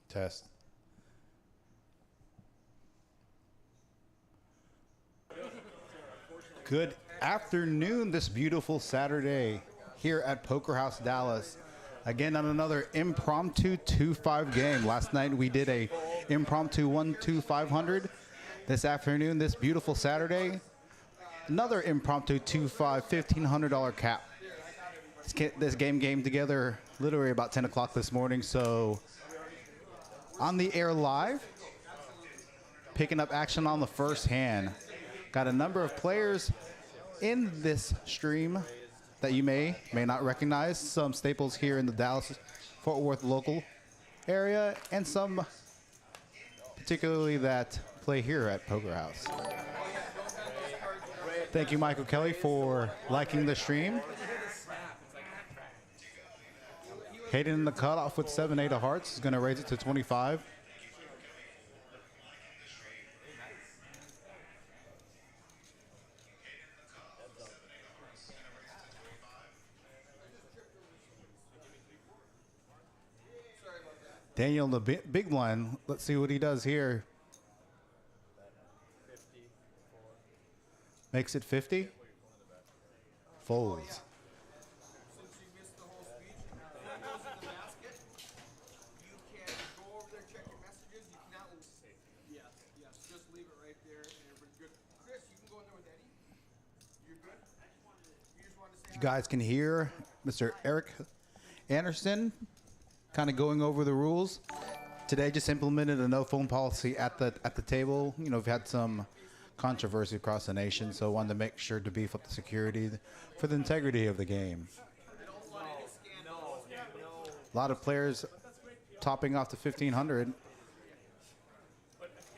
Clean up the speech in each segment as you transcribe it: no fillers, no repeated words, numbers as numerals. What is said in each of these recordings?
Test. Good afternoon this beautiful Saturday here at Poker House Dallas. Again, on another impromptu 2-5 game. Last night we did a impromptu 1-2-500. This afternoon, this beautiful Saturday, another impromptu 2-5 $1,500 cap. This game came together literally about 10 o'clock this morning, so on the air live, picking up action on the first hand. Got a number of players in this stream that you may not recognize. Some staples here in the Dallas-Fort Worth local area, and some particularly that play here at Poker House. Thank you, Michael Kelly, for liking the stream. Hayden in the cutoff with 7-8 of hearts is going to raise it to 25. Daniel in the big blind. Let's see what he does here. Makes it 50. Folds. You guys can hear Mr. Eric Anderson kind of going over the rules. Today just implemented a no phone policy at the table. You know, we've had some controversy across the nation, so wanted to make sure to beef up the security for the integrity of the game. A lot of players topping off to 1,500.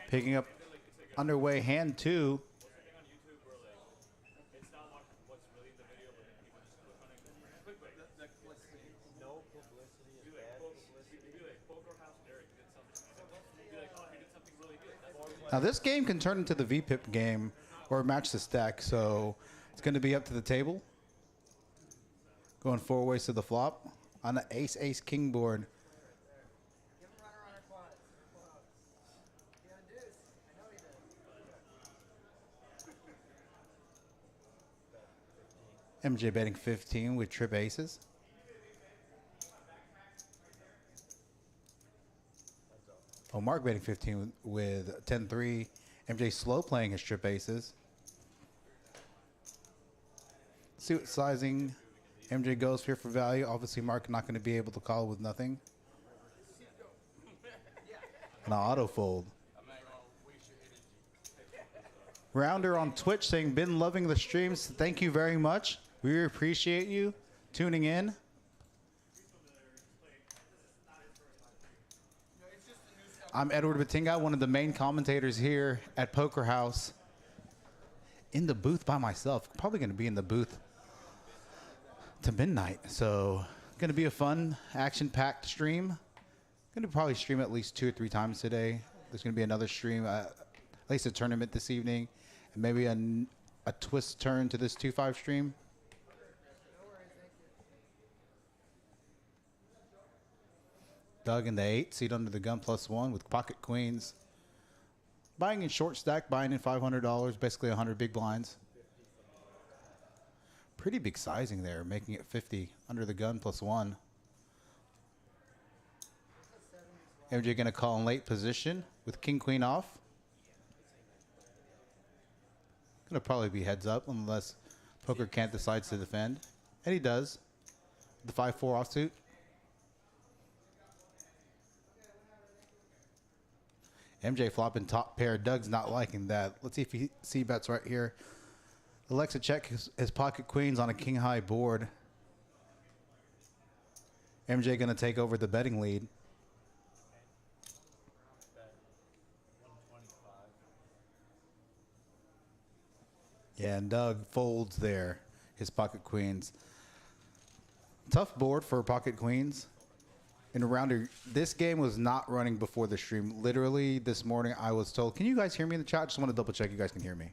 Picking up underway hand 2. Now this game can turn into the VPIP game or match the stack, so it's going to be up to the table. Going 4 ways to the flop on the ace-ace-king board. MJ betting 15 with trip aces. Oh, Mark betting 15 with 10-3. MJ slow playing his trip aces. See what sizing MJ goes here for value. Obviously, Mark not going to be able to call with nothing. And an auto fold. Rounder on Twitch saying, been loving the streams. Thank you very much. We appreciate you tuning in. I'm Edward Batinga, one of the main commentators here at Poker House. In the booth by myself. Probably going to be in the booth to midnight. So, going to be a fun, action-packed stream. Going to probably stream at least 2 or 3 times today. There's going to be another stream, at least a tournament this evening, and maybe a twist turn to this 2-5 stream. Doug in the 8, seat under the gun +1 with pocket queens. Buying in short stack, buying in $500, basically 100 big blinds. Pretty big sizing there, making it 50 under the gun +1. MJ going to call in late position with king queen off. Going to probably be heads up unless poker can't decides to defend. And he does. The 5-4 offsuit. MJ flopping top pair. Doug's not liking that. Let's see if he c-bets right here. Alexa check his pocket queens on a king high board. MJ going to take over the betting lead. Yeah, and Doug folds there his pocket queens. Tough board for pocket queens. In a rounder, this game was not running before the stream. Literally, this morning I was told, can you guys hear me in the chat? Just want to double check you guys can hear me.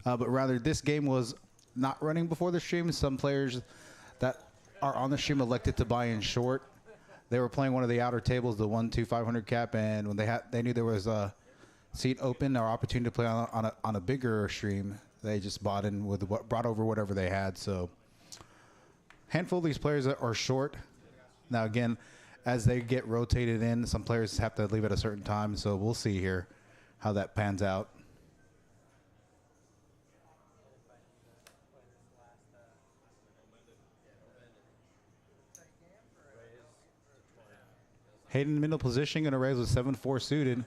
But rather, this game was not running before the stream. Some players that are on the stream elected to buy in short. They were playing one of the outer tables, the 1-2-500 cap, and when they knew there was a seat open or opportunity to play on a bigger stream, they just brought over whatever they had. So handful of these players that are short. Now again, as they get rotated in, some players have to leave at a certain time. So we'll see here how that pans out. Hayden middle position, going to raise with 7-4 suited.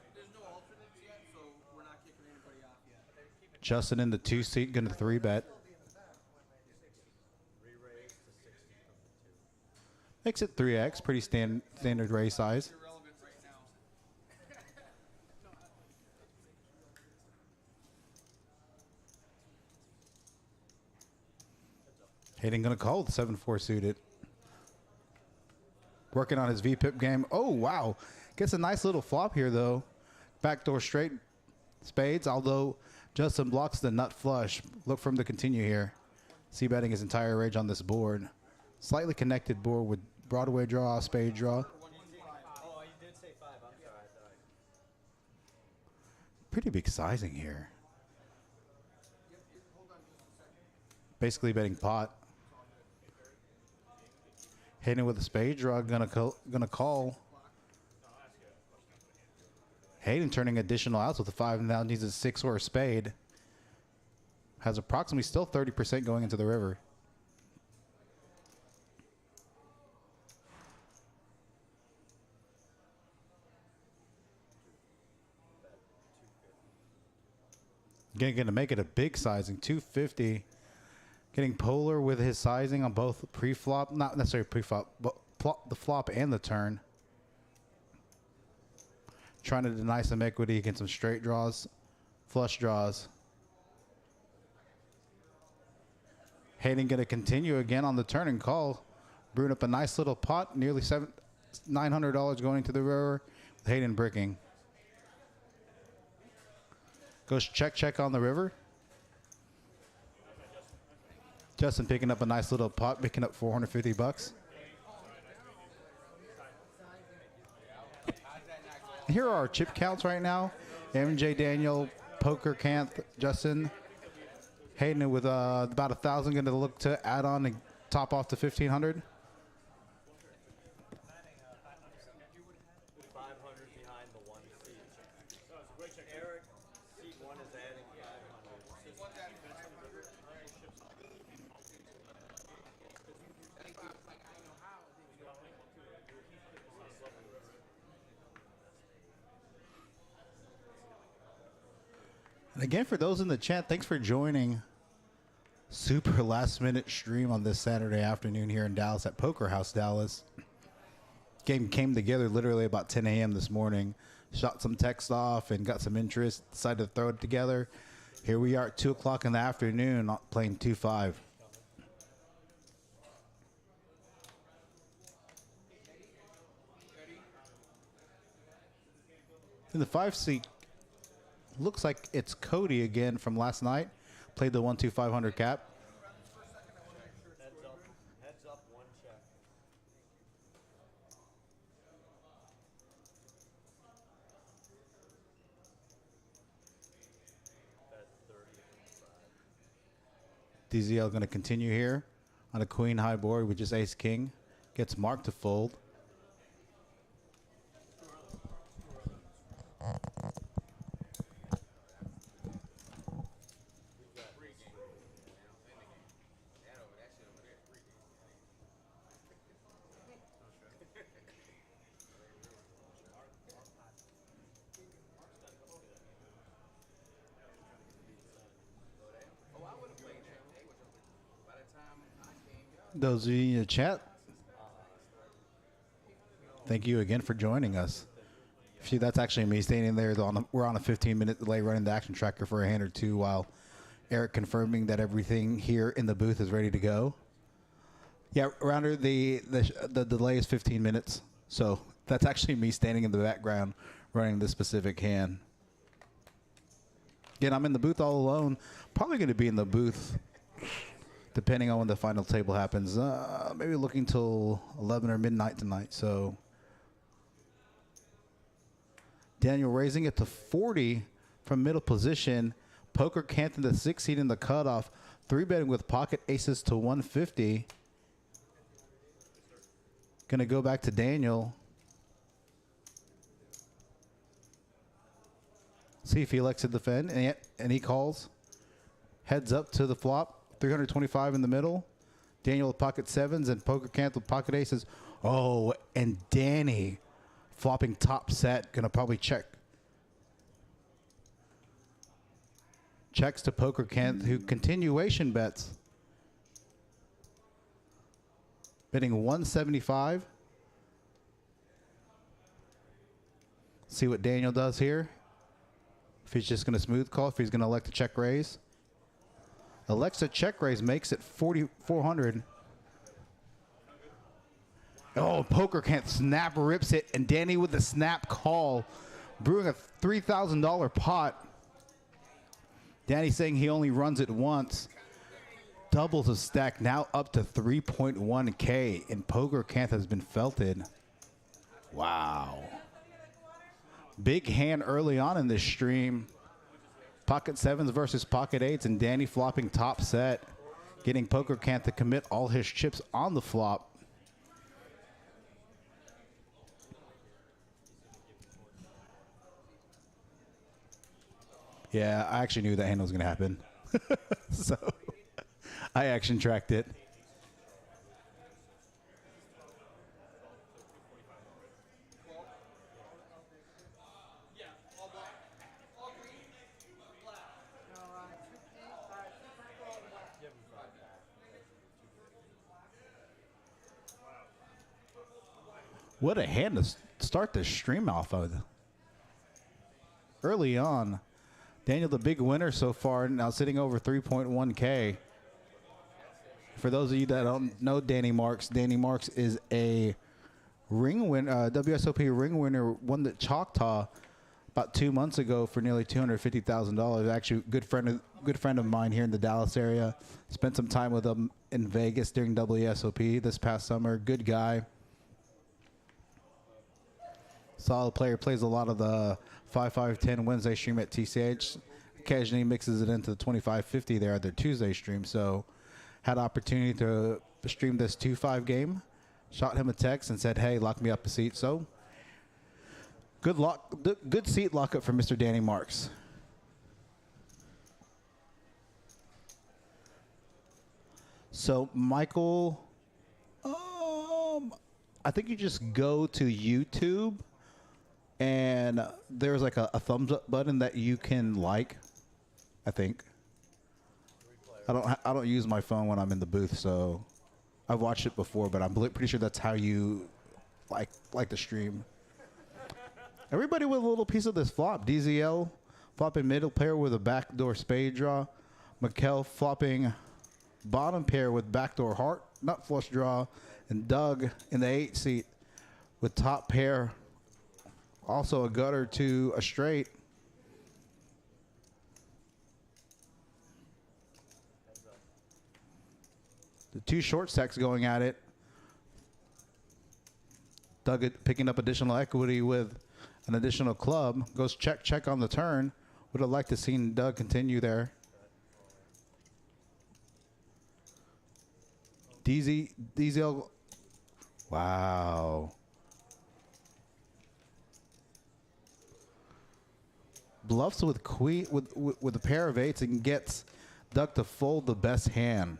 Justin in the 2 seat, going to 3-bet. Makes it 3x, pretty standard raise size. Hayden going to call with 7-4 suited. Working on his VPIP game. Oh, wow. Gets a nice little flop here, though. Backdoor straight spades, although Justin blocks the nut flush. Look for him to continue here. C-betting his entire range on this board. Slightly connected board with Broadway draw, spade draw. Pretty big sizing here. Basically betting pot. Hitting with a spade draw, gonna call. Hayden turning additional outs with a 5, now needs a 6 or a spade. Has approximately still 30% going into the river. Again, gonna make it a big sizing, 250. Getting polar with his sizing on both pre-flop, not necessarily pre-flop, but the flop and the turn. Trying to deny some equity against some straight draws, flush draws. Hayden going to continue again on the turn and call. Brewing up a nice little pot, nearly $900 going to the river. With Hayden bricking. Goes check on the river. Justin picking up a nice little pot, picking up 450 bucks. Here are our chip counts right now. MJ Daniel, Poker Canth, Justin. Hayden with about 1,000, going to look to add on and top off to 1,500. And again, for those in the chat, thanks for joining. Super last minute stream on this Saturday afternoon here in Dallas at Poker House Dallas. Game came together literally about 10 a.m. this morning. Shot some text off and got some interest. Decided to throw it together. Here we are at 2 o'clock in the afternoon playing 2-5. In the 5 seat, looks like it's Cody again from last night. Played the 1-2-500 cap. Heads up, one check. DZL going to continue here on a queen high board with just ace king. Gets marked to fold. Those of you in the chat, thank you again for joining us. See, that's actually me standing there. We're on a 15-minute delay running the action tracker for a hand or two while Eric confirming that everything here in the booth is ready to go. Yeah, Rounder, the delay is 15 minutes. So that's actually me standing in the background running this specific hand. Again, I'm in the booth all alone. Probably going to be in the booth depending on when the final table happens. Maybe looking till 11 or midnight tonight. So Daniel raising it to 40 from middle position. Poker Canton, the 6 seed in the cutoff. 3-betting with pocket aces to 150. Going to go back to Daniel. See if he elects to defend, and he calls. Heads up to the flop. 325 in the middle. Daniel with pocket 7s and Poker Canton with pocket aces. Oh, and Danny flopping top set. Going to probably check. Checks to Poker Canton, who continuation bets. Betting 175. See what Daniel does here. If he's just going to smooth call, if he's going to elect to check raise. Elects to check raise, makes it 4,400. Oh, Poker Canton snap rips it, and Danny with the snap call, brewing a $3,000 pot. Danny saying he only runs it once. Doubles a stack, now up to 3.1K, and Poker Canton has been felted. Wow. Big hand early on in this stream. Pocket 7s versus pocket 8s, and Danny flopping top set, getting Poker Canton to commit all his chips on the flop. Yeah, I actually knew that hand was going to happen. So I action tracked it. What a hand to start the stream off of. Early on. Daniel, the big winner so far, now sitting over 3.1K. For those of you that don't know Danny Marks is a ring winner, WSOP ring winner, won the Choctaw about 2 months ago for nearly $250,000. Actually, good friend of mine here in the Dallas area. Spent some time with him in Vegas during WSOP this past summer. Good guy. Solid player, plays a lot of the 5-5-10 Wednesday stream at TCH. Occasionally mixes it into the 25-50 there at their Tuesday stream. So had opportunity to stream this 2-5 game. Shot him a text and said, hey, lock me up a seat. So good seat lockup for Mr. Danny Marks. So Michael, I think you just go to YouTube. And there's like a thumbs up button that you can like, I think. I don't use my phone when I'm in the booth, so I've watched it before, but I'm pretty sure that's how you like the stream. Everybody with a little piece of this flop. DZL flopping middle pair with a backdoor spade draw. Mikkel flopping bottom pair with backdoor heart, nut flush draw. And Doug in the 8 seat with top pair. Also a gutter to a straight. The 2 short stacks going at it. Doug picking up additional equity with an additional club. Goes check, check on the turn. Would have liked to seen Doug continue there. DZL. Wow. Bluffs with queen with a pair of 8s and gets Doug to fold the best hand.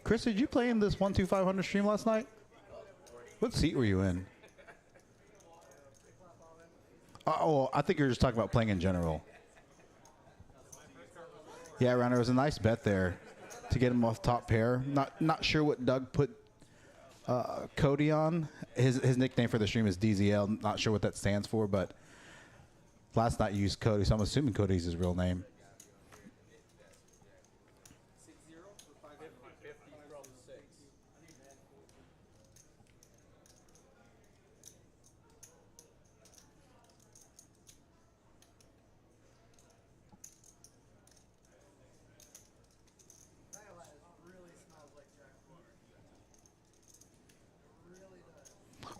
Chris, did you play in this 1-2-500 stream last night? What seat were you in? Oh, I think you're just talking about playing in general. Yeah, Ron, there was a nice bet there to get him off top pair. Not sure what Doug put Cody on. His nickname for the stream is DZL. Not sure what that stands for, but last night you used Cody, so I'm assuming Cody's his real name.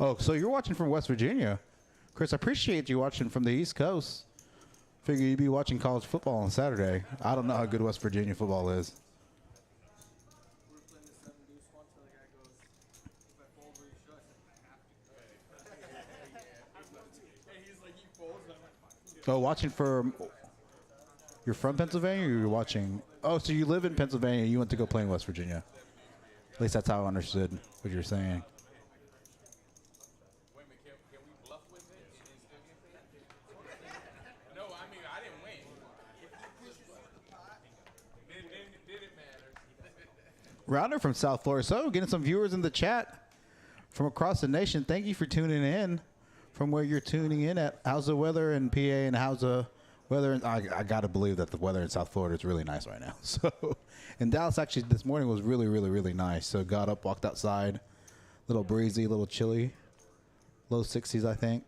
Oh, so you're watching from West Virginia. Chris, I appreciate you watching from the East Coast. Figure you'd be watching college football on Saturday. I don't know how good West Virginia football is. Oh, watching for... You're from Pennsylvania or you're watching... Oh, so you live in Pennsylvania. You went to go play in West Virginia. At least that's how I understood what you're saying. Rounder from South Florida. So, getting some viewers in the chat from across the nation. Thank you for tuning in from where you're tuning in at. How's the weather in PA and how's the weather? I got to believe that the weather in South Florida is really nice right now. So, and Dallas actually this morning was really, really, really nice. So, got up, walked outside. A little breezy, a little chilly. Low 60s, I think.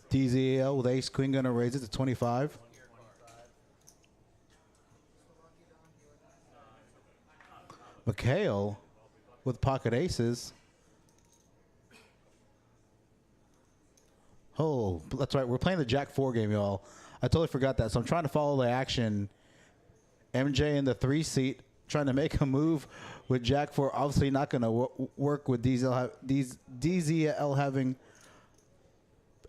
DZL with ace queen going to raise it to 25. Mikhail with pocket aces. Oh, that's right. We're playing the Jack 4 game, y'all. I totally forgot that. So I'm trying to follow the action. MJ in the 3 seat, trying to make a move with Jack 4. Obviously not going to work with DZL having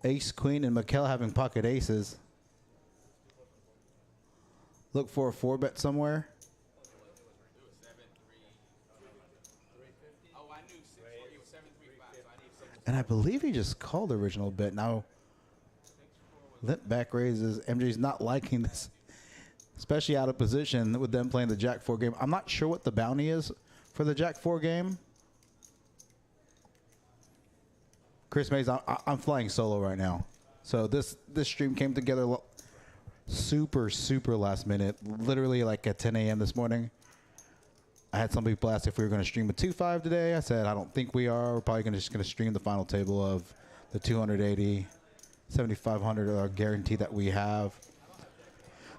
ace queen and Mikhail having pocket aces. Look for a 4-bet somewhere. And I believe he just called the original bet. Now, limp back raises. MJ's not liking this, especially out of position with them playing the Jack 4 game. I'm not sure what the bounty is for the Jack 4 game. Chris Mays, I'm flying solo right now. So this stream came together super, super last minute. Literally like at 10 a.m. this morning. I had some people ask if we were going to stream a 2-5 today. I said, I don't think we are. We're probably just going to stream the final table of the 280, 7,500 guarantee that we have.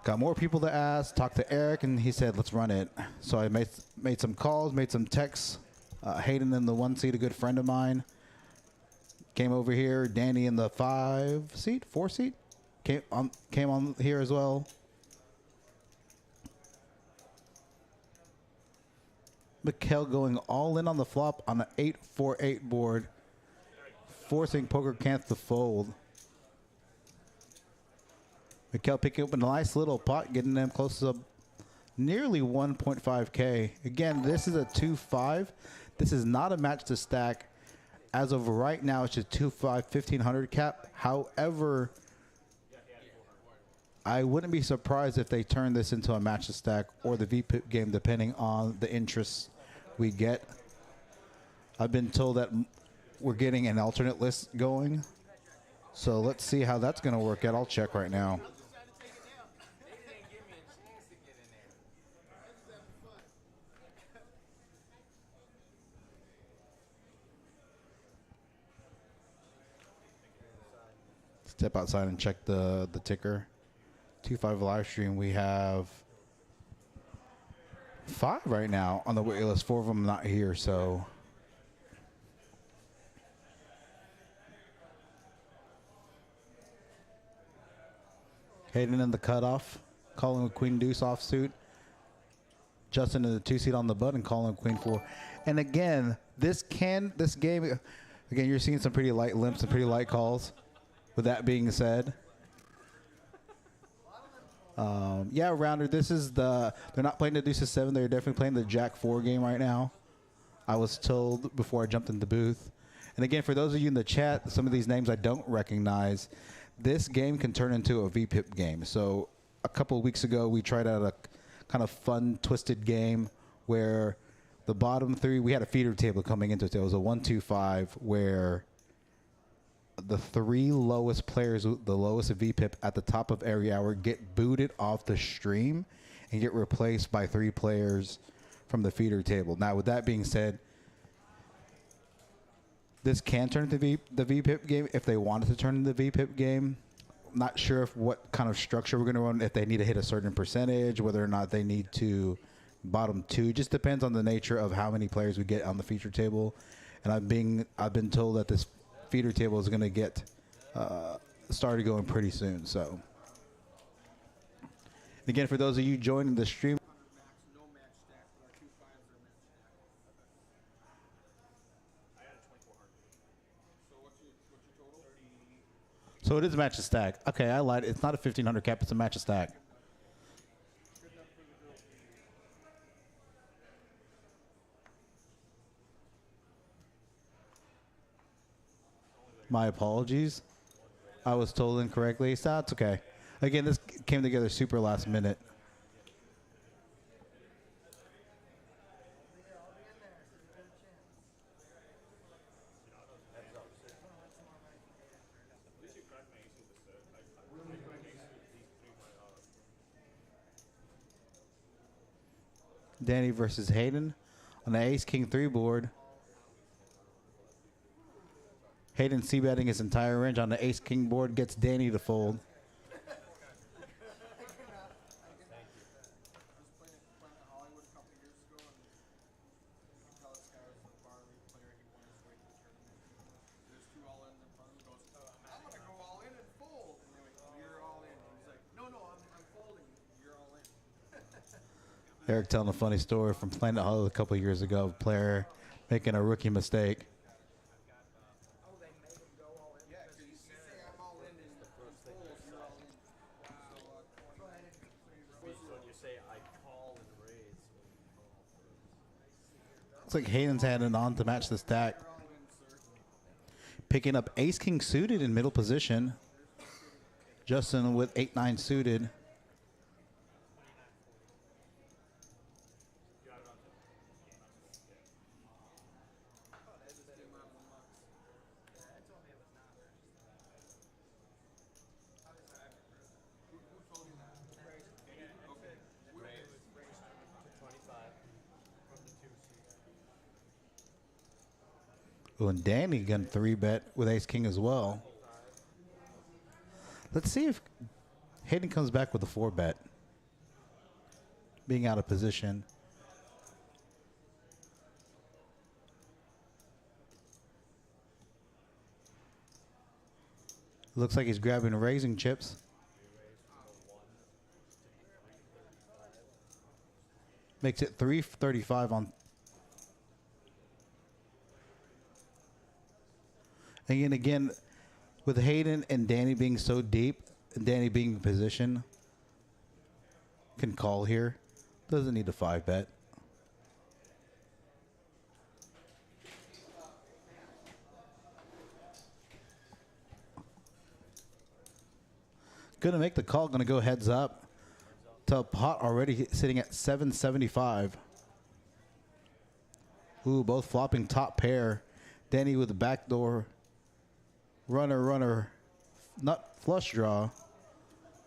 Got more people to ask. Talked to Eric, and he said, let's run it. So I made some calls, made some texts. Hayden in the 1 seat, a good friend of mine. Came over here. Danny in the 4 seat, came on here as well. Mikhail going all in on the flop on the 8-4-8 board, forcing Poker Canth to fold. Mikhail picking up a nice little pot, getting them close to nearly 1.5K. Again, this is a 2-5. This is not a match to stack. As of right now, it's just 2-5, 1,500 cap. However, I wouldn't be surprised if they turn this into a match to stack or the VPIP game, depending on the interests we get. I've been told that we're getting an alternate list going. So let's see how that's going to work out. I'll check right now. Step outside and check the ticker. 2-5 live stream. We have 5 right now on the wait list. 4 of them not here, so. Hayden in the cutoff, calling with Queen Deuce offsuit. Justin in the 2 seat on the button, calling Queen 4. And again, this game, again, you're seeing some pretty light limps and pretty light calls. With that being said, yeah, Rounder, this is they're not playing the Deuce 7. They're definitely playing the Jack 4 game right now. I was told before I jumped in the booth. And again, for those of you in the chat, some of these names I don't recognize, this game can turn into a VPIP game. So a couple of weeks ago, we tried out a kind of fun, twisted game where the bottom 3, we had a feeder table coming into it. It was a 1-2-5 where the 3 lowest players, the lowest VPIP at the top of every hour, get booted off the stream and get replaced by 3 players from the feeder table. Now, with that being said, this can turn into the VPIP game if they wanted to turn into the VPIP game. I'm not sure if what kind of structure we're going to run, if they need to hit a certain percentage, whether or not they need to bottom two. Just depends on the nature of how many players we get on the feature table. And I've been told that this feeder table is going to get started going pretty soon. So again, for those of you joining the stream, so it is a match of stack. Okay, I lied. It's not a 1,500 cap. It's a match of stack. My apologies. I was told incorrectly. So that's okay. Again, this came together super last minute. Danny versus Hayden on the Ace-King-3 board. Hayden c-betting his entire range on the Ace-King board, gets Danny to fold. Eric telling a funny story from Planet Hollywood a couple years ago. A player making a rookie mistake. Looks like Hayden's handing on to match the stack. Picking up Ace-King suited in middle position. Justin with 8-9 suited. Oh, and Danny gun 3-bet with Ace-King as well. Let's see if Hayden comes back with a 4-bet. Being out of position. Looks like he's grabbing raising chips. Makes it 335 on. And again, with Hayden and Danny being so deep, and Danny being in position, can call here. Doesn't need a 5-bet. Gonna make the call, gonna go heads up. To pot already sitting at 775. Ooh, both flopping top pair. Danny with the backdoor. Runner, nut flush draw.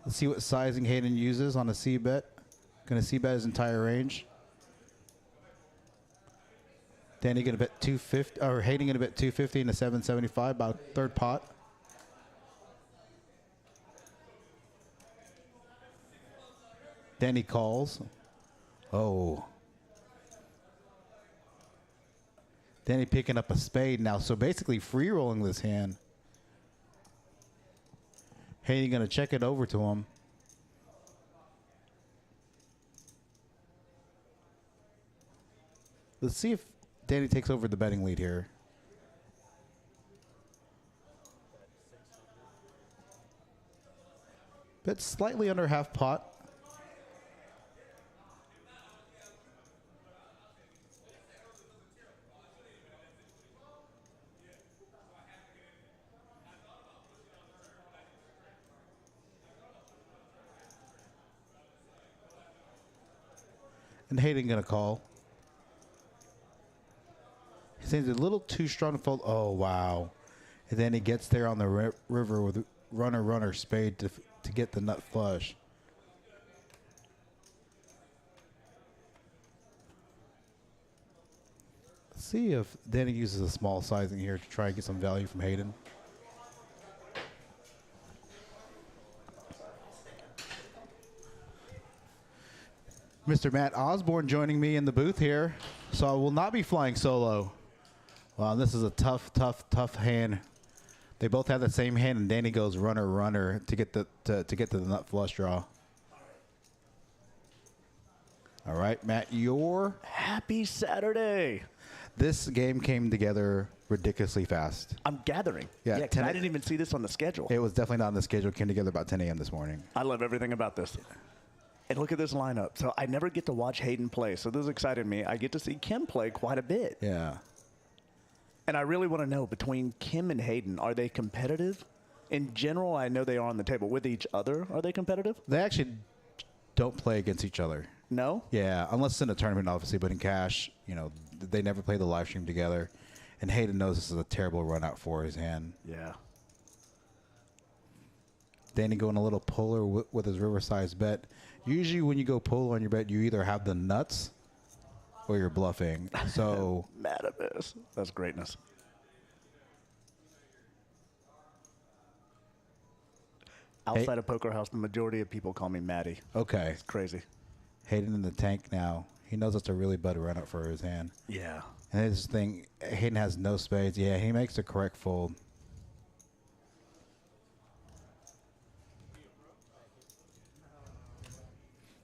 Let's see what sizing Hayden uses on a C-bet. Gonna C-bet his entire range. Danny gonna bet 250, or Hayden gonna bet 250 into 775, about third pot. Danny calls. Oh. Danny picking up a spade now, so basically free rolling this hand. Hayden gonna check it over to him. Let's see if Danny takes over the betting lead here. Bet slightly under half pot. And Hayden gonna call. He seems a little too strong to fold. Oh, wow. And then he gets there on the river with runner spade to get the nut flush. Let's see if Danny uses a small sizing here to try and get some value from Hayden. Mr. Matt Osborne joining me in the booth here. So I will not be flying solo. Wow, this is a tough hand. They both have the same hand, and Danny goes runner, runner to get to the nut flush draw. All right, Matt, your Happy Saturday. This game came together ridiculously fast. I'm gathering. Yeah, 'Cause I didn't even see this on the schedule. It was definitely not on the schedule. It came together about 10 a.m. this morning. I love everything about this. And look at this lineup. So I never get to watch Hayden play, so this excited me. I get to see Kim play quite a bit. Yeah. And I really want to know, between Kim and Hayden, are they competitive? In general, I know they are on the table. With each other, are they competitive? They actually don't play against each other. No? Yeah, unless it's in a tournament, obviously. But in cash, you know, they never play the live stream together. And Hayden knows this is a terrible run out for his hand. Yeah. Danny going a little polar with his river-sized bet. Usually when you go polar on your bet, you either have the nuts or you're bluffing. So Mad at this. That's greatness. Outside of Poker House, the majority of people call me Maddie. okay, It's crazy. Hayden in the tank now. He knows it's a really bad run up for his hand. Yeah. And his thing, Hayden has no spades. Yeah, he makes the correct fold.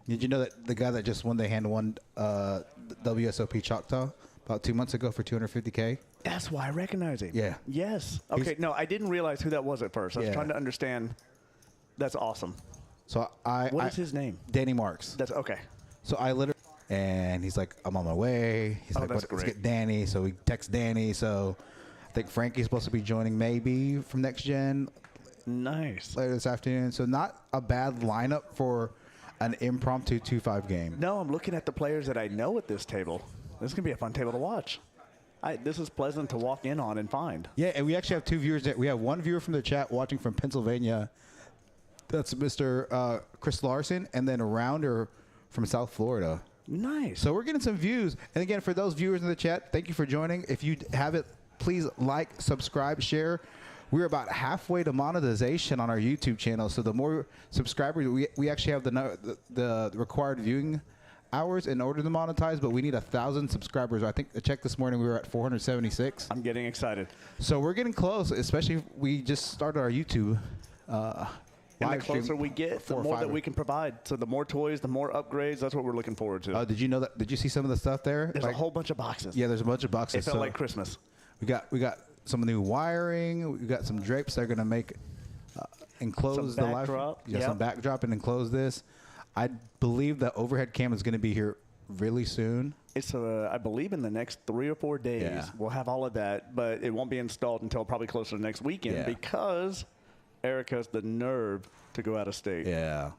Did you know that the guy that just won the hand won WSOP Choctaw about 2 months ago for $250K? That's why I recognize him. Yeah. Yes. Okay. No, I didn't realize who that was at first. I was Yeah. trying to understand. That's awesome. So What is his name? Danny Marks. That's okay. So I literally, and he's like, I'm on my way. He's like, that's let's great. get Danny. So we text Danny. So I think Frankie's supposed to be joining maybe from Next Gen Nice. later this afternoon. So not a bad lineup for an impromptu 2-5 game. No, I'm looking at the players that I know at this table. This is gonna be a fun table to watch. This is pleasant to walk in on and find. Yeah, and we actually have 2 viewers. We have one viewer from the chat watching from Pennsylvania. That's Mr. Chris Larson, and then a rounder from South Florida. Nice. So we're getting some views. And again, for those viewers in the chat, thank you for joining. If you have it, please like, subscribe, share. We're about halfway to monetization on our YouTube channel. So the more subscribers, we actually have the required viewing hours in order to monetize, but we need 1,000 subscribers. I think I checked this morning, we were at 476. I'm getting excited. So we're getting close, especially if we just started our YouTube And the live stream closer we get, the 4 or more 5. that we can provide. So the more toys, the more upgrades. That's what we're looking forward to. Did you know that? Did you see some of the stuff there? There's a whole bunch of boxes. Yeah, there's a bunch of boxes. It felt So like Christmas. we got some new wiring. We got some drapes that are gonna make enclose Some the live. backdrop, Yeah, yep. some backdrop and enclose this. I believe the overhead cam is gonna be here really soon. It's, I believe, in the next 3 or 4 days, Yeah. we'll have all of that, but it won't be installed until probably closer to next weekend Yeah. because Eric has the nerve to go out of state. Yeah.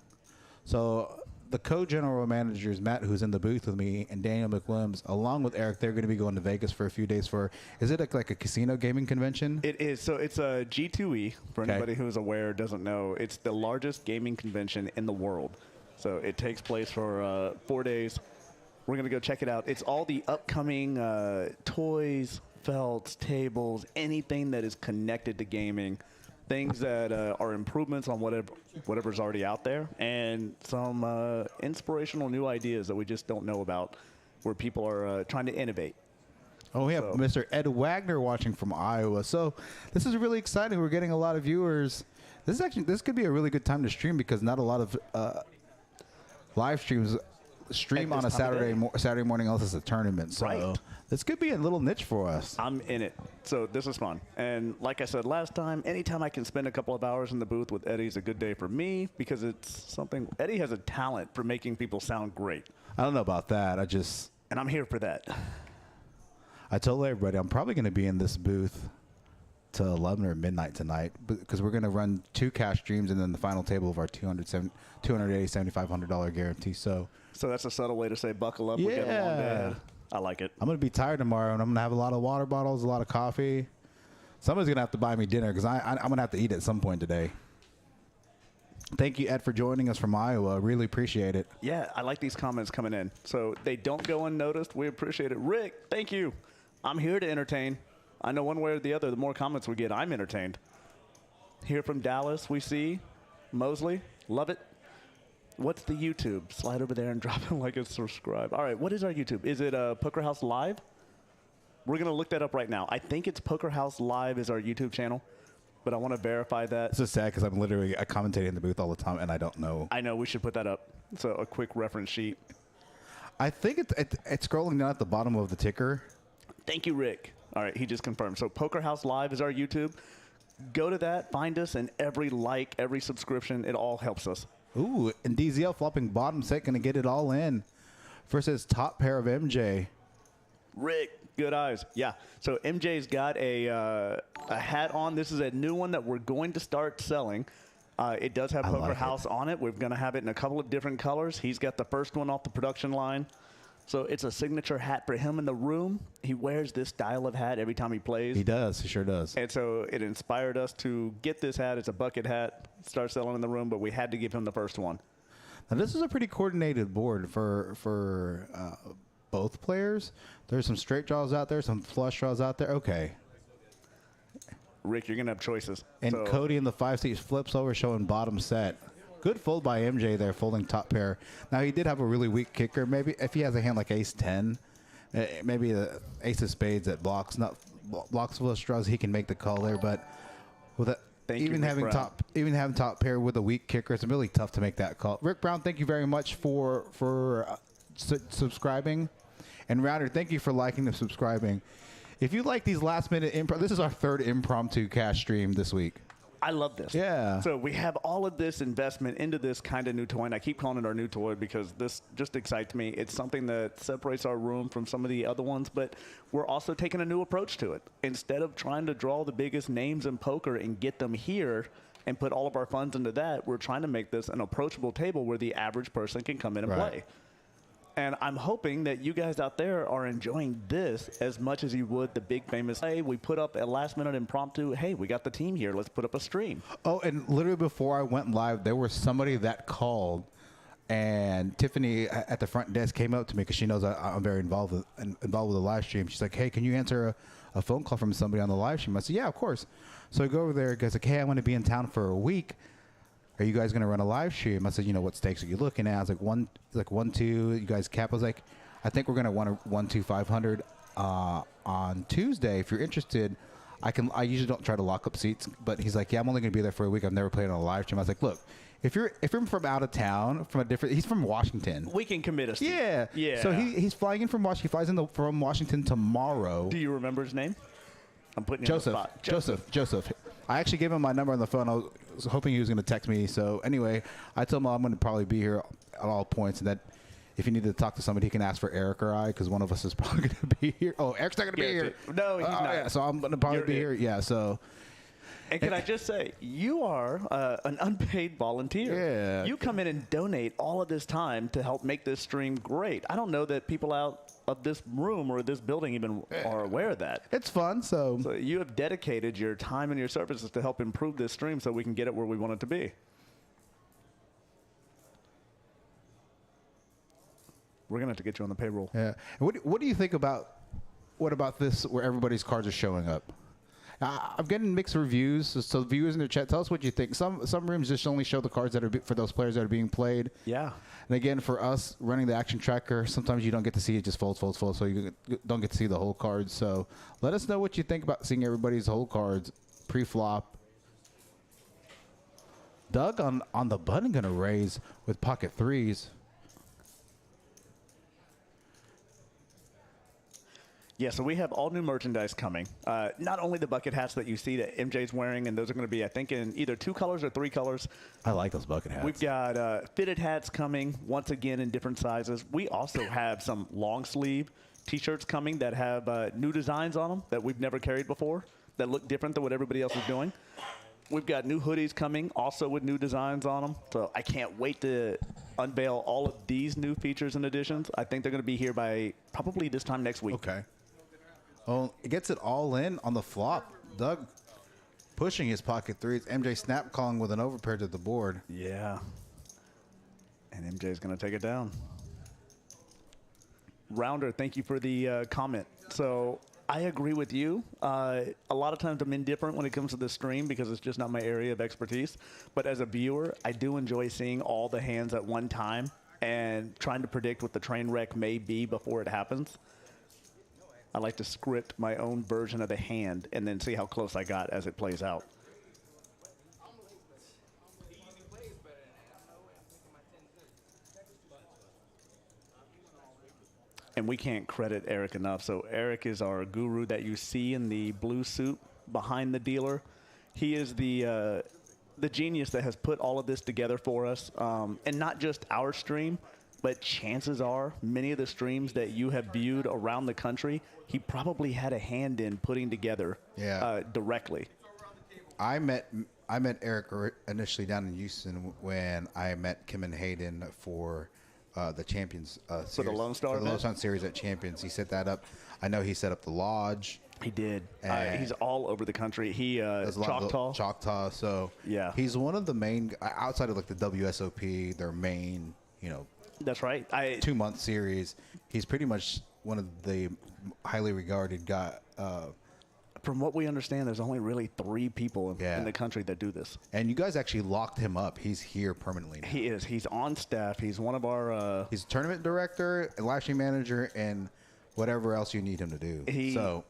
So the co-general managers, Matt, who's in the booth with me, and Daniel McWilliams, along with Eric, they're going to be going to Vegas for a few days for, is it like a casino gaming convention? It is. So it's a G2E, for Okay. anybody who is aware, doesn't know. It's the largest gaming convention in the world. So it takes place for 4 days. We're going to go check it out. It's all the upcoming toys, felts, tables, anything that is connected to gaming, things that are improvements on whatever's already out there, and some inspirational new ideas that we just don't know about, where people are trying to innovate. Oh, we have So- Mr. Ed Wagner watching from Iowa. So this is really exciting. We're getting a lot of viewers. This could be a really good time to stream because not a lot of live streams stream At on a this time of Saturday morning unless it's a tournament. So Right. this could be a little niche for us. I'm in it. So this is fun. And like I said last time, anytime I can spend a couple of hours in the booth with Eddie is a good day for me because it's something. Eddie has a talent for making people sound great. I don't know about that. And I'm here for that. I told everybody I'm probably going to be in this booth till 11 or midnight tonight because we're going to run 2 cash streams and then the final table of our $7,500 guarantee. So that's a subtle way to say buckle up. We got a long day Yeah. ahead. I like it. I'm going to be tired tomorrow and I'm going to have a lot of water bottles, a lot of coffee. Somebody's going to have to buy me dinner because I'm going to have to eat at some point today. Thank you, Ed, for joining us from Iowa. Really appreciate it. Yeah, I like these comments coming in. So they don't go unnoticed. We appreciate it. Rick, thank you. I'm here to entertain. I know one way or the other, the more comments we get, I'm entertained. Here from Dallas, we see Mosley. Love it. What's the YouTube? Slide over there and drop it like and subscribe. All right, what is our YouTube? Is it Poker House Live? We're going to look that up right now. I think it's Poker House Live is our YouTube channel, but I want to verify that. It's just sad because I'm literally commentating in the booth all the time, and I don't know. I know we should put that up. So a quick reference sheet. I think it's scrolling down at the bottom of the ticker. Thank you, Rick. All right, he just confirmed. So Poker House Live is our YouTube. Go to that, find us, and every like, every subscription, it all helps us. Ooh, and DZL flopping bottom set, going to get it all in versus top pair of MJ. Rick, good eyes. Yeah, so MJ's got a hat on. This is a new one that we're going to start selling. It does have Poker House on it. We're going to have it in a couple of different colors. He's got the first one off the production line. So it's a signature hat for him in the room. He wears this style of hat every time he plays. He does. He sure does. And so it inspired us to get this hat. It's a bucket hat, start selling in the room, but we had to give him the first one. Now, this is a pretty coordinated board for both players. There's some straight draws out there, some flush draws out there. Okay. Rick, you're going to have choices. And so, Cody in the 5-seat flips over, showing bottom set. Good fold by MJ there, folding top pair. Now, he did have a really weak kicker. Maybe if he has a hand like ace-10, maybe the ace of spades that blocks flush draws, he can make the call there. But with even having top pair with a weak kicker, it's really tough to make that call. Rick Brown, thank you very much for subscribing. And Router, thank you for liking and subscribing. If you like these last-minute this is our third impromptu cash stream this week. I love this. Yeah. So we have all of this investment into this kind of new toy, and I keep calling it our new toy because this just excites me. It's something that separates our room from some of the other ones, but we're also taking a new approach to it. Instead of trying to draw the biggest names in poker and get them here and put all of our funds into that, we're trying to make this an approachable table where the average person can come in and play. And I'm hoping that you guys out there are enjoying this as much as you would the big famous, hey, we put up a last-minute impromptu, hey, we got the team here, let's put up a stream. Oh, and literally before I went live, there was somebody that called, and Tiffany at the front desk came up to me because she knows I'm very involved with the live stream. She's like, hey, can you answer a phone call from somebody on the live stream? I said, yeah, of course. So I go over there, goes like, hey, I'm going to be in town for a week. Are you guys going to run a live stream? I said, you know, what stakes are you looking at? I was like, 1-2. You guys cap? I was like, I think we're going to want a 1-2 500 on Tuesday. If you're interested, I usually don't try to lock up seats, but he's like, yeah, I'm only going to be there for a week. I've never played on a live stream. I was like, look, if you're from out of town, he's from Washington. We can commit us. Yeah. Yeah. So he's flying in from Washington. He flies in from Washington tomorrow. Do you remember his name? I'm putting you on the spot. Joseph. I actually gave him my number on the phone. I was hoping he was going to text me. So anyway, I told him I'm going to probably be here at all points, and that if he needed to talk to somebody, he can ask for Eric or I, because one of us is probably going to be here. Oh, Eric's not going to be here. No, he's not. Yeah, so I'm going to probably be here. Yeah, so. And can I just say, you are an unpaid volunteer. Yeah. You come in and donate all of this time to help make this stream great. I don't know that people out of this room or this building even are aware of that. It's fun, so you have dedicated your time and your services to help improve this stream so we can get it where we want it to be. We're going to have to get you on the payroll. Yeah. What do you think about this where everybody's cards are showing up? I'm getting mixed reviews. So viewers in the chat, tell us what you think. Some rooms just only show the cards that are for those players that are being played. Yeah. And again, for us running the action tracker, sometimes you don't get to see it, just folds, so you don't get to see the whole cards. So let us know what you think about seeing everybody's whole cards pre-flop. Doug on the button going to raise with pocket threes. Yeah, so we have all new merchandise coming. Not only the bucket hats that you see that MJ's wearing, and those are going to be, I think, in either 2 colors or 3 colors. I like those bucket hats. We've got fitted hats coming, once again, in different sizes. We also have some long sleeve T-shirts coming that have new designs on them that we've never carried before, that look different than what everybody else is doing. We've got new hoodies coming, also with new designs on them. So I can't wait to unveil all of these new features and additions. I think they're going to be here by probably this time next week. Okay. Oh, it gets it all in on the flop. Doug pushing his pocket threes. MJ snap calling with an overpair to the board. Yeah. And MJ's going to take it down. Rounder, thank you for the comment. So I agree with you. A lot of times I'm indifferent when it comes to the stream because it's just not my area of expertise. But as a viewer, I do enjoy seeing all the hands at one time and trying to predict what the train wreck may be before it happens. I like to script my own version of the hand and then see how close I got as it plays out. And we can't credit Eric enough. So Eric is our guru that you see in the blue suit behind the dealer. He is the genius that has put all of this together for us. And not just our stream, but chances are many of the streams that you have viewed around the country, he probably had a hand in putting together directly. I met Eric initially down in Houston when I met Kim and Hayden for the Champions series. For the Lone Star for the Lone Star series at Champions. He set that up. I know he set up the lodge. He did. He's all over the country. He Choctaw. Choctaw. So yeah, he's one of the main outside of like the WSOP, their main, that's right. 2-month series. He's pretty much one of the highly regarded guy. From what we understand, there's only really 3 people in the country that do this. And you guys actually locked him up. He's here permanently now. He is. He's on staff. He's one of our... he's a tournament director, a live stream manager, and whatever else you need him to do.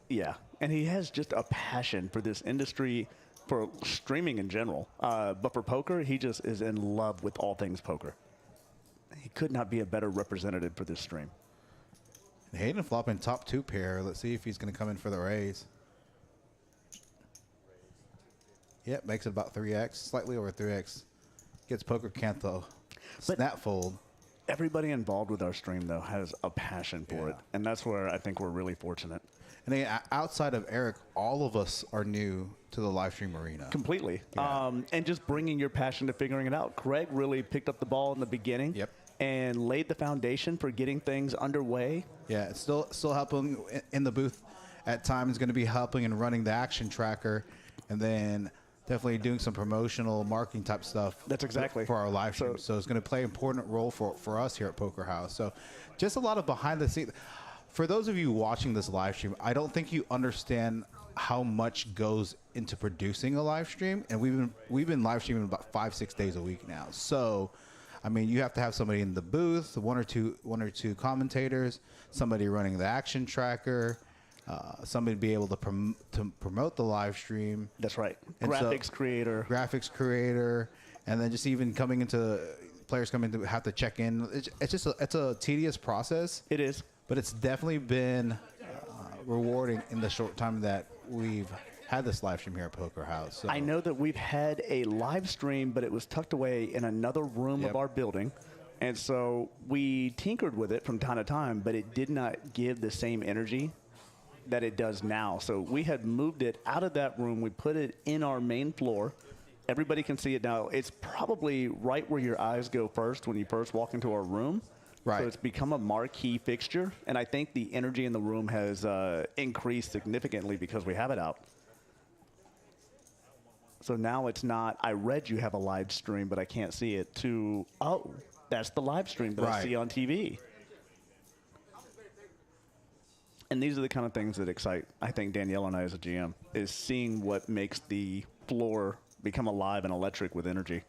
Yeah. And he has just a passion for this industry, for streaming in general. But for poker, he just is in love with all things poker. He could not be a better representative for this stream. Hayden flopping top 2 pair. Let's see if he's going to come in for the raise. Yep, makes it about 3x, slightly over 3x. Gets Poker Canto snap fold. Everybody involved with our stream, though, has a passion for it. And that's where I think we're really fortunate. And then outside of Eric, all of us are new to the live stream arena. Completely. Yeah. And just bringing your passion to figuring it out. Craig really picked up the ball in the beginning. Yep. And laid the foundation for getting things underway. Yeah, it's still helping in the booth at times. Going to be helping and running the action tracker. And then... definitely doing some promotional marketing type stuff. That's exactly for our live stream. So it's going to play an important role for us here at Poker House. So just a lot of behind the scenes. For those of you watching this live stream, I don't think you understand how much goes into producing a live stream. And we've been live streaming about 5-6 days a week now. So I mean, you have to have somebody in the booth, one or two commentators, somebody running the action tracker. Somebody to be able to promote the live stream. That's right. And graphics creator, and then just even players coming to have to check in. It's a tedious process. It is, but it's definitely been rewarding in the short time that we've had this live stream here at Poker House. So. I know that we've had a live stream, but it was tucked away in another room of our building. And so we tinkered with it from time to time, but it did not give the same energy that it does now. So we had moved it out of that room. We put it in our main floor. Everybody can see it now. It's probably right where your eyes go first when you first walk into our room. Right. So it's become a marquee fixture. And I think the energy in the room has increased significantly because we have it out. So now it's not, I read you have a live stream, but I can't see it, to, oh, that's the live stream that I see on TV. And these are the kind of things that excite, I think, Danielle and I as a GM, is seeing what makes the floor become alive and electric with energy.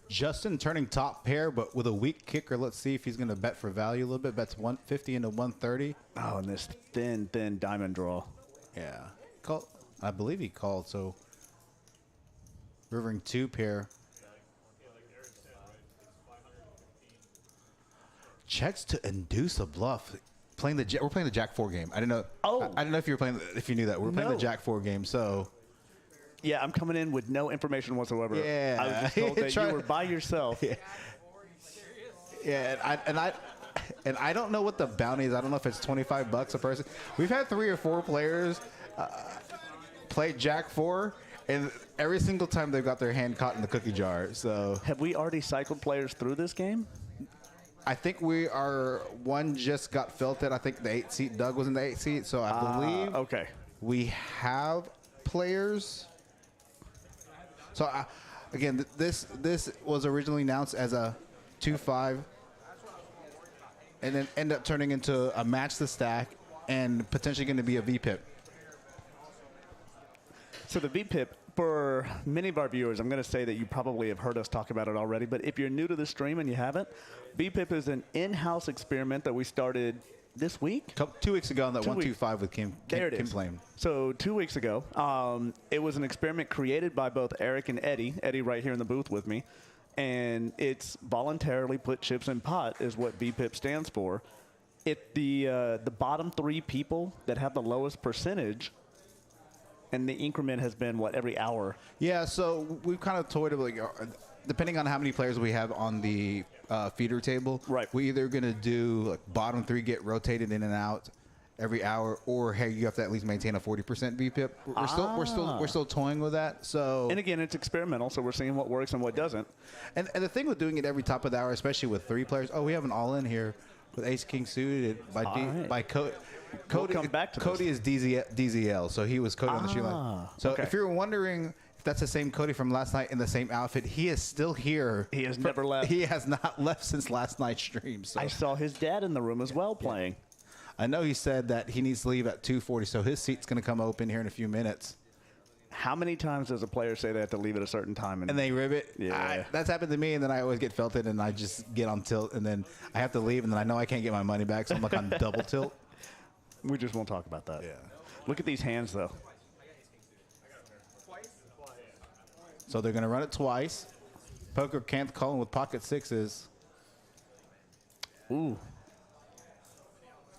Justin turning top pair, but with a weak kicker. Let's see if he's going to bet for value a little bit. Bets 150 into 130. Oh, and this thin diamond draw. Yeah. I believe he called, so rivering 2 pair. Checks to induce a bluff. We're playing the Jack 4 game. I didn't know. Oh. I didn't know if you knew that. We're playing the Jack 4 game. So. Yeah, I'm coming in with no information whatsoever. Yeah. I was just told that you were by yourself. Yeah. Yeah, and I don't know what the bounty is. I don't know if it's $25 a person. We've had 3 or 4 players play Jack 4, and every single time they've got their hand caught in the cookie jar. So. Have we already cycled players through this game? I think one just got filtered. I think the 8 seat, Doug was in the 8 seat. So I believe we have players. So again, this was originally announced as a 2-5 and then ended up turning into a match the stack and potentially going to be a VPIP. So the VPIP, for many of our viewers, I'm going to say that you probably have heard us talk about it already, but if you're new to the stream and you haven't, VPIP is an in-house experiment that we started this week? 2 weeks ago on that 125 with Kim Flame. So 2 weeks ago, it was an experiment created by both Eric and Eddie. Eddie right here in the booth with me. And it's voluntarily put chips in pot is what VPIP stands for. If the bottom 3 people that have the lowest percentage, and the increment has been, what, every hour? Yeah, so we've kind of toyed with, depending on how many players we have on the feeder table, right, we're either going to do like bottom 3 get rotated in and out every hour, or hey, you have to at least maintain a 40% VPIP. We're still toying with that. So, and again, it's experimental, so we're seeing what works and what doesn't. And the thing with doing it every top of the hour, especially with 3 players, we have an all-in here with Ace King suited by Cody. We'll come back to Cody this. is DZL, so he was Cody on the stream line. So okay. if you're wondering if that's the same Cody from last night in the same outfit, he is still here. He has never left. He has not left since last night's stream. So I saw his dad in the room as well playing. I know he said that he needs to leave at 2:40, so his seat's going to come open here in a few minutes. How many times does a player say they have to leave at a certain time? And they rib it? Yeah. That's happened to me, and then I always get felted, and I just get on tilt, and then I have to leave, and then I know I can't get my money back, so I'm like on double tilt. We just won't talk about that. Yeah. Look at these hands, though. So they're going to run it twice. Poker can't call him with pocket 6s. Ooh.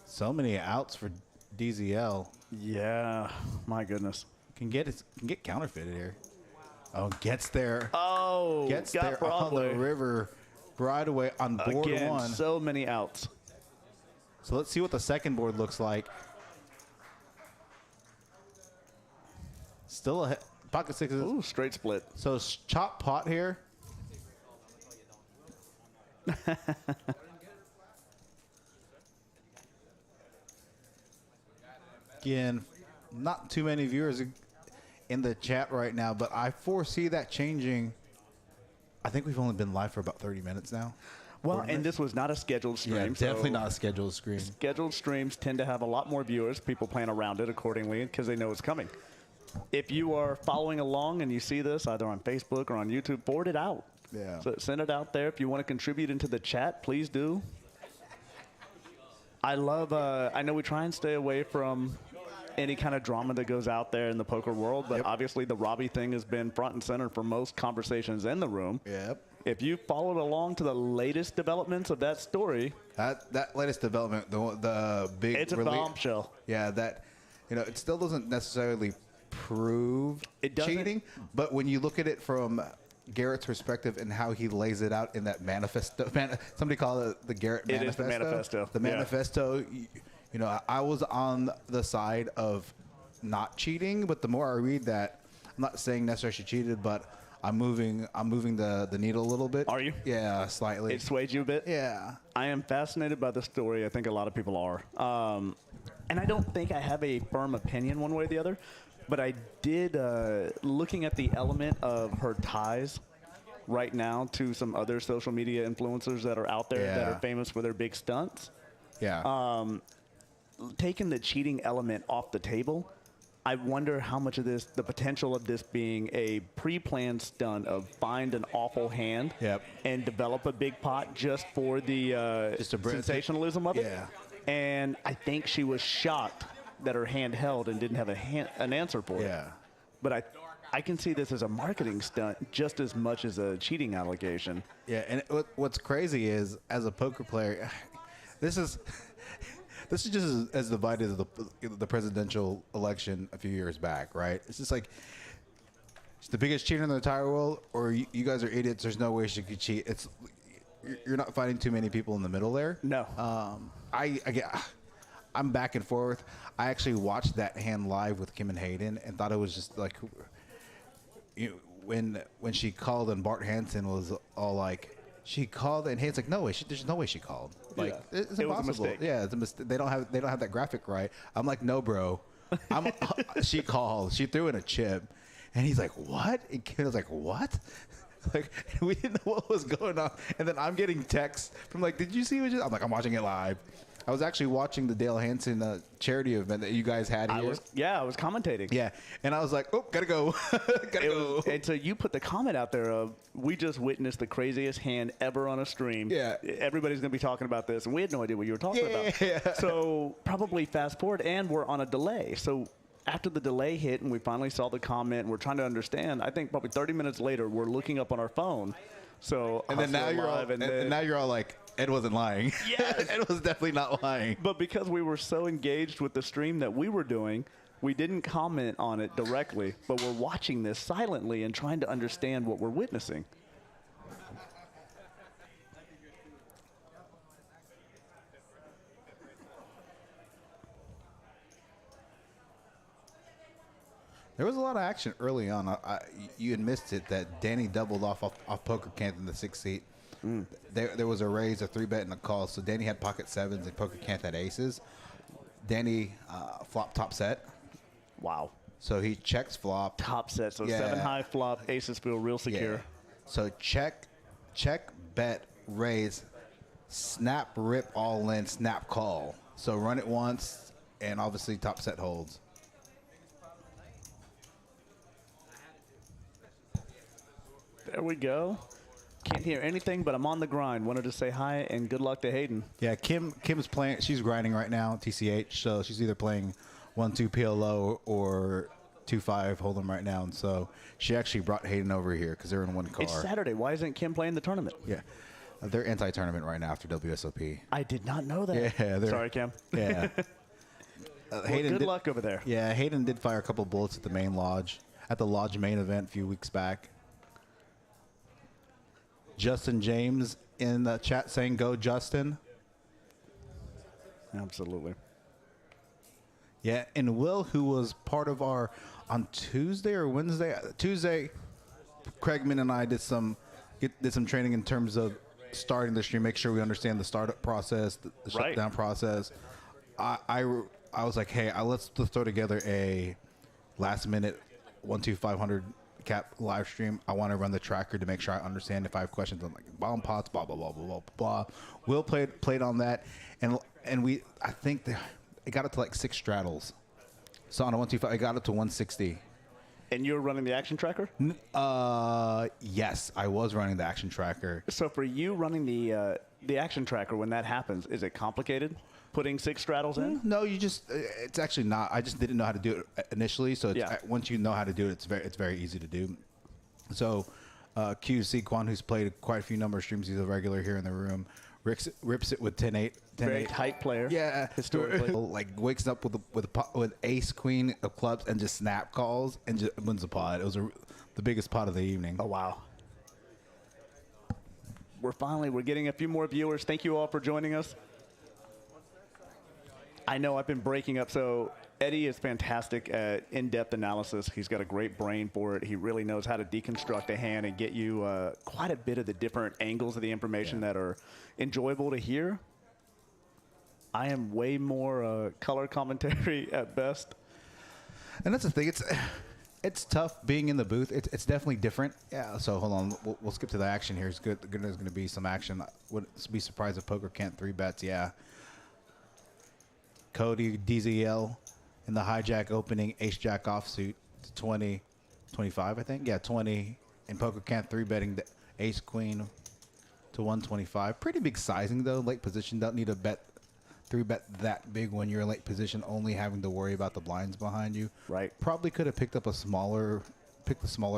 So many outs for DZL. Yeah. My goodness. Can get counterfeited here. Oh, gets there. Oh, Gets got there Broadway. on the river right away on board Again, 1. so many outs. So let's see what the second board looks like. Still a pocket 6s. Ooh, straight split. So chop pot here. Again, not too many viewers in the chat right now, but I foresee that changing. I think we've only been live for about 30 minutes now. Well, and this was not a scheduled stream. Yeah, definitely so not a scheduled stream. Scheduled streams tend to have a lot more viewers. People plan around it accordingly because they know it's coming. If you are following along and you see this either on Facebook or on YouTube, forward it out. Yeah. So send it out there. If you want to contribute into the chat, please do. I love, I know we try and stay away from any kind of drama that goes out there in the poker world, but obviously the Robbie thing has been front and center for most conversations in the room. Yep. If you followed along to the latest developments of that story, that latest development, the big, it's a bombshell. Yeah, that it still doesn't necessarily prove cheating, but when you look at it from Garrett's perspective and how he lays it out in that manifesto, somebody called it the Garrett manifesto. It is the manifesto. The manifesto. I was on the side of not cheating, but the more I read that, I'm not saying necessarily she cheated, but I'm moving the needle a little bit. Are you? Yeah, slightly. It swayed you a bit? Yeah. I am fascinated by the story. I think a lot of people are. And I don't think I have a firm opinion one way or the other, but I did, looking at the element of her ties right now to some other social media influencers that are out there that are famous for their big stunts. Yeah. Taking the cheating element off the table, I wonder how much of this, the potential of this being a pre-planned stunt of find an awful hand and develop a big pot just for the sensationalism of it. Yeah. And I think she was shocked that her hand held and didn't have an answer for it. Yeah. But I can see this as a marketing stunt just as much as a cheating allegation. Yeah, and what's crazy is, as a poker player, this is just as divided as the presidential election a few years back, right? It's just like, it's the biggest cheater in the entire world, or you guys are idiots. There's no way she could cheat. You're not finding too many people in the middle there. No. I'm back and forth. I actually watched that hand live with Kim and Hayden and thought it was just like, when she called and Bart Hansen was all like, she called and Hayden's like, no way, there's no way she called. Like, it's impossible. It was a mistake. Yeah, it's a mistake. They don't have that graphic right. I'm like, no, bro. She called. She threw in a chip, and he's like, what? And Kim was like, what? Like, we didn't know what was going on. And then I'm getting texts from like, did you see what I'm like, I'm watching it live. I was actually watching the Dale Hansen charity event that you guys had here. I was commentating. Yeah, and I was like, oh, gotta go, gotta go. And so you put the comment out there of, we just witnessed the craziest hand ever on a stream. Yeah. Everybody's going to be talking about this, and we had no idea what you were talking about. Yeah. So probably fast forward, and we're on a delay. So after the delay hit and we finally saw the comment and we're trying to understand, I think probably 30 minutes later, we're looking up on our phone. So And then now you're all, and now you're all like, Ed wasn't lying. Yes. Ed was definitely not lying. But because we were so engaged with the stream that we were doing, we didn't comment on it directly, but we're watching this silently and trying to understand what we're witnessing. There was a lot of action early on. You had missed it that Danny doubled off Poker Canth in the 6th seat. There was a raise, a 3-bet, and a call. So Danny had pocket 7s and Poker Canth had aces. Danny flopped top set. Wow. So he checks flop. Top set, so Yeah. 7 high flop, aces feel real secure. Yeah. So check, bet, raise, snap, rip, all in, snap, call. So run it once, and obviously top set holds. There we go. Can't hear anything, but I'm on the grind. Wanted to say hi and good luck to Hayden. Yeah, Kim's playing. She's grinding right now, TCH. So she's either playing 1-2 PLO or 2-5 Hold'em right now. And so she actually brought Hayden over here because they're in one car. It's Saturday. Why isn't Kim playing the tournament? Yeah, they're anti-tournament right now after WSOP. I did not know that. Yeah, Sorry, Kim. Yeah. Well, Hayden good did, luck over there. Yeah, Hayden did fire a couple bullets at the main lodge, at the lodge main event a few weeks back. Justin James in the chat saying, go Justin. Absolutely. Yeah, and Will, who was part of our, on Tuesday or Wednesday, Tuesday, Craigman and I did some training in terms of starting the stream, make sure we understand the startup process, the shutdown process. I was like, hey, let's throw together a last minute 1-2-500 cap live stream. I want to run the tracker to make sure I understand if I have questions on like bomb pots, blah blah blah blah blah blah. Will played on that, and I think it got up to like 6 straddles. So on a 1-2-5, it got up to 160. And you were running the action tracker? Yes, I was running the action tracker. So for you running the action tracker, when that happens, is it complicated? Putting 6 straddles in? No, it's actually not. I just didn't know how to do it initially. So once you know how to do it, it's very easy to do. So QC Quan, who's played quite a few number of streams, he's a regular here in the room, rips it with 10-8. Very tight player. Yeah. Historically. Like wakes up with ace queen of clubs and just snap calls and just wins the pot. It was the biggest pot of the evening. Oh, wow. We're getting a few more viewers. Thank you all for joining us. I know I've been breaking up. So Eddie is fantastic at in-depth analysis. He's got a great brain for it. He really knows how to deconstruct a hand and get you quite a bit of the different angles of the information that are enjoyable to hear. I am way more color commentary at best. And that's the thing. It's tough being in the booth. It's definitely different. Yeah. So hold on. We'll skip to the action here. It's good. There's going to be some action. Wouldn't be surprised if Poker can't 3-bets. Yeah. Cody DZL in the hijack opening ace jack offsuit to 20, 25 I think. Yeah, 20. And Poker can't 3-betting the ace queen to 125. Pretty big sizing though. Late position. Don't need to bet 3-bet that big when you're in late position, only having to worry about the blinds behind you. Right. Probably could have picked the smaller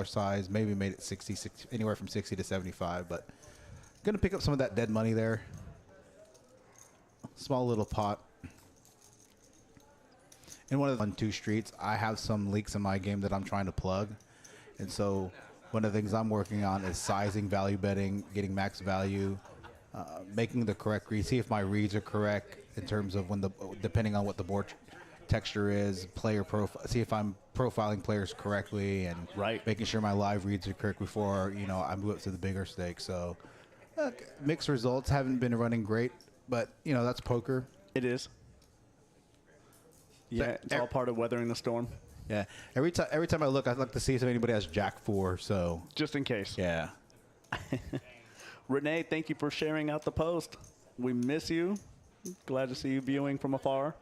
size, maybe made it 60, anywhere from 60 to 75, but gonna pick up some of that dead money there. Small little pot. In one of the 1-2 streets, I have some leaks in my game that I'm trying to plug. And so one of the things I'm working on is sizing, value betting, getting max value, making the correct read, see if my reads are correct in terms of depending on what the board texture is, player profile, see if I'm profiling players correctly and making sure my live reads are correct before, I move up to the bigger stakes. So mixed results, haven't been running great, but that's poker. It is. Yeah, it's all part of weathering the storm. Yeah. Every time I look, I'd like to see if anybody has Jack 4. So just in case. Yeah. Renee, thank you for sharing out the post. We miss you. Glad to see you viewing from afar.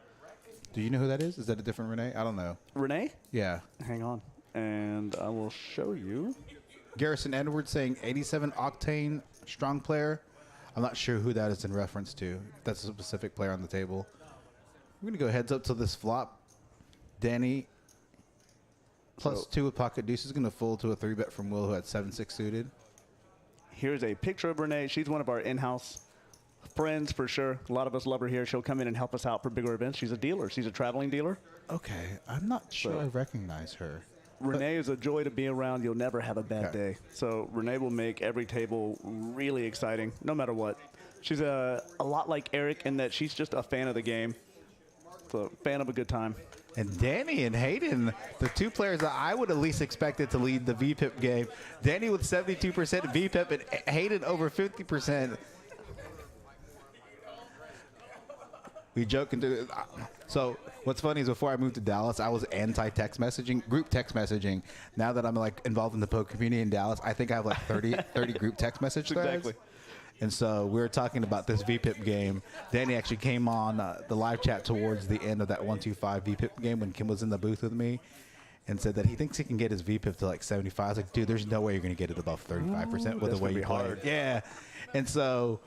Do you know who that is? Is that a different Renee? I don't know. Renee? Yeah. Hang on. And I will show you. Garrison Edwards saying 87 octane strong player. I'm not sure who that is in reference to. If that's a specific player on the table. We're going to go heads up to this flop. Danny +2 with pocket deuce is going to fold to a 3-bet from Will, who had 7-6 suited. Here's a picture of Renee. She's one of our in-house friends for sure. A lot of us love her here. She'll come in and help us out for bigger events. She's a dealer. She's a traveling dealer. Okay. I'm not sure I recognize her. Renee is a joy to be around. You'll never have a bad day. So Renee will make every table really exciting, no matter what. She's a lot like Eric in that she's just a fan of the game. So fan of a good time. And Danny and Hayden, the two players that I would at least expected to lead the VPIP game. Danny with 72% VPIP and Hayden over 50%. We joke into it. So what's funny is before I moved to Dallas, I was anti-text messaging, group text messaging. Now that I'm like involved in the poker community in Dallas, I think I have like 30 group text message threads. Exactly. And so we were talking about this VPIP game. Danny actually came on the live chat towards the end of that 125 VPIP game when Kim was in the booth with me and said that he thinks he can get his VPIP to like 75. I was like, dude, there's no way you're going to get it above 35% with the way you play. Yeah. And so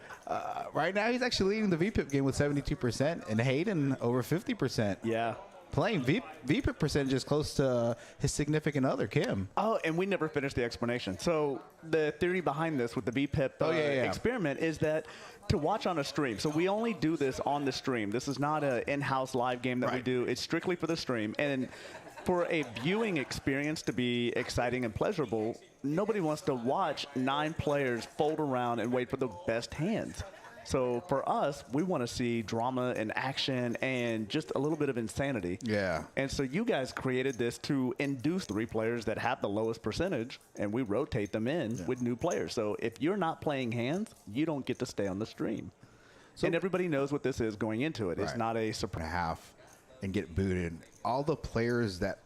right now he's actually leading the VPIP game with 72% and Hayden over 50%. Yeah. Playing VPIP percentage close to his significant other, Kim. Oh, and we never finished the explanation. So the theory behind this with the VPIP experiment is that to watch on a stream. So we only do this on the stream. This is not an in-house live game that we do. It's strictly for the stream. And for a viewing experience to be exciting and pleasurable, nobody wants to watch 9 players fold around and wait for the best hands. So for us, we want to see drama and action and just a little bit of insanity. Yeah. And so you guys created this to induce 3 players that have the lowest percentage, and we rotate them in with new players. So if you're not playing hands, you don't get to stay on the stream. So and everybody knows what this is going into it. It's not a surprise. Half and get booted. All the players that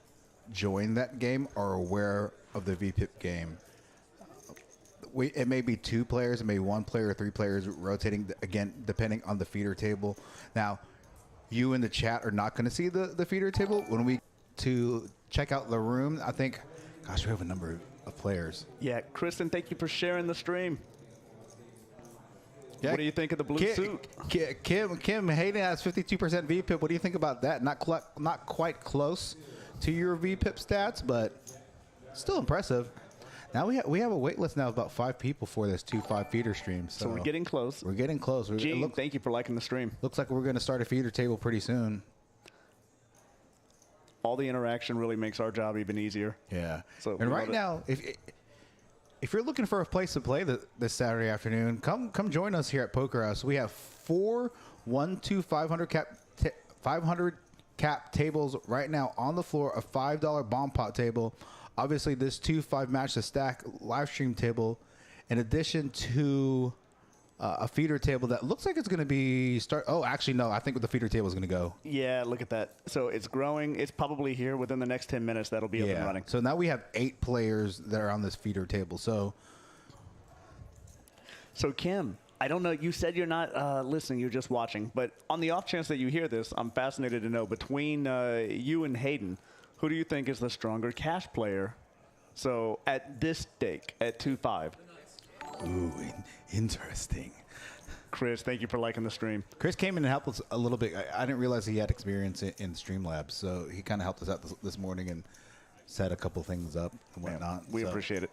join that game are aware of the VPIP game. It may be 2 players, it may be 1 player or 3 players rotating, again, depending on the feeder table. Now, you in the chat are not going to see the feeder table. When we to check out the room, I think, gosh, we have a number of players. Yeah, Kristen, thank you for sharing the stream. Yeah. What do you think of the blue suit? Kim Hayden has 52% VPIP. What do you think about that? Not quite close to your VPIP stats, but still impressive. Now we have a wait list now of about 5 people for this 2-5 feeder stream. So we're getting close. We're getting close. Gene, thank you for liking the stream. Looks like we're going to start a feeder table pretty soon. All the interaction really makes our job even easier. Yeah. So and right now, if you're looking for a place to play this Saturday afternoon, come join us here at Poker House. We have 4 500 cap tables right now on the floor. A $5 bomb pot table. Obviously, this 2-5 match the stack live stream table, in addition to a feeder table that looks like it's going to be Oh, actually, no. I think the feeder table is going to go. Yeah, look at that. So it's growing. It's probably here within the next 10 minutes. That'll be up and running. So now we have 8 players that are on this feeder table. So Kim, I don't know. You said you're not listening. You're just watching. But on the off chance that you hear this, I'm fascinated to know between you and Hayden, who do you think is the stronger cash player? So at this stake, at 2-5. Ooh, interesting. Chris, thank you for liking the stream. Chris came in and helped us a little bit. I didn't realize he had experience in Streamlabs, so he kind of helped us out this morning and set a couple things up and whatnot. We appreciate it.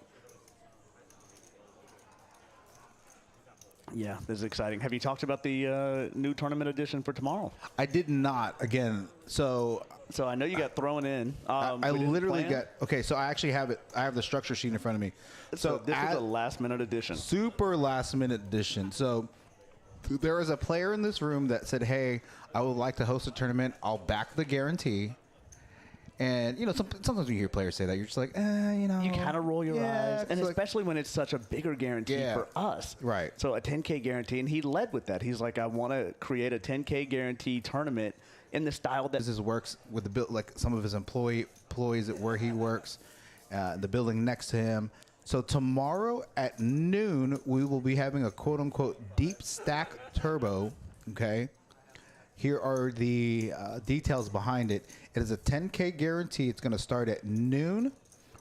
Yeah, this is exciting. Have you talked about the new tournament edition for tomorrow? I did not. Again, so I know you got thrown in. I literally got so I actually have it. I have the structure sheet in front of me. So this is a last-minute edition. Super last-minute edition. So there was a player in this room that said, "Hey, I would like to host a tournament. I'll back the guarantee." And, sometimes you hear players say that. You're just like, You kind of roll your eyes. And especially when it's such a bigger guarantee for us. Right. So a 10K guarantee. And he led with that. He's like, I want to create a 10K guarantee tournament in the style that this works with some of his employees at where he works, the building next to him. So tomorrow at noon, we will be having a quote-unquote deep stack turbo, okay? here are the details behind it. It is a 10K guarantee. It's going to start at noon.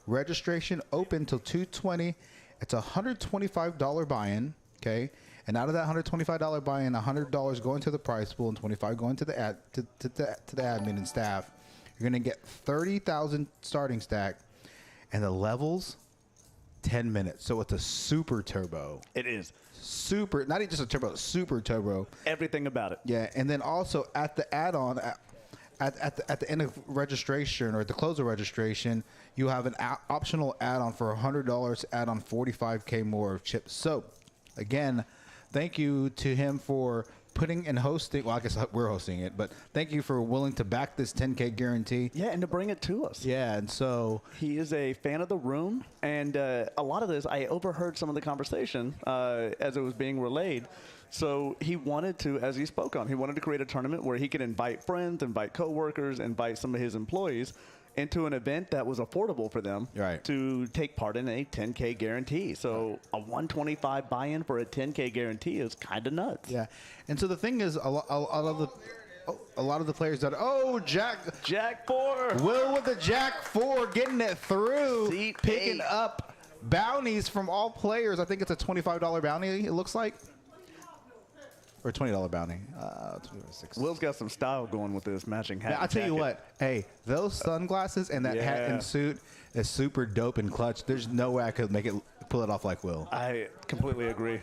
Registration open till 2:20. It's a $125 buy-in. Okay, and out of that $125 buy-in, $100 going to the prize pool and $25 going to the to the admin and staff. You're going to get 30,000 starting stack, and the levels 10 minutes. So it's a super turbo. It is. Super, not just a turbo, super turbo. Everything about it. Yeah, and then also at the add-on, at the end of registration or at the close of registration, you have an optional add-on for $100 to add on 45K more of chips. So, again, thank you to him for putting and hosting. Well, I guess we're hosting it, but thank you for willing to back this 10K guarantee. Yeah, and to bring it to us. Yeah, and so he is a fan of the room, and a lot of this, I overheard some of the conversation as it was being relayed. So he wanted to, as he spoke on, he wanted to create a tournament where he could invite friends, invite coworkers, invite some of his employees into an event that was affordable for them to take part in a 10K guarantee. So a 125 buy-in for a 10K guarantee is kind of nuts. Yeah, and so the thing is, a lot of the players that Jack 4, Will with the Jack 4 getting it through, Seat picking 8. up bounties from all players. I think it's a $25 bounty. It looks like. Or a $20 bounty. 26. Will's got some style going with this matching hat. Now, I'll tell you what. Hey, those sunglasses and that hat and suit is super dope and clutch. There's no way I could pull it off like Will. I completely agree.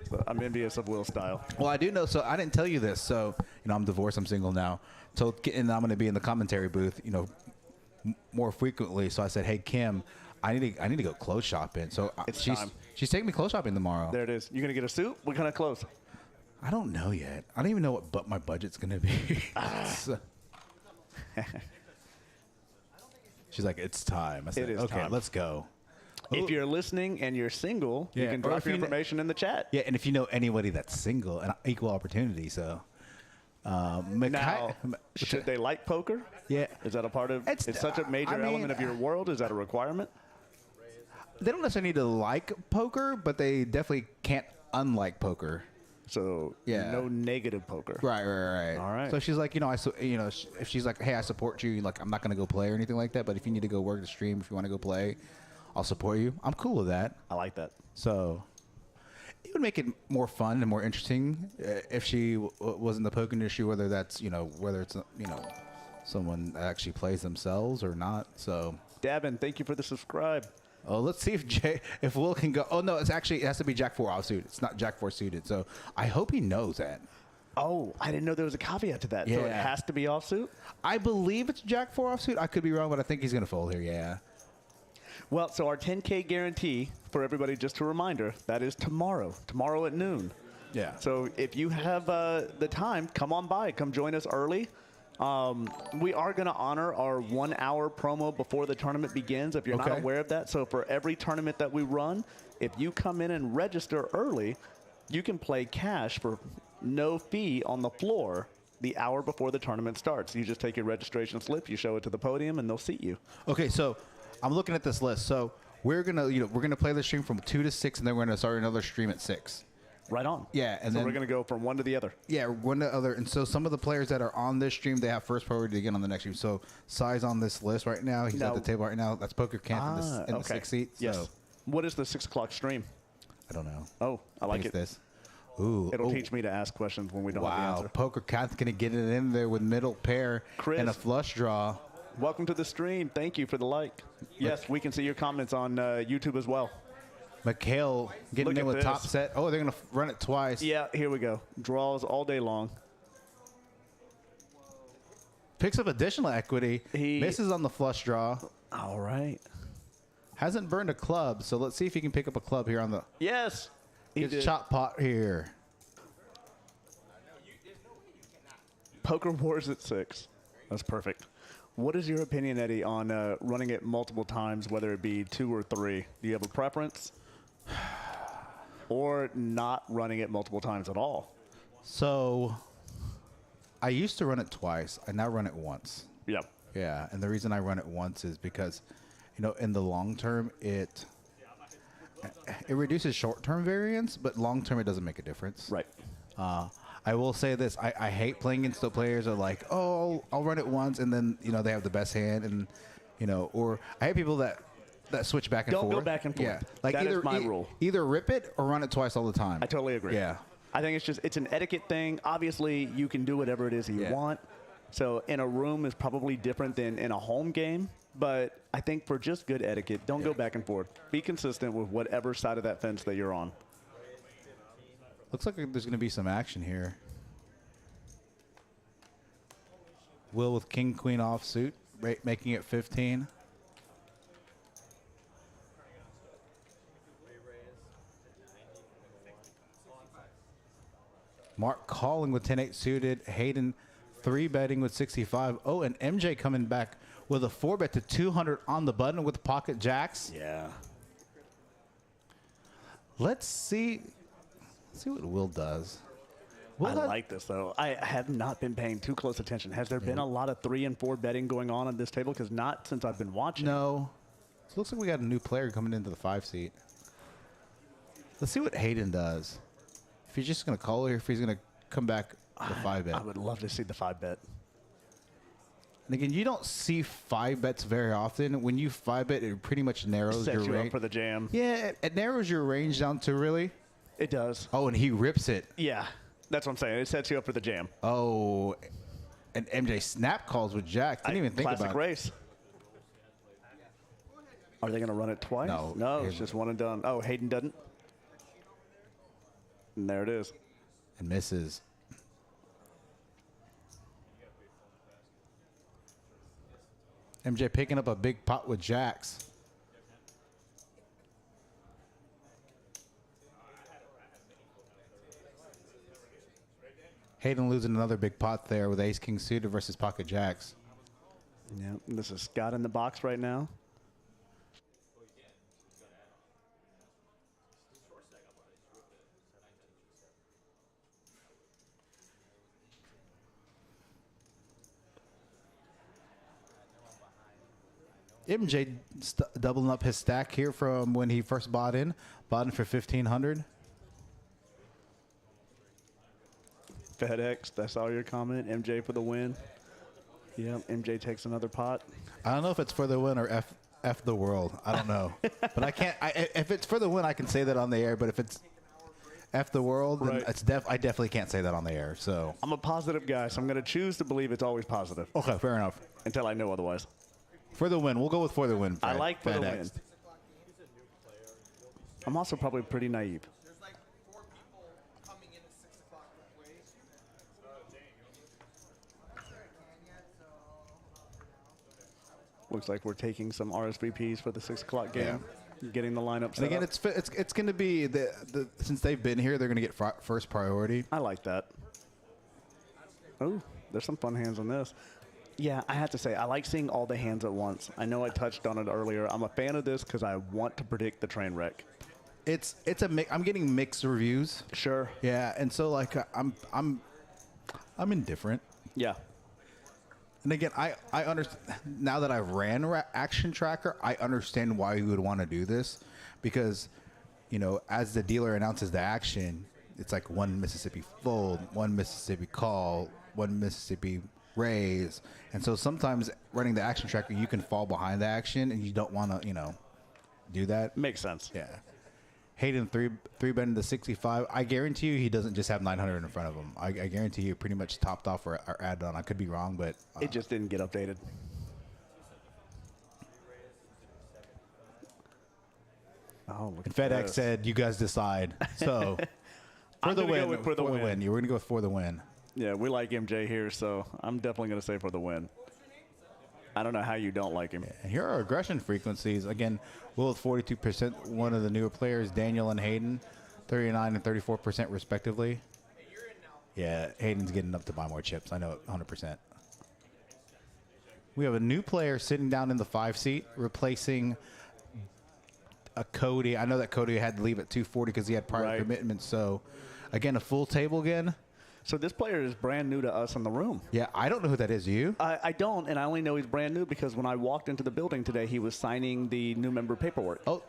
So I'm envious of Will's style. Well, I do know. So I didn't tell you this. So, I'm divorced. I'm single now. So, and I'm going to be in the commentary booth, more frequently. So I said, hey, Kim, I need to go clothes shopping. So she's taking me clothes shopping tomorrow. There it is. You going to get a suit? What kind of clothes? I don't know yet. I don't even know what my budget's going to be. She's like, it's time. I said, okay, time. Let's go. If you're listening and you're single, you can drop your information in the chat. Yeah, and if you know anybody that's single, and equal opportunity, so. Now, should they like poker? Yeah. Is that a part of, it's such a major element of your world? Is that a requirement? They don't necessarily need to like poker, but they definitely can't unlike poker. So no negative poker. Right. All right. So she's like, if she's like, hey, I support you. Like, I'm not gonna go play or anything like that. But if you need to go work the stream, if you want to go play, I'll support you. I'm cool with that. I like that. So it would make it more fun and more interesting if she was in the poker industry, whether that's whether it's someone that actually plays themselves or not. So Davin, thank you for the subscribe. Oh, let's see if Will can go. Oh no, it has to be Jack 4 offsuit. It's not Jack 4 suited. So I hope he knows that. Oh, I didn't know there was a caveat to that. So it has to be offsuit? I believe it's Jack 4 offsuit. I could be wrong, but I think he's going to fold here, yeah. Well, so our 10K guarantee, for everybody, just a reminder, that is tomorrow at noon. Yeah. So if you have the time, come on by. Come join us early. We are going to honor our 1 hour promo before the tournament begins, if you're not aware of that. So for every tournament that we run, if you come in and register early, you can play cash for no fee on the floor the hour before the tournament starts. You just take your registration slip, you show it to the podium, and they'll seat you. Okay, so I'm looking at this list. So we're gonna play the stream from 2 to 6, and then we're gonna start another stream at 6. Right on. Yeah, and then we're going to go from one to the other. Yeah, one to the other. And so some of the players that are on this stream, they have first priority to get on the next stream. So Sai's on this list right now. He's at the table right now. That's Poker Camp in the 6th seat. Yes. So. What is the 6 o'clock stream? I don't know. Oh, I like it. This. Ooh. It'll teach me to ask questions when we don't have the answer. Poker Cat's going to get it in there with middle pair Chris, and a flush draw. Welcome to the stream. Thank you for the like. Yes, we can see your comments on YouTube as well. Mikhail getting in with top set. Oh, they're going to run it twice. Yeah, here we go. Draws all day long. Picks up additional equity. He misses on the flush draw. All right. Hasn't burned a club, so let's see if he can pick up a club here on the... Yes. It's chop pot here. Poker Wars at 6. That's perfect. What is your opinion, Eddie, on running it multiple times, whether it be 2 or 3? Do you have a preference? Or not running it multiple times at all? So, I used to run it twice. I now run it once. Yep. Yeah, and the reason I run it once is because, in the long term, it reduces short-term variance, but long-term it doesn't make a difference. Right. I will say this: I hate playing against the players that are like, oh, I'll run it once, and then they have the best hand, and or I hate people that switch back and Don't forth. go back and forth. Yeah, like That either is my rule. Either rip it or run it twice all the time. I totally agree. Yeah. I think it's an etiquette thing. Obviously, you can do whatever it is you want. So in a room is probably different than in a home game. But I think for just good etiquette, don't go back and forth. Be consistent with whatever side of that fence that you're on. Looks like there's going to be some action here. Will with king queen offsuit, making it 15. Mark calling with 10-8 suited. Hayden 3-betting with 65. Oh, and MJ coming back with a 4-bet to 200 on the button with pocket jacks. Yeah. Let's see what Will does. I like this, though. I have not been paying too close attention. Has there been a lot of 3 and 4 betting going on this table? Because not since I've been watching. No. So it looks like we got a new player coming into the 5 seat. Let's see what Hayden does. If he's just going to call or if he's going to come back the 5-bet. I would love to see the 5-bet. And again, you don't see 5-bets very often. When you 5-bet, it pretty much narrows Sets your you range. up for the jam. Yeah, it narrows your range down to really. It does. Oh, and he rips it. Yeah, that's what I'm saying. It sets you up for the jam. Oh, and MJ snap calls with Jack. Didn't even think Classic about it. race. Are they going to run it twice? No. It's just one and done. Oh, Hayden doesn't. And there it is. And misses. MJ picking up a big pot with jacks. Hayden losing another big pot there with ace king suited versus pocket jacks. Yeah, this is Scott in the box right now. MJ doubling up his stack here from when he first bought in for 1,500. FedEx, that's all your comment. MJ for the win. Yep, MJ takes another pot. I don't know if it's for the win or F the world. I don't know. But I can't. If it's for the win, I can say that on the air. But if it's F the world, then I definitely can't say that on the air. So I'm a positive guy, so I'm going to choose to believe it's always positive. Okay, fair enough. Until I know otherwise. For the win. We'll go with for the win. I like for the FedEx. win. I'm also probably pretty naive. Looks like we're taking some RSVPs for the 6 o'clock game. Getting the lineup set And again, up. it's going to be since they've been here, they're going to get first priority. I like that. Oh, there's some fun hands on this. Yeah, I have to say, I like seeing all the hands at once. I know I touched on it earlier. I'm a fan of this because I want to predict the train wreck. It's I'm getting mixed reviews. Sure. Yeah, and so like I'm indifferent. Yeah. And again, I understand now that I've ran Action Tracker, I understand why you would want to do this because, as the dealer announces the action, it's like one Mississippi fold, one Mississippi call, one Mississippi raise, and so sometimes running the Action Tracker, you can fall behind the action, and you don't want to, do that. Makes sense. Yeah. Hayden three betting to 65. I guarantee you he doesn't just have 900 in front of him. I guarantee you pretty much topped off or added on. I could be wrong, but it just didn't get updated. Oh, look and at FedEx this. said, "You guys decide." So for the win, for the win. Yeah, we're gonna go for the win. Yeah, we like MJ here, so I'm definitely going to say for the win. I don't know how you don't like him. And here are aggression frequencies. Again, Will with 42%, one of the newer players, Daniel and Hayden, 39 and 34% respectively. Yeah, Hayden's getting up to buy more chips. I know it 100%. We have a new player sitting down in the 5 seat, replacing a Cody. I know that Cody had to leave at 240 because he had prior commitments. So, again, a full table again. So this player is brand new to us in the room. Yeah, I don't know who that is. You? I don't, and I only know he's brand new because when I walked into the building today, he was signing the new member paperwork. Oh,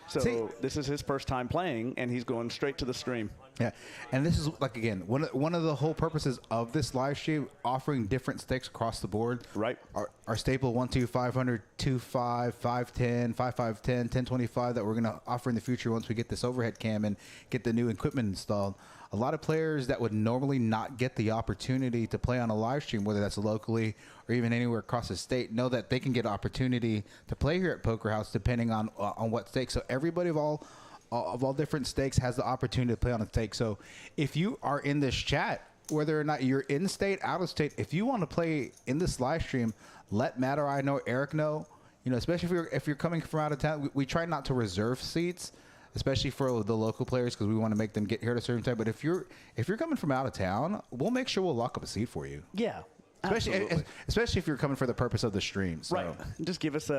so see, this is his first time playing, and he's going straight to the stream. Yeah, and this is like again one of the whole purposes of this live stream, offering different stakes across the board. Right. Our staple 1, 2, 500, 2, 5, 5, 10, 5, 5, 10, 10, 25 that we're gonna offer in the future once we get this overhead cam and get the new equipment installed. A lot of players that would normally not get the opportunity to play on a live stream, whether that's locally or even anywhere across the state, know that they can get opportunity to play here at Poker House depending on what stake. So everybody of all different stakes has the opportunity to play on a stake. So if you are in this chat, whether or not you're in state, out of state, if you want to play in this live stream, let Matt or I know, Eric know. You know, especially if you're coming from out of town, we try not to reserve seats, especially for the local players, because we want to make them get here at a certain time. But if you're coming from out of town, we'll make sure we'll lock up a seat for you. Yeah. Especially if you're coming for the purpose of the stream. So. Right. Just give us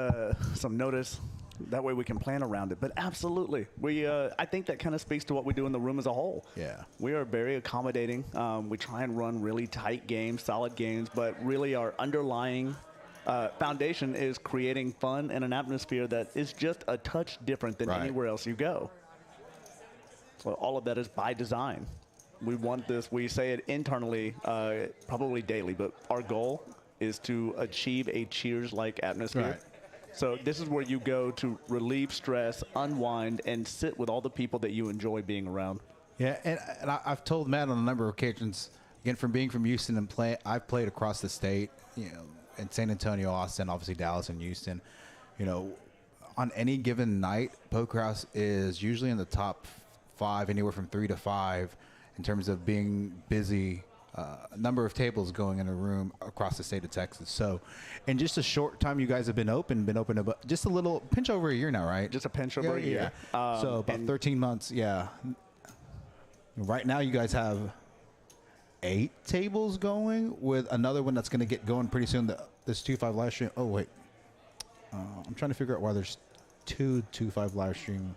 some notice. That way we can plan around it. But absolutely, I think that kind of speaks to what we do in the room as a whole. Yeah. We are very accommodating. We try and run really tight games, solid games, but really our underlying foundation is creating fun and an atmosphere that is just a touch different than anywhere else you go. So all of that is by design. We want this, we say it internally, probably daily, but our goal is to achieve a Cheers-like atmosphere. Right. So this is where you go to relieve stress, unwind, and sit with all the people that you enjoy being around. Yeah, and I've told Matt on a number of occasions, again, from being from Houston and I've played across the state, you know, in San Antonio, Austin, obviously Dallas and Houston. You know, on any given night, Poker House is usually in the top 5, anywhere from 3 to 5, in terms of being busy. Number of tables going in a room across the state of Texas. So in just a short time you guys have been open about just a little pinch over a year now, right? Just a pinch over a year. So about 13 months, yeah. Right now you guys have 8 tables going, with another one that's going to get going pretty soon. This 2-5 live stream. Oh, wait. I'm trying to figure out why there's 2 2-5 live stream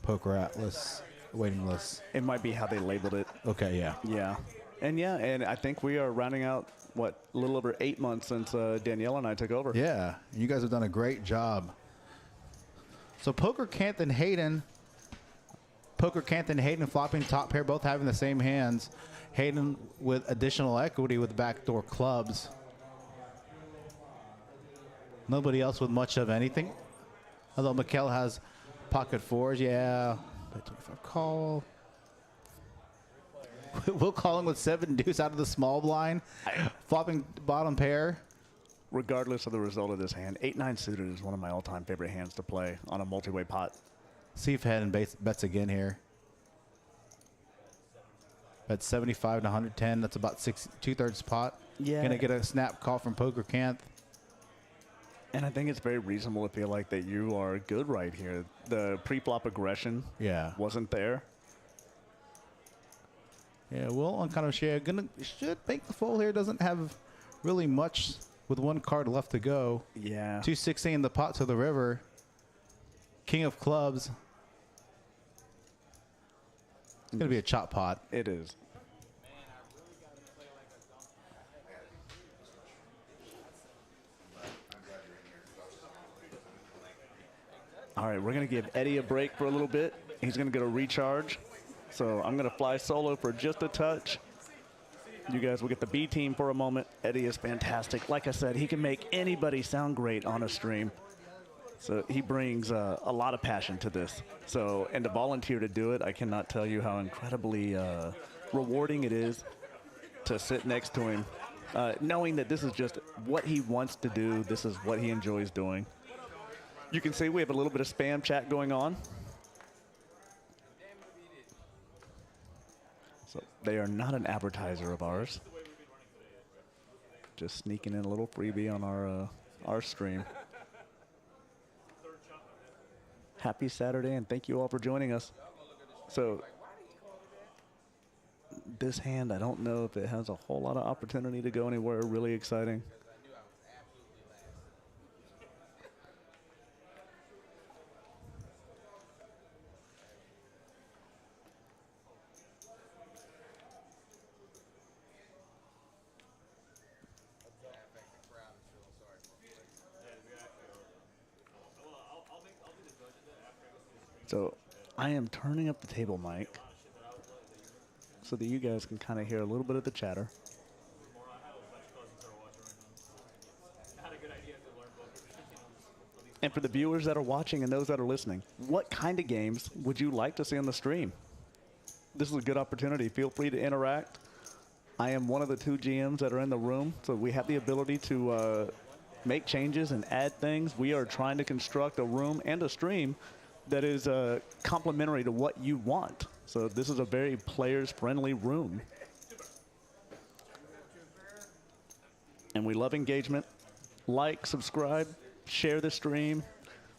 Poker Atlas waiting lists. It might be how they labeled it. Okay, yeah. Yeah. And I think we are rounding out, a little over 8 months since Danielle and I took over. Yeah, you guys have done a great job. So Poker Canth and Hayden flopping top pair, both having the same hands. Hayden with additional equity with backdoor clubs. Nobody else with much of anything. Although Mikkel has pocket 4s, yeah. 25 call. Will calling with 7 deuce out of the small blind, flopping bottom pair. Regardless of the result of this hand, 8-9 suited is one of my all-time favorite hands to play on a multi-way pot. See if Hayden bets again here. Bet 75 to 110. That's about 2/3 pot. Yeah. Gonna get a snap call from Poker Canth. And I think it's very reasonable to feel like that you are good right here. The pre-flop aggression wasn't there. Yeah, Will on kind of should make the fold here. Doesn't have really much with one card left to go. Yeah. 216 in the pot to the river. King of clubs. It's going to be a chop pot. It is. All right, we're going to give Eddie a break for a little bit. He's going to get a recharge. So I'm going to fly solo for just a touch. You guys will get the B team for a moment. Eddie is fantastic. Like I said, he can make anybody sound great on a stream. So he brings a lot of passion to this. So, and to volunteer to do it, I cannot tell you how incredibly rewarding it is to sit next to him, knowing that this is just what he wants to do. This is what he enjoys doing. You can see we have a little bit of spam chat going on. So they are not an advertiser of ours. Just sneaking in a little freebie on our stream. Happy Saturday, and thank you all for joining us. So this hand, I don't know if it has a whole lot of opportunity to go anywhere really exciting. So I am turning up the table mic so that you guys can kind of hear a little bit of the chatter. And for the viewers that are watching and those that are listening, what kind of games would you like to see on the stream? This is a good opportunity. Feel free to interact. I am one of the 2 GMs that are in the room, so we have the ability to make changes and add things. We are trying to construct a room and a stream that is complementary to what you want. So this is a very players-friendly room. And we love engagement. Like, subscribe, share the stream.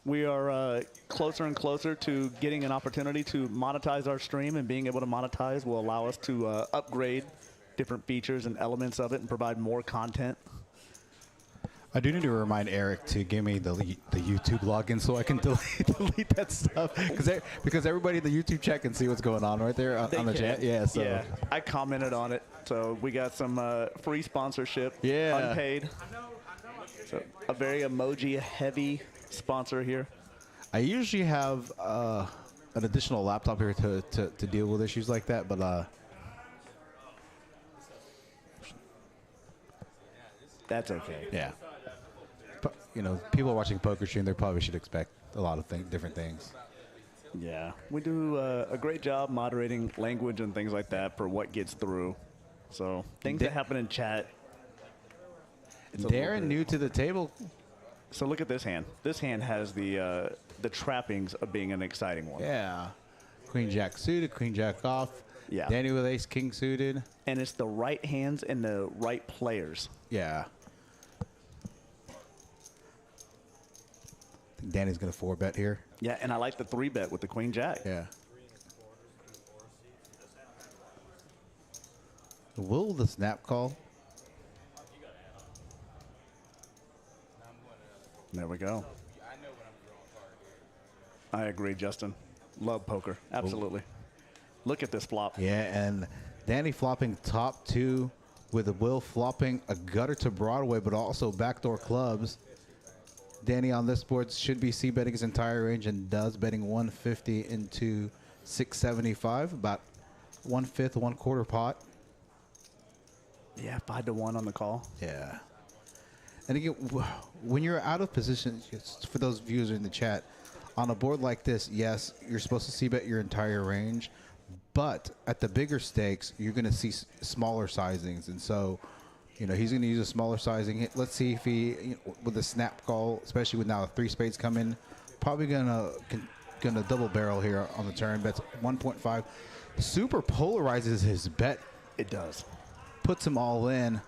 We are closer and closer to getting an opportunity to monetize our stream, and being able to monetize will allow us to upgrade different features and elements of it and provide more content. I do need to remind Eric to give me the YouTube login so I can delete that stuff, because everybody in the YouTube chat can see what's going on right there on the chat. Yeah, so. Yeah, I commented on it. So we got some free sponsorship, unpaid. So a very emoji-heavy sponsor here. I usually have an additional laptop here to deal with issues like that, but that's okay. Yeah. But, you know, people watching poker stream, they probably should expect a lot of different things. Yeah, we do a great job moderating language and things like that for what gets through. So things that happen in chat. Darren, new to the table. So look at this hand. This hand has the trappings of being an exciting one. Yeah. Queen Jack suited, Queen Jack off. Yeah. Danny with Ace King suited. And it's the right hands and the right players. Yeah. I think Danny's going to 4-bet here. Yeah, and I like the 3-bet with the Queen Jack. Yeah. Will the snap call? There we go. I agree, Justin. Love poker. Absolutely. Look at this flop. Yeah, and Danny flopping top 2 with Will flopping a gutter to Broadway, but also backdoor clubs. Danny on this board should be c-betting his entire range and does, betting 150 into 675, about 1/5, 1/4 pot. Yeah, 5-1 on the call. Yeah. And again, when you're out of position, for those viewers in the chat, on a board like this, yes, you're supposed to c-bet your entire range, but at the bigger stakes, you're going to see smaller sizings. And so, you know, he's going to use a smaller sizing. Let's see if he, with the snap call, especially with now 3 spades come in, probably gonna double barrel here on the turn. Bets 1.5. Super polarizes his bet. It does. Puts him all in.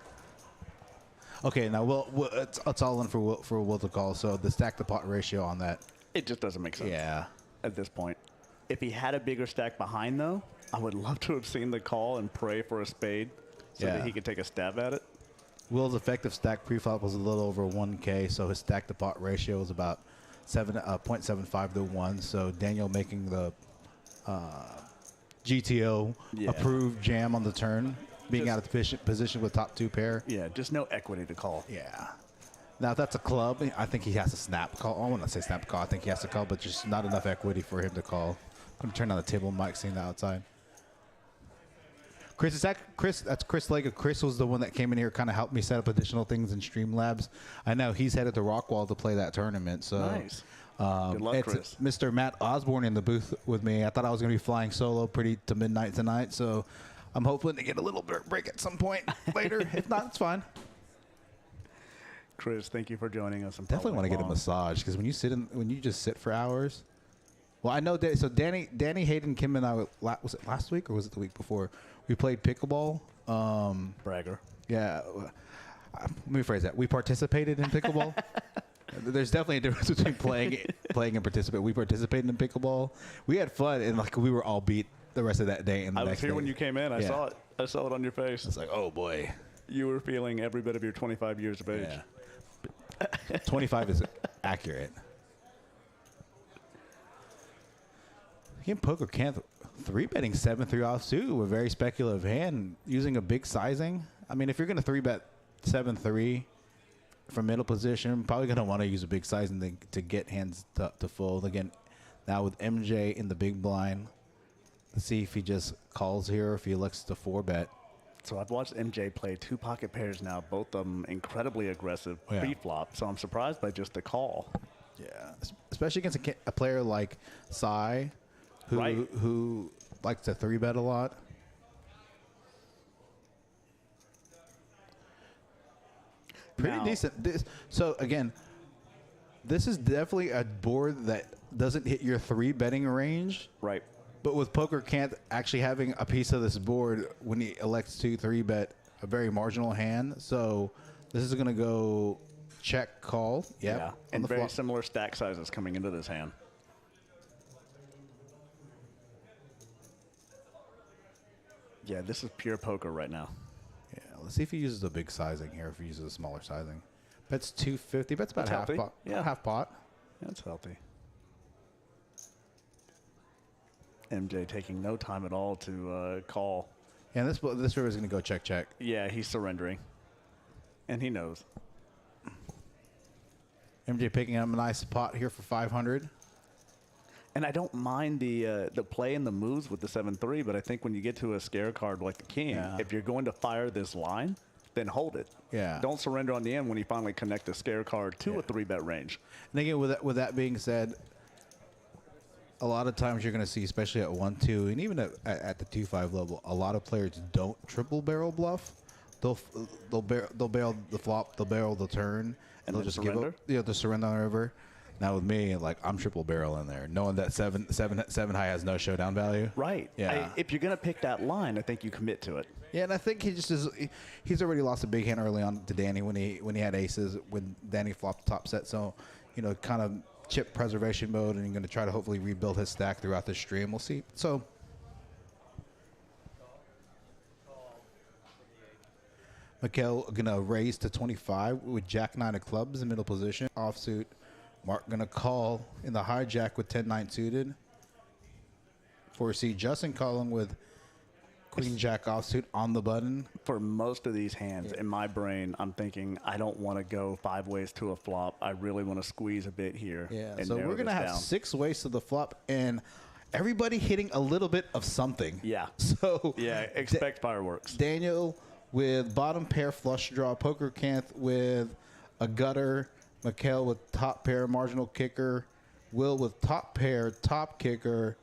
Okay, now it's all in for Will to call. So the stack to pot ratio on that. It just doesn't make sense. Yeah. At this point, if he had a bigger stack behind, though, I would love to have seen the call and pray for a spade so that he could take a stab at it. Will's effective stack preflop was a little over 1K, so his stack to pot ratio was about 0.75 to 1. So Daniel making the GTO approved jam on the turn, being out of position with top 2 pair. Yeah, just no equity to call. Yeah. Now, if that's a club, I think he has to snap call. I want to say snap call. I think he has to call, but just not enough equity for him to call. I'm going to turn on the table mic, seeing the outside. Chris, that's Chris Lega. Chris was the one that came in here, kind of helped me set up additional things in Streamlabs. I know he's headed to Rockwall to play that tournament. So nice. Good luck, Chris. Mr. Matt Osborne in the booth with me. I thought I was going to be flying solo pretty to midnight tonight, so I'm hoping to get a little break at some point later. If not, it's fine. Chris, thank you for joining us. Definitely want to get a massage, because when you just sit for hours. Well, I know that. So Danny, Hayden, Kim, and I, was it last week or was it the week before? We played pickleball. Bragger. Yeah. Let me rephrase that. We participated in pickleball. There's definitely a difference between playing and participating. We participated in pickleball. We had fun, and like we were all beat the rest of that day. And the I was next here day. When you came in. I saw it. I saw it on your face. It's like, oh boy. You were feeling every bit of your 25 years of age. Yeah. 25 is accurate. Game poker can't 3-betting 7-3 offsuit with a very speculative hand using a big sizing. I mean, if you're going to 3-bet 7-3 from middle position, probably going to want to use a big sizing to get hands to fold. Again, now with MJ in the big blind, Let's see if he just calls here or if he elects to 4-bet. So I've watched MJ play 2 pocket pairs now, both of them incredibly aggressive Yeah. pre-flop. So I'm surprised by just the call. Yeah, especially against a player like Sai, who likes to 3-bet a lot. Pretty Now- decent. So again, this is definitely a board that doesn't hit your 3-betting range. Right. But with Poker Can't actually having a piece of this board when he elects to 3-bet a very marginal hand. So this is going to go check, call. Yep, Yeah. on And the very flop. similar stack sizes coming into this hand. Yeah, this is pure poker right now. Yeah, let's see if he uses a big sizing here, if he uses a smaller sizing. Bets 250. Bets about That's half healthy. pot. Yeah. About half pot. That's healthy. MJ taking no time at all to call. Yeah, this river is going to go check, check. Yeah, he's surrendering. And he knows. MJ picking up a nice pot here for 500. And I don't mind the play and the moves with the 7-3, but I think when you get to a scare card like the king, Yeah. if you're going to fire this line, then hold it. Yeah. Don't surrender on the end when you finally connect the scare card to a 3-bet range. And again, with that being said, a lot of times you're going to see, especially at 1-2, and even at the 2-5 level, a lot of players don't triple barrel bluff. They'll barrel the flop, they'll barrel the turn, And they'll then just surrender? give up. Yeah, they'll surrender on the river. Now with me, like I'm triple barrel in there, knowing that seven high has no showdown value. Right. Yeah. If you're going to pick that line, I think you commit to it. Yeah, and I think he just is. He's already lost a big hand early on to Danny when he had aces when Danny flopped the top set. So, kind of chip preservation mode, and he's going to try to hopefully rebuild his stack throughout the stream. We'll see. So, Mikhail going to raise to 25 with Jack 9 of clubs in middle position. Offsuit. Mark going to call in the hijack with 10-9 suited. 4C Justin calling with Queen Jack offsuit on the button. For most of these hands, in my brain, I'm thinking, I don't want to go 5 ways to a flop. I really want to squeeze a bit here. Yeah, and so narrow we're going to this have down. 6 ways to the flop, and everybody hitting a little bit of something. Yeah. So Yeah, expect fireworks. Daniel with bottom pair flush draw, Poker Canth with a gutter, Mikhail with top pair marginal kicker, Will with top pair top kicker,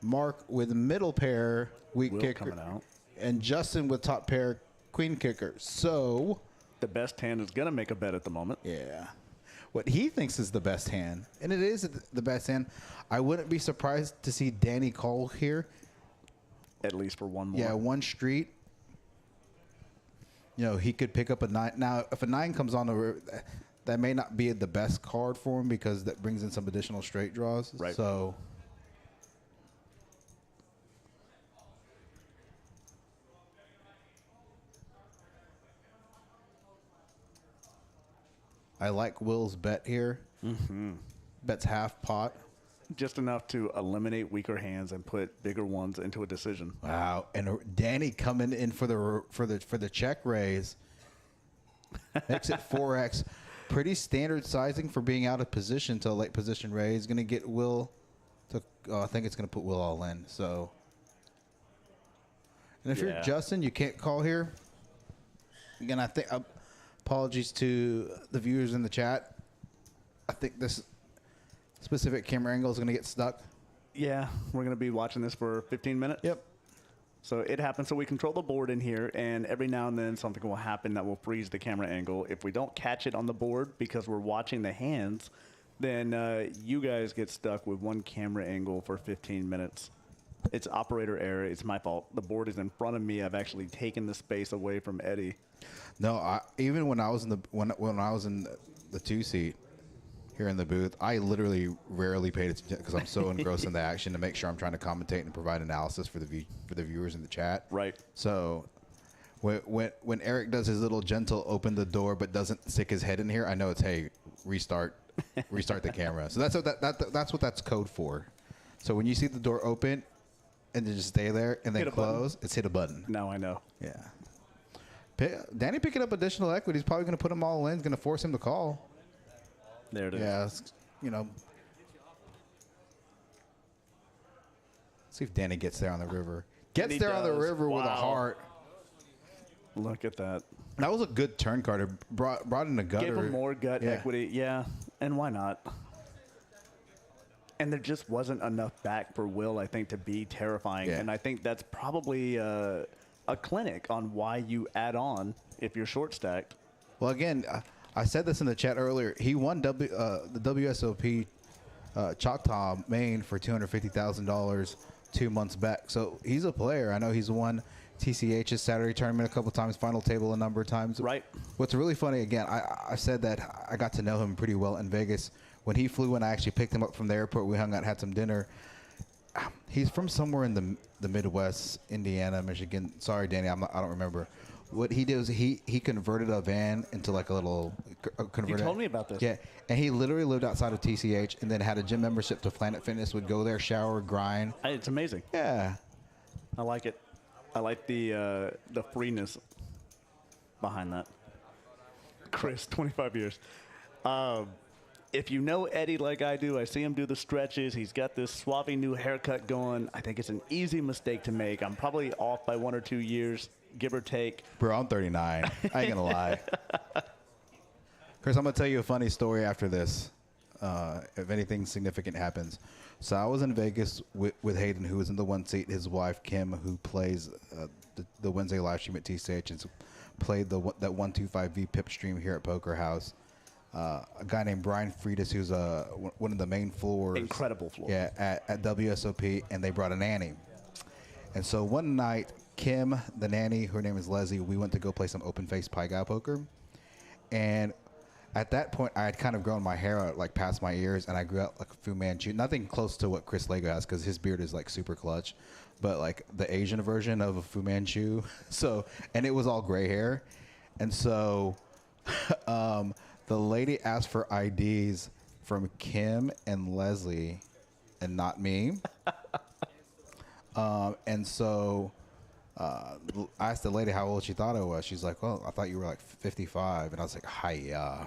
Mark with middle pair weak Will kicker, coming out. and Justin with top pair queen kicker. So, The best hand is going to make a bet at the moment. yeah, what he thinks is the best hand, and it is the best hand. I wouldn't be surprised to see Danny call here. At least for one more. Yeah, one street. He could pick up a 9. Now, if a 9 comes on the, that may not be the best card for him because that brings in some additional straight draws. Right. So, I like Will's bet here. Mm-hmm. Bet's half pot. Just enough to eliminate weaker hands and put bigger ones into a decision. Wow, and Danny coming in for the check raise. Makes it 4x. Pretty standard sizing for being out of position to a late position raise. Going to get Will to. I think it's going to put Will all in. So, and if you're Yeah. Justin, you can't call here. Again, I think. Apologies to the viewers in the chat. I think this specific camera angle is going to get stuck. Yeah, we're going to be watching this for 15 minutes. Yep. So it happens. So we control the board in here, and every now and then something will happen that will freeze the camera angle. If we don't catch it on the board because we're watching the hands, then you guys get stuck with one camera angle for 15 minutes. It's operator error. It's my fault. The board is in front of me. I've actually taken the space away from Eddie. No, even when I was in the when I was in the 2 seat here in the booth, I literally rarely paid attention because I'm so engrossed in the action to make sure I'm trying to commentate and provide analysis for the viewers in the chat. Right. So when Eric does his little gentle open the door but doesn't stick his head in here, I know it's restart the camera. So that's what that's code for. So when you see the door open and then just stay there and then Hit a button. close, it's hit a button. Now I know. Yeah. Danny picking up additional equity. He's probably going to put them all in. He's going to force him to call. There it is. Yeah, it's See if Danny gets there on the river. Gets he there on the does. river with a Wow. heart. Look at that. That was a good turn card. It brought in a gutter. Give him more gut Yeah. equity. Yeah, and why not? And there just wasn't enough back for Will, I think, to be terrifying. Yeah. And I think that's probably a clinic on why you add on if you're short stacked. Well, again, I said this in the chat earlier. He won the WSOP Choctaw Maine for $250,000 2 months back. So he's a player. I know he's won TCH's Saturday tournament a couple times, final table a number of times. Right. What's really funny, again, I said that I got to know him pretty well in Vegas. When he flew in, I actually picked him up from the airport. We hung out, had some dinner. He's from somewhere in the Midwest, Indiana, Michigan. Sorry, Danny, I don't remember. What he did was he converted a van into like a little converted. You told me about this. Yeah, and he literally lived outside of TCH and then had a gym membership to Planet Fitness. Would go there, shower, grind. It's amazing. Yeah, I like it. I like the freeness behind that. Chris, 25 years. If you know Eddie like I do, I see him do the stretches. He's got this suave new haircut going. I think it's an easy mistake to make. I'm probably off by 1 or 2 years, give or take. bro, I'm 39. I ain't gonna lie. Chris, I'm gonna tell you a funny story after this. If anything significant happens. So I was in Vegas with Hayden, who was in the one seat. His wife Kim, who plays the Wednesday live stream at TCH, and played that 125 VPIP stream here at Poker House. A guy named Brian Friedis, who's one of the main floors. Incredible floor. Yeah, at WSOP, and they brought a nanny. And so one night, Kim, the nanny, her name is Leslie, we went to go play some open face Pai Gow poker. And at that point, I had kind of grown my hair out like past my ears, and I grew out like a Fu Manchu. Nothing close to what Chris Lego has, because his beard is like super clutch, but like the Asian version of a Fu Manchu. So, and it was all gray hair. And so the lady asked for IDs from Kim and Leslie and not me. And so I asked the lady how old she thought I was. She's like, well, I thought you were like 55. And I was like, hi-ya.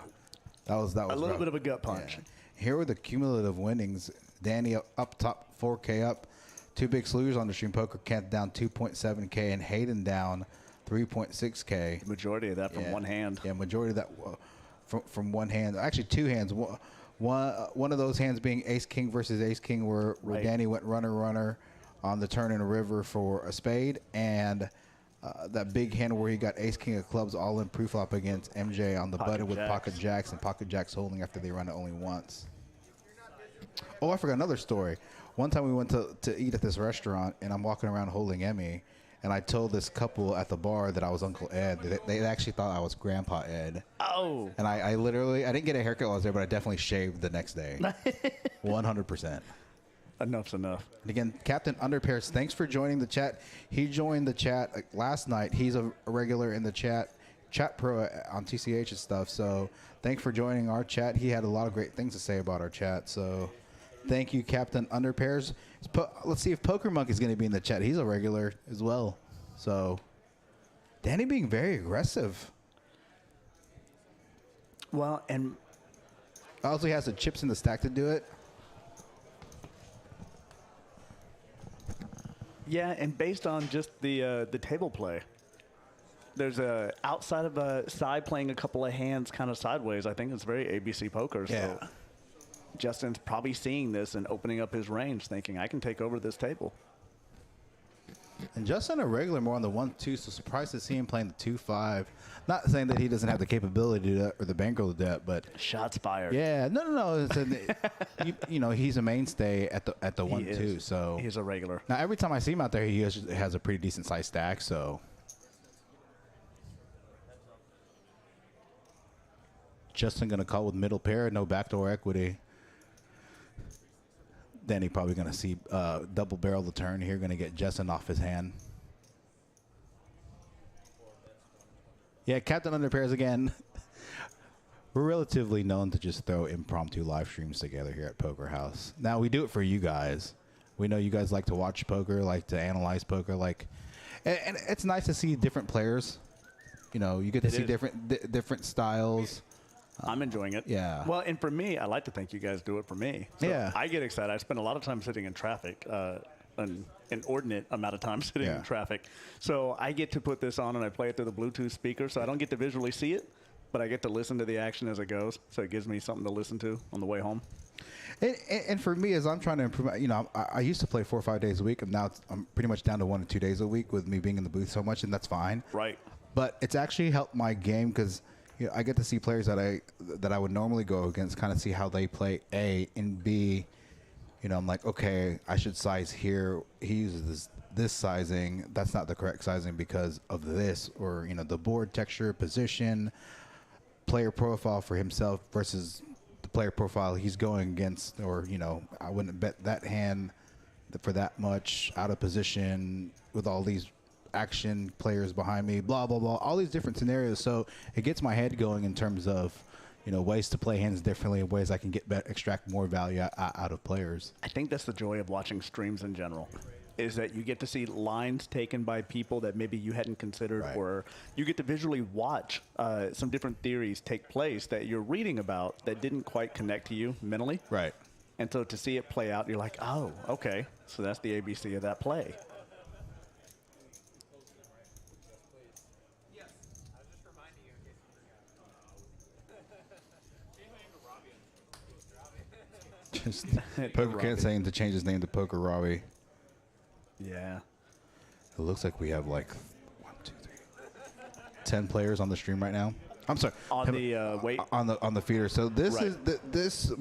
That was A little rough. bit of a gut punch. Yeah. Here were the cumulative winnings. Danny up top, 4K up. Two big slurs on the stream. Poker Kent down 2.7K and Hayden down 3.6K. Majority of that from one hand. Yeah, majority of that from one hand. Actually, two hands. One of those hands being Ace King versus Ace King, where Right. Danny went runner on the turn in a river for a spade, and that big hand where he got Ace King of clubs all in pre-flop against MJ on the Pocket button with jacks. pocket jacks, and pocket jacks holding after they run it only once. Oh, I forgot another story. One time we went to eat at this restaurant, and I'm walking around holding Emmy, and I told this couple at the bar that I was Uncle Ed. They actually thought I was Grandpa Ed. Oh. And I literally, I didn't get a haircut while I was there, but I definitely shaved the next day. 100%. Enough's enough. And again, Captain Underpairs, thanks for joining the chat. He joined the chat last night. He's a regular in the chat pro on TCH and stuff. So thanks for joining our chat. He had a lot of great things to say about our chat. So thank you, Captain Underpairs. Let's see if Poker Monk is going to be in the chat. He's a regular as well. So Danny being very aggressive. Well, and Also, he has the chips in the stack to do it. yeah, and based on just the table play, there's a outside of a side playing a couple of hands kind of sideways. I think it's very ABC poker. Yeah. So Justin's probably seeing this and opening up his range, thinking I can take over this table. And Justin a regular more on the 1-2, so surprised to see him playing the 2-5. Not saying that he doesn't have the capability to do that or the bankroll to do that, but Shots fired. yeah, no. You know, he's a mainstay at the He 1-2. is. So He's a regular. now every time I see him out there, he has a pretty decent size stack. So Justin gonna call with middle pair, no backdoor equity. Then he probably gonna see double barrel the turn here, gonna get Justin off his hand. Yeah, Captain Underpairs again. We're relatively known to just throw impromptu live streams together here at Poker House. Now we do it for you guys. We know you guys like to watch poker, like to analyze poker, and it's nice to see different players. You know, you get to see different styles. I'm enjoying it. Yeah. Well, and for me, I like to think you guys do it for me. So Yeah. I get excited. I spend a lot of time sitting in traffic. an inordinate amount of time sitting Yeah. in traffic. So I get to put this on and I play it through the Bluetooth speaker, so I don't get to visually see it, but I get to listen to the action as it goes. So it gives me something to listen to on the way home. And for me, as I'm trying to improve, I used to play 4 or 5 days a week, and now I'm pretty much down to 1 or 2 days a week with me being in the booth so much, and that's fine. Right. But it's actually helped my game because I get to see players that I would normally go against, kind of see how they play A, and B. I'm like, okay, I should size here. He uses this sizing. That's not the correct sizing because of this, or the board texture, position, player profile for himself versus the player profile he's going against, or I wouldn't bet that hand for that much out of position with all these action players behind me, blah blah blah, all these different scenarios. So it gets my head going in terms of ways to play hands differently, and ways I can extract more value out of players. I think that's the joy of watching streams in general, is that you get to see lines taken by people that maybe you hadn't considered, Right. or you get to visually watch some different theories take place that you're reading about that didn't quite connect to you mentally. Right. And so to see it play out, you're like, oh, okay, so that's the ABC of that play. Just Poker Cat saying to change his name to Poker Robbie. Yeah. It looks like we have like 10 players on the stream right now. I'm sorry. On the wait. On the feeder. So this Right. is this.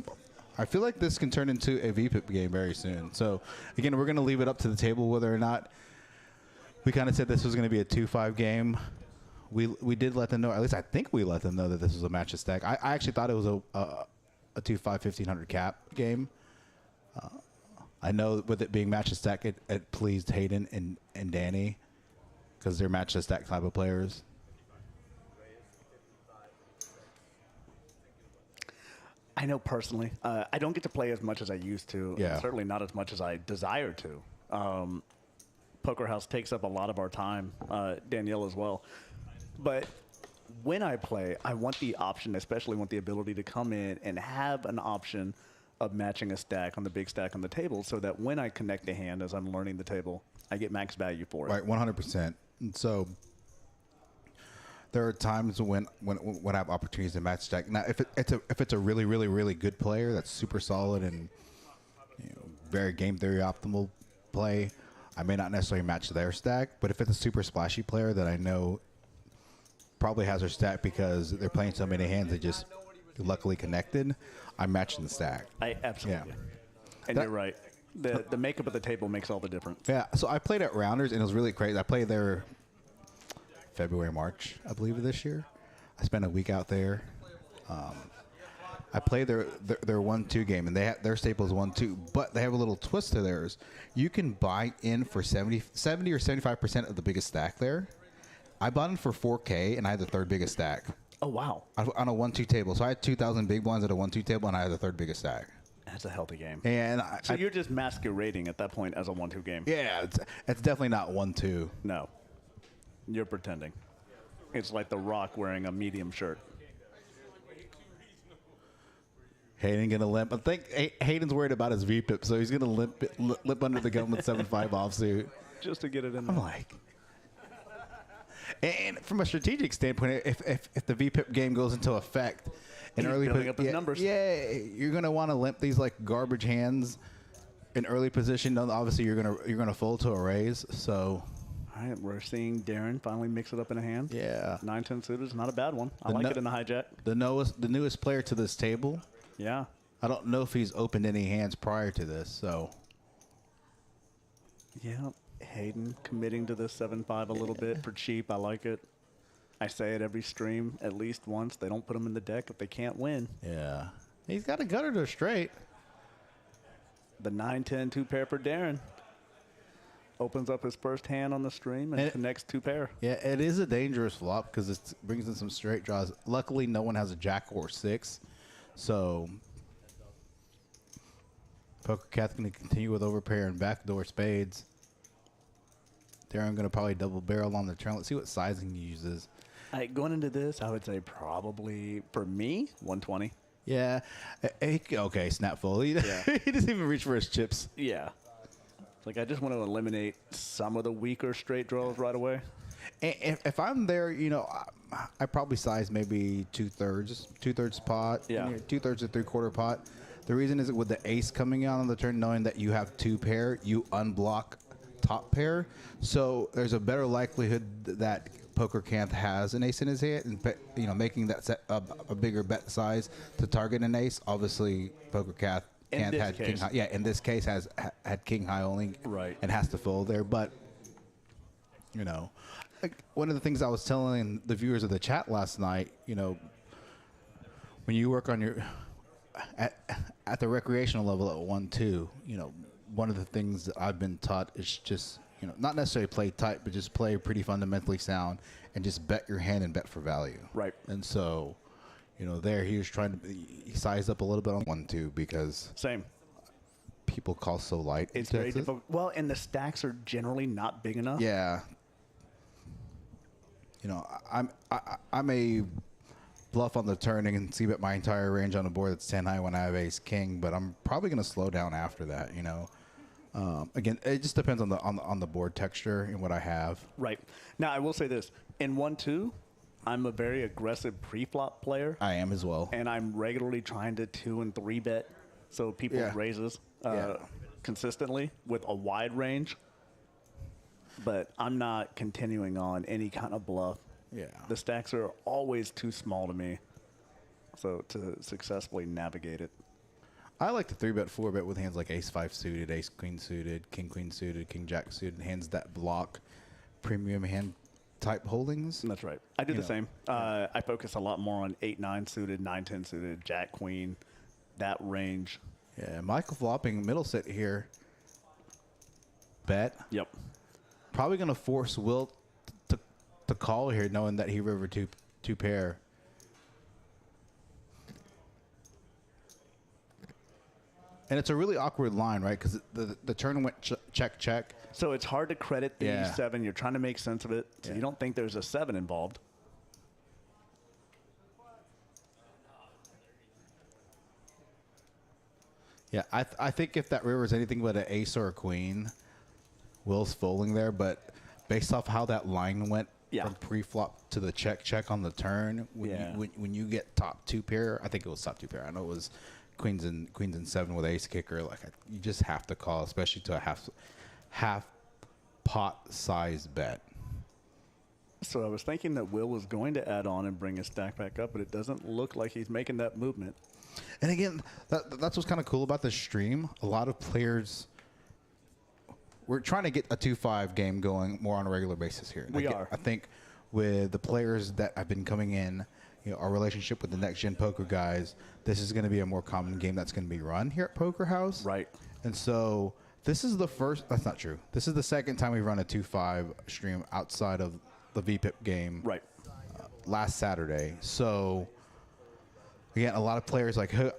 I feel like this can turn into a VPIP game very soon. So again, we're going to leave it up to the table whether or not. We kind of said this was going to be a 2-5 game. We did let them know. At least I think we let them know that this was a match of stack. I actually thought it was a 2-5 1500 cap game. I know with it being match of stack, it pleased Hayden and Danny because they're match of stack type of players. I know personally, I don't get to play as much as I used to. Yeah. And certainly not as much as I desire to. Poker House takes up a lot of our time, Danielle as well. But when I play, I want the option, especially want the ability to come in and have an option of matching a stack on the big stack on the table, so that when I connect a hand as I'm learning the table, I get max value for it. Right, 100%. And so there are times when I have opportunities to match stack. Now, if it's a really really really good player that's super solid and very game theory optimal play, I may not necessarily match their stack. But if it's a super splashy player that I know probably has their stack because they're playing so many hands they just luckily connected, I'm matching the stack. I absolutely. Yeah. And you're right. The makeup of the table makes all the difference. Yeah, so I played at Rounders and it was really crazy. I played there February, March, I believe, of this year. I spent a week out there. I played their 1-2 game, and their staple is 1-2, but they have a little twist to theirs. You can buy in for 70 or 75% of the biggest stack there. I bought in for 4K, and I had the third biggest stack Oh, wow. on a 1-2 table. So I had 2,000 big blinds at a 1-2 table, and I had the third biggest stack. That's a healthy game. And So you're just masquerading at that point as a 1-2 game. yeah, it's definitely not 1-2. No. You're pretending. It's like The Rock wearing a medium shirt. Hayden gonna limp. I think Hayden's worried about his VPIP, so he's gonna limp under the gun with 7-5 offsuit. Just to get it in I'm there. like, and from a strategic standpoint, if the VPIP game goes into effect in He's early building up his numbers. yeah, you're gonna want to limp these like garbage hands in early position. Obviously, you're gonna fold to a raise. So All right, we're seeing Darren finally mix it up in a hand. yeah, 9-10 suited is not a bad one. I like it in the hijack. the newest player to this table. Yeah. I don't know if he's opened any hands prior to this. So Yeah. Hayden committing to this 7-5 a little bit for cheap. I like it. I say it every stream at least once. They don't put him in the deck if they can't win. yeah, he's got a gutter to a straight. The 9-10 two pair for Darren. Opens up his first hand on the stream and connects two pair. Yeah, it is a dangerous flop because it brings in some straight draws. Luckily, no one has a jack or 6. So, Poker Cat's going to continue with overpair and backdoor spades. Darren going to probably double barrel on the turn. Let's see what sizing he uses. Going into this, I would say probably, for me, 120. Yeah. Okay, snap full. He, Yeah. he doesn't even reach for his chips. Yeah. Like, I just want to eliminate some of the weaker straight draws right away. If I'm there, you know, I probably size maybe two-thirds pot, Yeah. 2/3 to 3/4 pot. The reason is with the ace coming out on the turn, knowing that you have 2 pair, you unblock top pair. So there's a better likelihood that PokerCanth has an ace in his hand, and you know, making that set a bigger bet size to target an ace. Obviously, PokerCanth had king high. Yeah, in this case had king high only, right, and has to fold there. But you know, like one of the things I was telling the viewers of the chat last night, you know, when you work on your at the recreational level at 1-2, you know, one of the things that I've been taught is just, you know, not necessarily play tight, but just play pretty fundamentally sound and just bet your hand and bet for value. Right. And so, you know, there he was trying to size up a little bit on 1-2 because same. People call so light. It's very difficult. Well, and the stacks are generally not big enough. Yeah. You know, I'm a bluff on the turning and see bet my entire range on the board that's 10 high when I have ace king, but I'm probably going to slow down after that, you know. Again, it just depends on the board texture and what I have. Right. Now, I will say this. In 1-2, I'm a very aggressive pre-flop player. I am as well. And I'm regularly trying to 2 and 3 bet so people raises consistently with a wide range. But I'm not continuing on any kind of bluff. Yeah. The stacks are always too small to me, so to successfully navigate it. I like to 3-bet, 4-bet with hands like ace-5 suited, ace-queen suited, king-queen suited, king-jack suited, hands that block premium hand type holdings. That's right. I do the same. I focus a lot more on 8-9 suited, 9-10 suited, jack-queen, that range. Yeah, Michael flopping middle set here. Bet. Yep. Probably going to force Will to call here, knowing that he river two pair. And it's a really awkward line, right? Because the turn went check, check. So it's hard to credit the 7. You're trying to make sense of it. So you don't think there's a 7 involved. Yeah, I think if that river is anything but an ace or a queen, Will's folding there. But based off how that line went from pre-flop to the check on the turn, when you get top 2 pair, I think it was top 2 pair. I know it was queens and 7 with ace kicker. Like you just have to call, especially to a half pot size bet. So I was thinking that Will was going to add on and bring his stack back up, but it doesn't look like he's making that movement. And again, that's what's kind of cool about this stream. A lot of players, we're trying to get a 2-5 game going more on a regular basis here. We are. I think with the players that have been coming in, you know, our relationship with the next gen poker guys, this is going to be a more common game that's going to be run here at Poker House. Right. And so this is the first. That's not true. This is the second time we've run a 2-5 stream outside of the VPIP game. Right. Last Saturday. So again, a lot of players like, hey,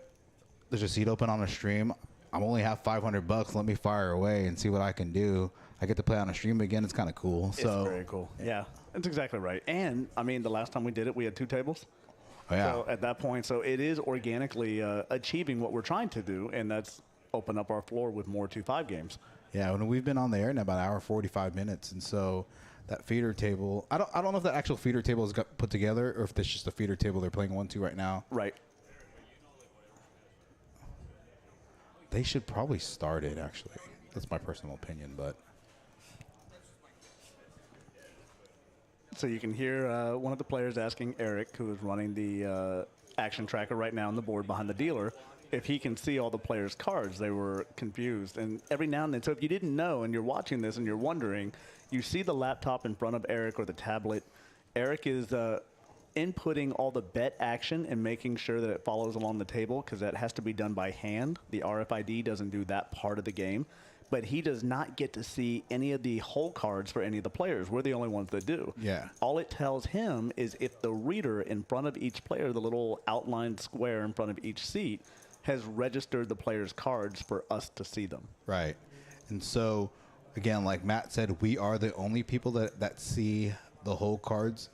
there's a seat open on a stream. I'm only have $500. Let me fire away and see what I can do. I get to play on a stream again. It's kind of cool. It's very cool. Yeah, that's exactly right. And I mean, the last time we did it, we had 2 tables. Oh, yeah. So at that point, so it is organically achieving what we're trying to do, and that's open up our floor with more 2-5 games. Yeah, when we've been on the air in about an hour 45 minutes, and so that feeder table, I don't know if that actual feeder table is got put together or if it's just a feeder table they're playing 1-2 right now. Right. They should probably start it, actually. That's my personal opinion, but. So you can hear one of the players asking Eric, who is running the action tracker right now on the board behind the dealer, if he can see all the players' cards. They were confused. And every now and then, so if you didn't know and you're watching this and you're wondering, you see the laptop in front of Eric or the tablet. Eric is inputting all the bet action and making sure that it follows along the table, because that has to be done by hand. The RFID doesn't do that part of the game. But he does not get to see any of the hole cards for any of the players. We're the only ones that do. Yeah. All it tells him is if the reader in front of each player, the little outlined square in front of each seat, has registered the player's cards for us to see them. Right. And so, again, like Matt said, we are the only people that see the hole cards.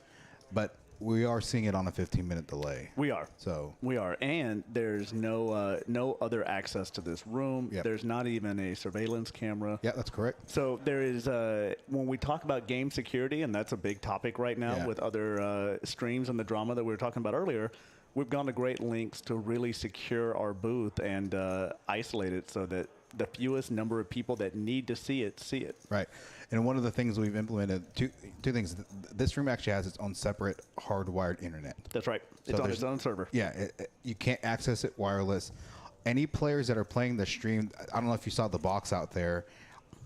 But we are seeing it on a 15-minute delay. We are. So We are, and there's no other access to this room. Yep. There's not even a surveillance camera. yeah, that's correct. So there is, when we talk about game security, and that's a big topic right now Yeah. with other streams and the drama that we were talking about earlier, we've gone to great lengths to really secure our booth and isolate it so that the fewest number of people that need to see it. Right. And one of the things we've implemented, two things. This room actually has its own separate hardwired internet. That's right. So It's on there's- its own server. Yeah, you can't access it wireless. Any players that are playing the stream, I don't know if you saw the box out there.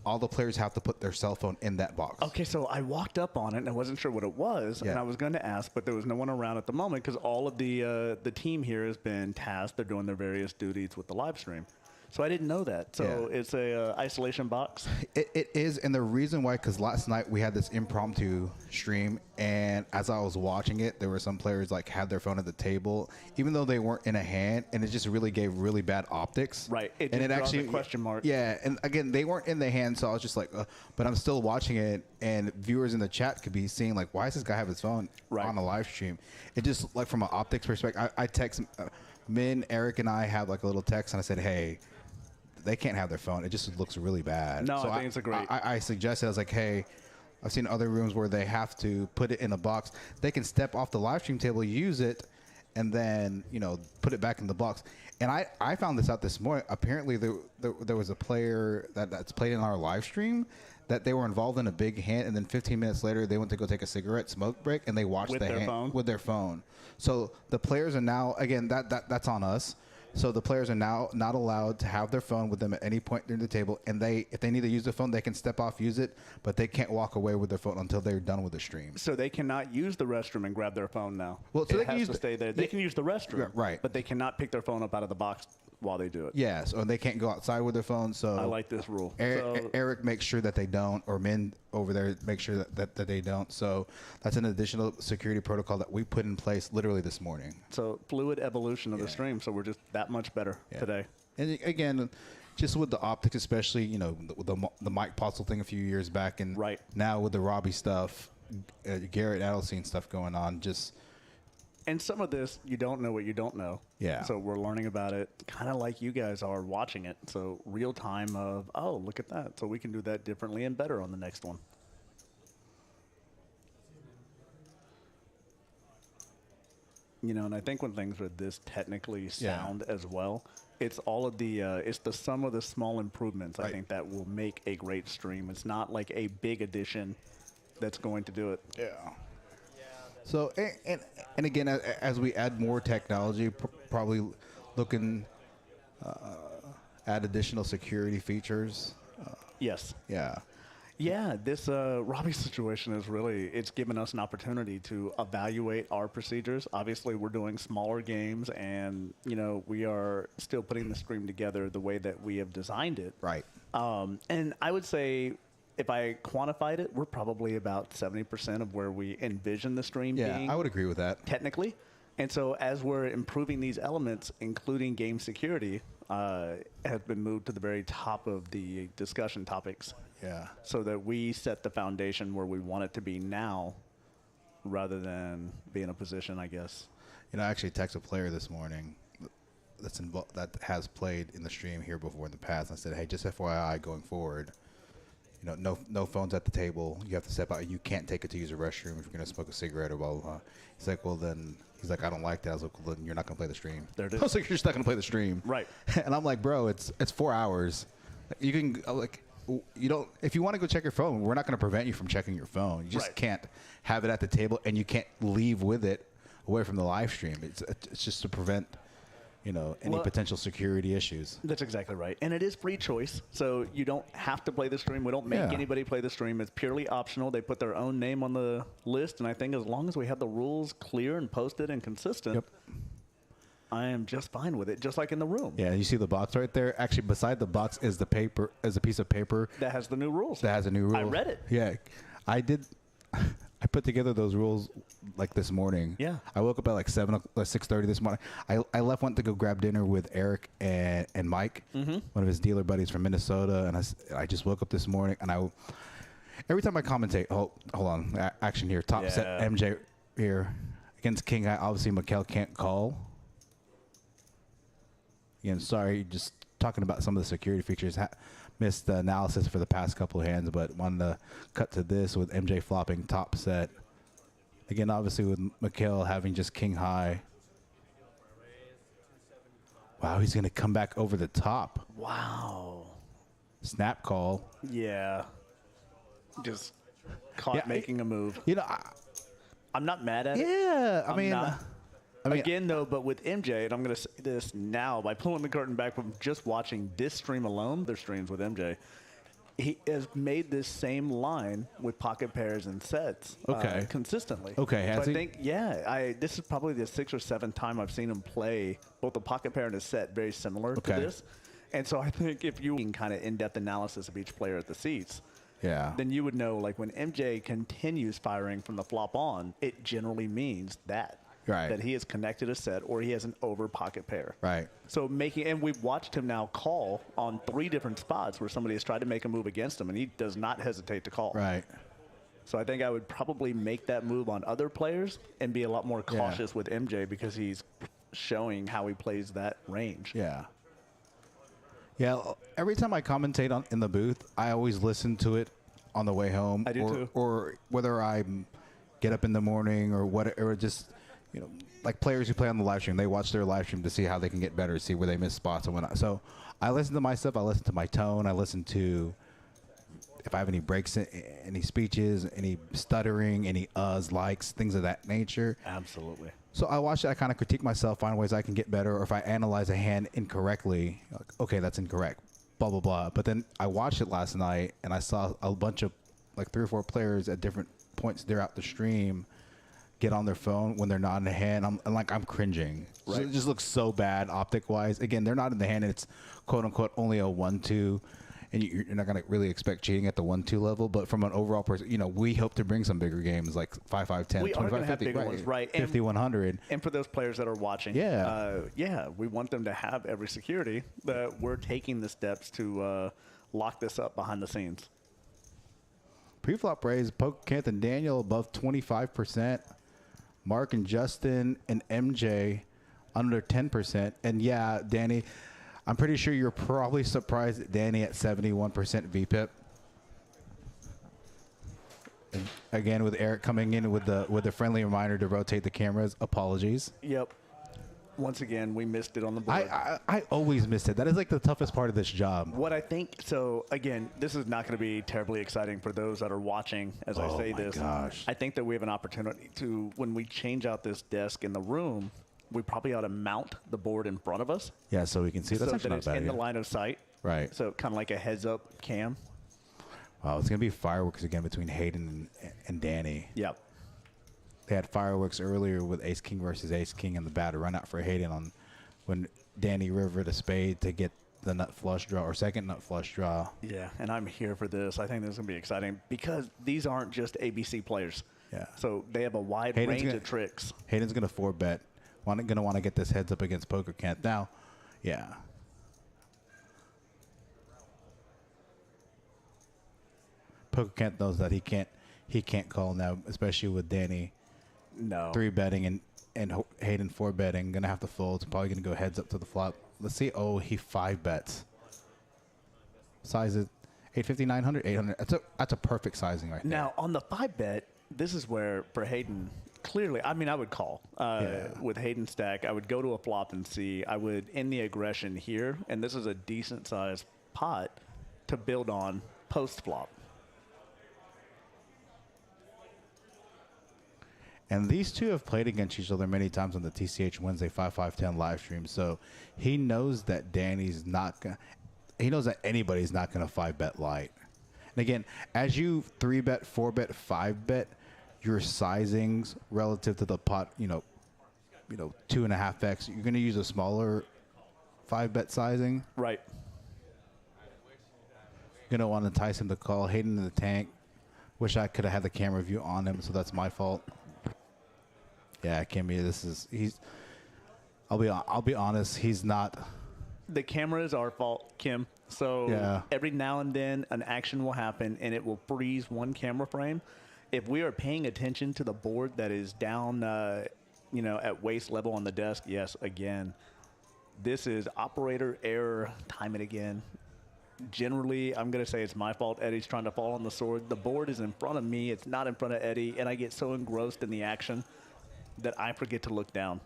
All the players have to put their cell phone in that box. Okay, so I walked up on it and I wasn't sure what it was, Yeah. and I was going to ask, but there was no one around at the moment because all of the team here has been tasked. They're doing their various duties with the live stream. So I didn't know that. So Yeah. it's a isolation box. It is, and the reason why, because last night we had this impromptu stream, and as I was watching it, there were some players like had their phone at the table, even though they weren't in a hand, and it just really gave really bad optics. Right. It and just it draws a actually question mark. Yeah, and again, they weren't in the hand, so I was just like, but I'm still watching it, and viewers in the chat could be seeing like, why does this guy have his phone Right. on a live stream? It just like from an optics perspective, I text Min, Eric, and I have like a little text, and I said, hey. They can't have their phone. It just looks really bad. No, so I think it's a great. I suggested, I was like, hey, I've seen other rooms where they have to put it in a box. They can step off the live stream table, use it, and then, put it back in the box. And I found this out this morning. Apparently, there was a player that's played in our live stream that they were involved in a big hand, and then 15 minutes later, they went to go take a cigarette smoke break, and they watched With the their hand phone? with their phone. So the players are now, again, that's on us. So the players are now not allowed to have their phone with them at any point during the table, and if they need to use their phone, they can step off, use it, but they can't walk away with their phone until they're done with the stream. So they cannot use the restroom and grab their phone now. Well, so it they can has use to the- stay there. They can use the restroom, right. But they cannot pick their phone up out of the box while they do it. Yeah, so they can't go outside with their phone. So I like this rule. Eric makes sure that they don't, or Min over there makes sure that they don't. So that's an additional security protocol that we put in place literally this morning. So fluid evolution of the Yeah. stream. So we're just that much better Yeah. today. And again, just with the optics, especially, with the Mike Postle thing a few years back, and Right. now with the Robbie stuff, Garrett Adelstein stuff going on, just And some of this, you don't know what you don't know. Yeah. So we're learning about it kind of like you guys are watching it. So real time of, oh, look at that. So we can do that differently and better on the next one. And I think when things are this technically sound as well, it's all of the, it's the sum of the small improvements, I Right. think, that will make a great stream. It's not like a big addition that's going to do it. yeah. So and again, as we add more technology, probably looking at additional security features. Yes. Yeah. Yeah, this Robbie situation is really, it's given us an opportunity to evaluate our procedures. Obviously, we're doing smaller games, and, we are still putting the stream together the way that we have designed it. Right. And I would say, if I quantified it, we're probably about 70% of where we envision the stream Yeah, being. I would agree with that. Technically. And so as we're improving these elements, including game security, has been moved to the very top of the discussion topics. Yeah. So that we set the foundation where we want it to be now rather than be in a position, I guess. I actually texted a player this morning that has played in the stream here before in the past. I said, hey, just FYI, going forward, no phones at the table. You have to step out. You can't take it to use a restroom if you're going to smoke a cigarette or blah, blah, blah. He's like, well, then, I don't like that. I was like, well, then you're not going to play the stream. There it is. I was like, you're just not going to play the stream. Right. And I'm like, bro, it's 4 hours. You can, if you want to go check your phone, we're not going to prevent you from checking your phone. You just Right. can't have it at the table, and you can't leave with it away from the live stream. It's just to prevent, any potential security issues. That's exactly right. And it is free choice. So you don't have to play the stream. We don't make Yeah. anybody play the stream. It's purely optional. They put their own name on the list. And I think as long as we have the rules clear and posted and consistent, Yep. I am just fine with it, just like in the room. Yeah, you see the box right there. Actually, beside the box is a piece of paper That has the new rules. that has a new rule. I read it. Yeah, I did. I put together those rules like this morning. Yeah. I woke up at like 6:30 went to go grab dinner with Eric and Mike, one of his dealer buddies from Minnesota, and I just woke up this morning, and every time I commentate, hold on, action here, top set Yeah. MJ here. against King High, obviously Mikkel can't call. Again, sorry, just talking about some of the security features. Missed the analysis for the past couple of hands, but wanted to cut to this with MJ flopping top set. Again, obviously with Mikkel having just King High. Wow, he's going to come back over the top. Wow. Snap call. Yeah. Just caught making a move. You know, I'm not mad at it. yeah, I mean, Again, though, but with MJ, and I'm going to say this now by pulling the curtain back from just watching this stream alone, their streams with MJ, he has made this same line with pocket pairs and sets consistently. Okay, has so he? I think, this is probably the 6th or 7th time I've seen him play both a pocket pair and a set very similar to this. And so I think if you can kind of in-depth analysis of each player at the seats, then you would know, like, when MJ continues firing from the flop on, it generally means that. That he has connected a set or he has an over pocket pair. So and we've watched him now call on 3 different spots where somebody has tried to make a move against him and he does not hesitate to call. So I think I would probably make that move on other players and be a lot more cautious with MJ because he's showing how he plays that range. Yeah, every time I commentate in the booth, I always listen to it on the way home. I do too. Or whether I get up in the morning or whatever, just, you know, like players who play on the live stream, they watch their live stream to see how they can get better, see where they miss spots and whatnot. So I listen to my stuff. I listen to my tone. I listen to if I have any breaks, any speeches, any stuttering, any likes, things of that nature. Absolutely. So I watch it. I kind of critique myself, find ways I can get better. Or if I analyze a hand incorrectly, like, okay, that's incorrect, blah, blah, blah. But then I watched it last night, and I saw a bunch of, like, 3 or 4 players at different points throughout the stream get on their phone when they're not in the hand. I'm cringing. So it just looks so bad optic wise. Again, they're not in the hand and it's quote unquote only a 1-2, and you're not going to really expect cheating at the 1-2 level. But from an overall person, you know, we hope to bring some bigger games like 5-5, 10, 25, 50, bigger ones, right? 50, 100. And for those players that are watching, we want them to have every security that we're taking the steps to lock this up behind the scenes. Pre-flop raise, Poke, Kent, and Daniel above 25%. Mark and Justin and MJ under 10%. And yeah, Danny, I'm pretty sure you're probably surprised at Danny at 71% VPIP. And again, with Eric coming in with the friendly reminder to rotate the cameras. Apologies. Yep. Once again, we missed it on the board. I always missed it. That is like the toughest part of this job. What I think, so again, this is not going to be terribly exciting for those that are watching as I say this. Gosh. I think that we have an opportunity to, when we change out this desk in the room, we probably ought to mount the board in front of us. Yeah, so we can see. That's so actually that not it's bad. in the line of sight. Right. So kind of like a heads-up cam. Wow, it's going to be fireworks again between Hayden and Danny. Yep. They had fireworks earlier with Ace King versus Ace King and the bad run out for Hayden on when Danny rivered a spade to get the nut flush draw or second nut flush draw. Yeah, and I'm here for this. I think this is going to be exciting because these aren't just ABC players. Yeah. So they have a wide range of tricks. Hayden's going to 4-bet. Going to want to get this heads up against Poker Kent. Now, yeah. Poker Kent knows that he can't call now, especially with Danny. No. 3-betting and Hayden 4-betting. Going to have to fold. Probably going to go heads up to the flop. Let's see. Oh, he 5-bets. Size is 850, 900, 800. That's a perfect sizing right there. Now, on the 5-bet, this is where, for Hayden, clearly, I mean, I would call. With Hayden stack, I would go to a flop and see. I would end the aggression here, and this is a decent-sized pot to build on post-flop. And these two have played against each other many times on the TCH Wednesday 5-5-10 live stream. So he knows that Danny's not going to, he knows that anybody's not going to 5-bet light. And again, as you 3-bet, 4-bet, 5-bet, your sizings relative to the pot, 2.5x, you're going to use a smaller 5-bet sizing. Right. You're going to want to entice him to call. Hayden in the tank. Wish I could have had the camera view on him, so that's my fault. Yeah, Kimmy, I'll be honest, he's not. The camera is our fault, Kim. So every now and then an action will happen and it will freeze one camera frame. If we are paying attention to the board that is down at waist level on the desk. Yes, again, this is operator error time and again. Generally, I'm going to say it's my fault. Eddie's trying to fall on the sword. The board is in front of me. It's not in front of Eddie, and I get so engrossed in the action that I forget to look down.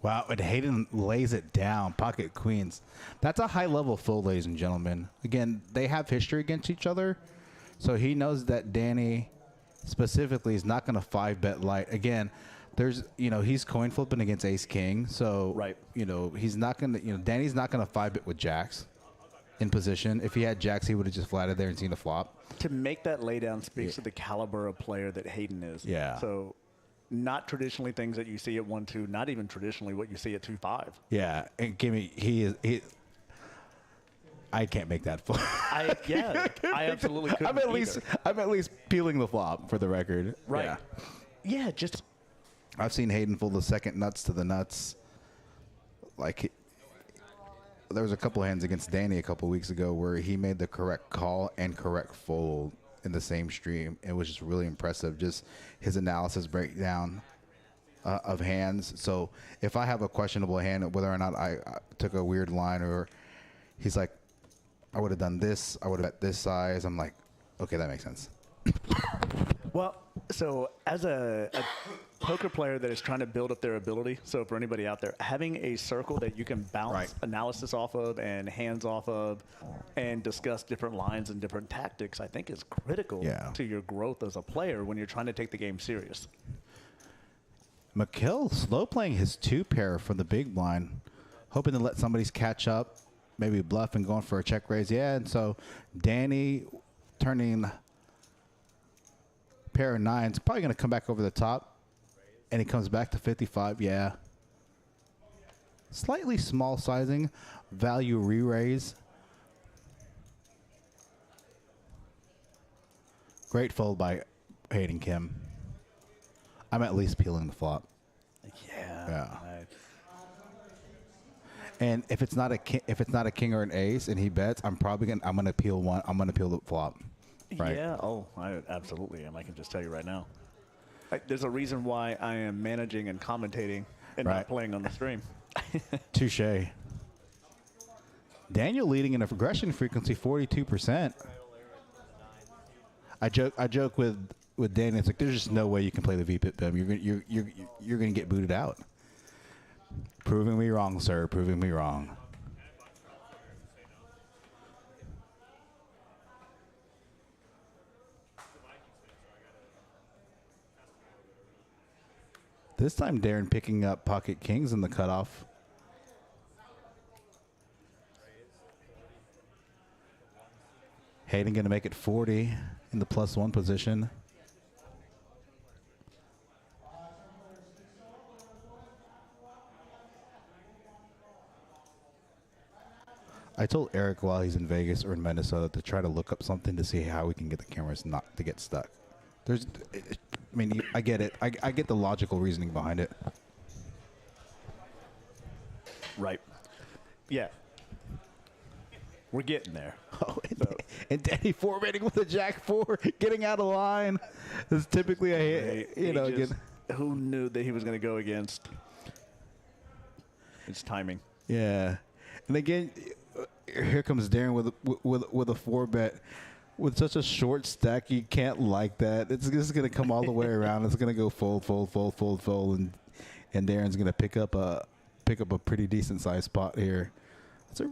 Wow, and Hayden lays it down. Pocket queens. That's a high-level fold, ladies and gentlemen. Again, they have history against each other, so he knows that Danny specifically is not going to 5-bet light. Again, he's coin flipping against Ace King, so right. He's not going to. Danny's not going to 5-bet with jacks in position. If he had jacks, he would have just flatted there and seen the flop. To make that laydown speaks to the caliber of player that Hayden is. Yeah. So. Not traditionally things that you see at 1-2, not even traditionally what you see at 2-5. Yeah, and he I can't make that flop. I absolutely couldn't. I'm at least peeling the flop for the record. Right. Yeah, just I've seen Hayden fold the second nuts to the nuts. There was a couple hands against Danny a couple weeks ago where he made the correct call and correct fold in the same stream. It was just really impressive, just his analysis breakdown of hands. So if I have a questionable hand, whether or not I took a weird line, or he's like, I would have done this, I would have bet this size, I'm like, okay, that makes sense. Well, so as a poker player that is trying to build up their ability, so for anybody out there, having a circle that you can bounce analysis off of and hands off of and discuss different lines and different tactics, I think is critical to your growth as a player when you're trying to take the game serious. Mikkel slow playing his 2-pair from the big blind, hoping to let somebody's catch up, maybe bluff and going for a check raise. Yeah, and so Danny turning pair of nines, probably going to come back over the top, and he comes back to 55. Yeah, slightly small sizing, value re-raise. Great fold by Hayden Kim. I'm at least peeling the flop. Yeah. And if it's not a king or an ace, and he bets, I'm gonna peel one. I'm gonna peel the flop. Right. Yeah. Oh, I absolutely am. I can just tell you right now. There's a reason why I am managing and commentating and not playing on the stream. Touche. Daniel leading in a progression frequency 42%. I joke with Daniel. It's like there's just no way you can play the VPIP. You're gonna get booted out. Proving me wrong, sir. Proving me wrong. This time, Darren picking up pocket kings in the cutoff. Hayden going to make it 40 in the +1 position. I told Eric while he's in Vegas or in Minnesota to try to look up something to see how we can get the cameras not to get stuck. I get it. I get the logical reasoning behind it. Right. Yeah. We're getting there. Oh, and Danny 4-betting with a Jack-4, getting out of line. This is typically again. Who knew that he was going to go against? It's timing. Yeah. And again, here comes Darren with a 4-bet. With such a short stack, you can't like that. It's just going to come all the way around. It's going to go fold, and Darren's going to pick up a pretty decent sized spot here. That's a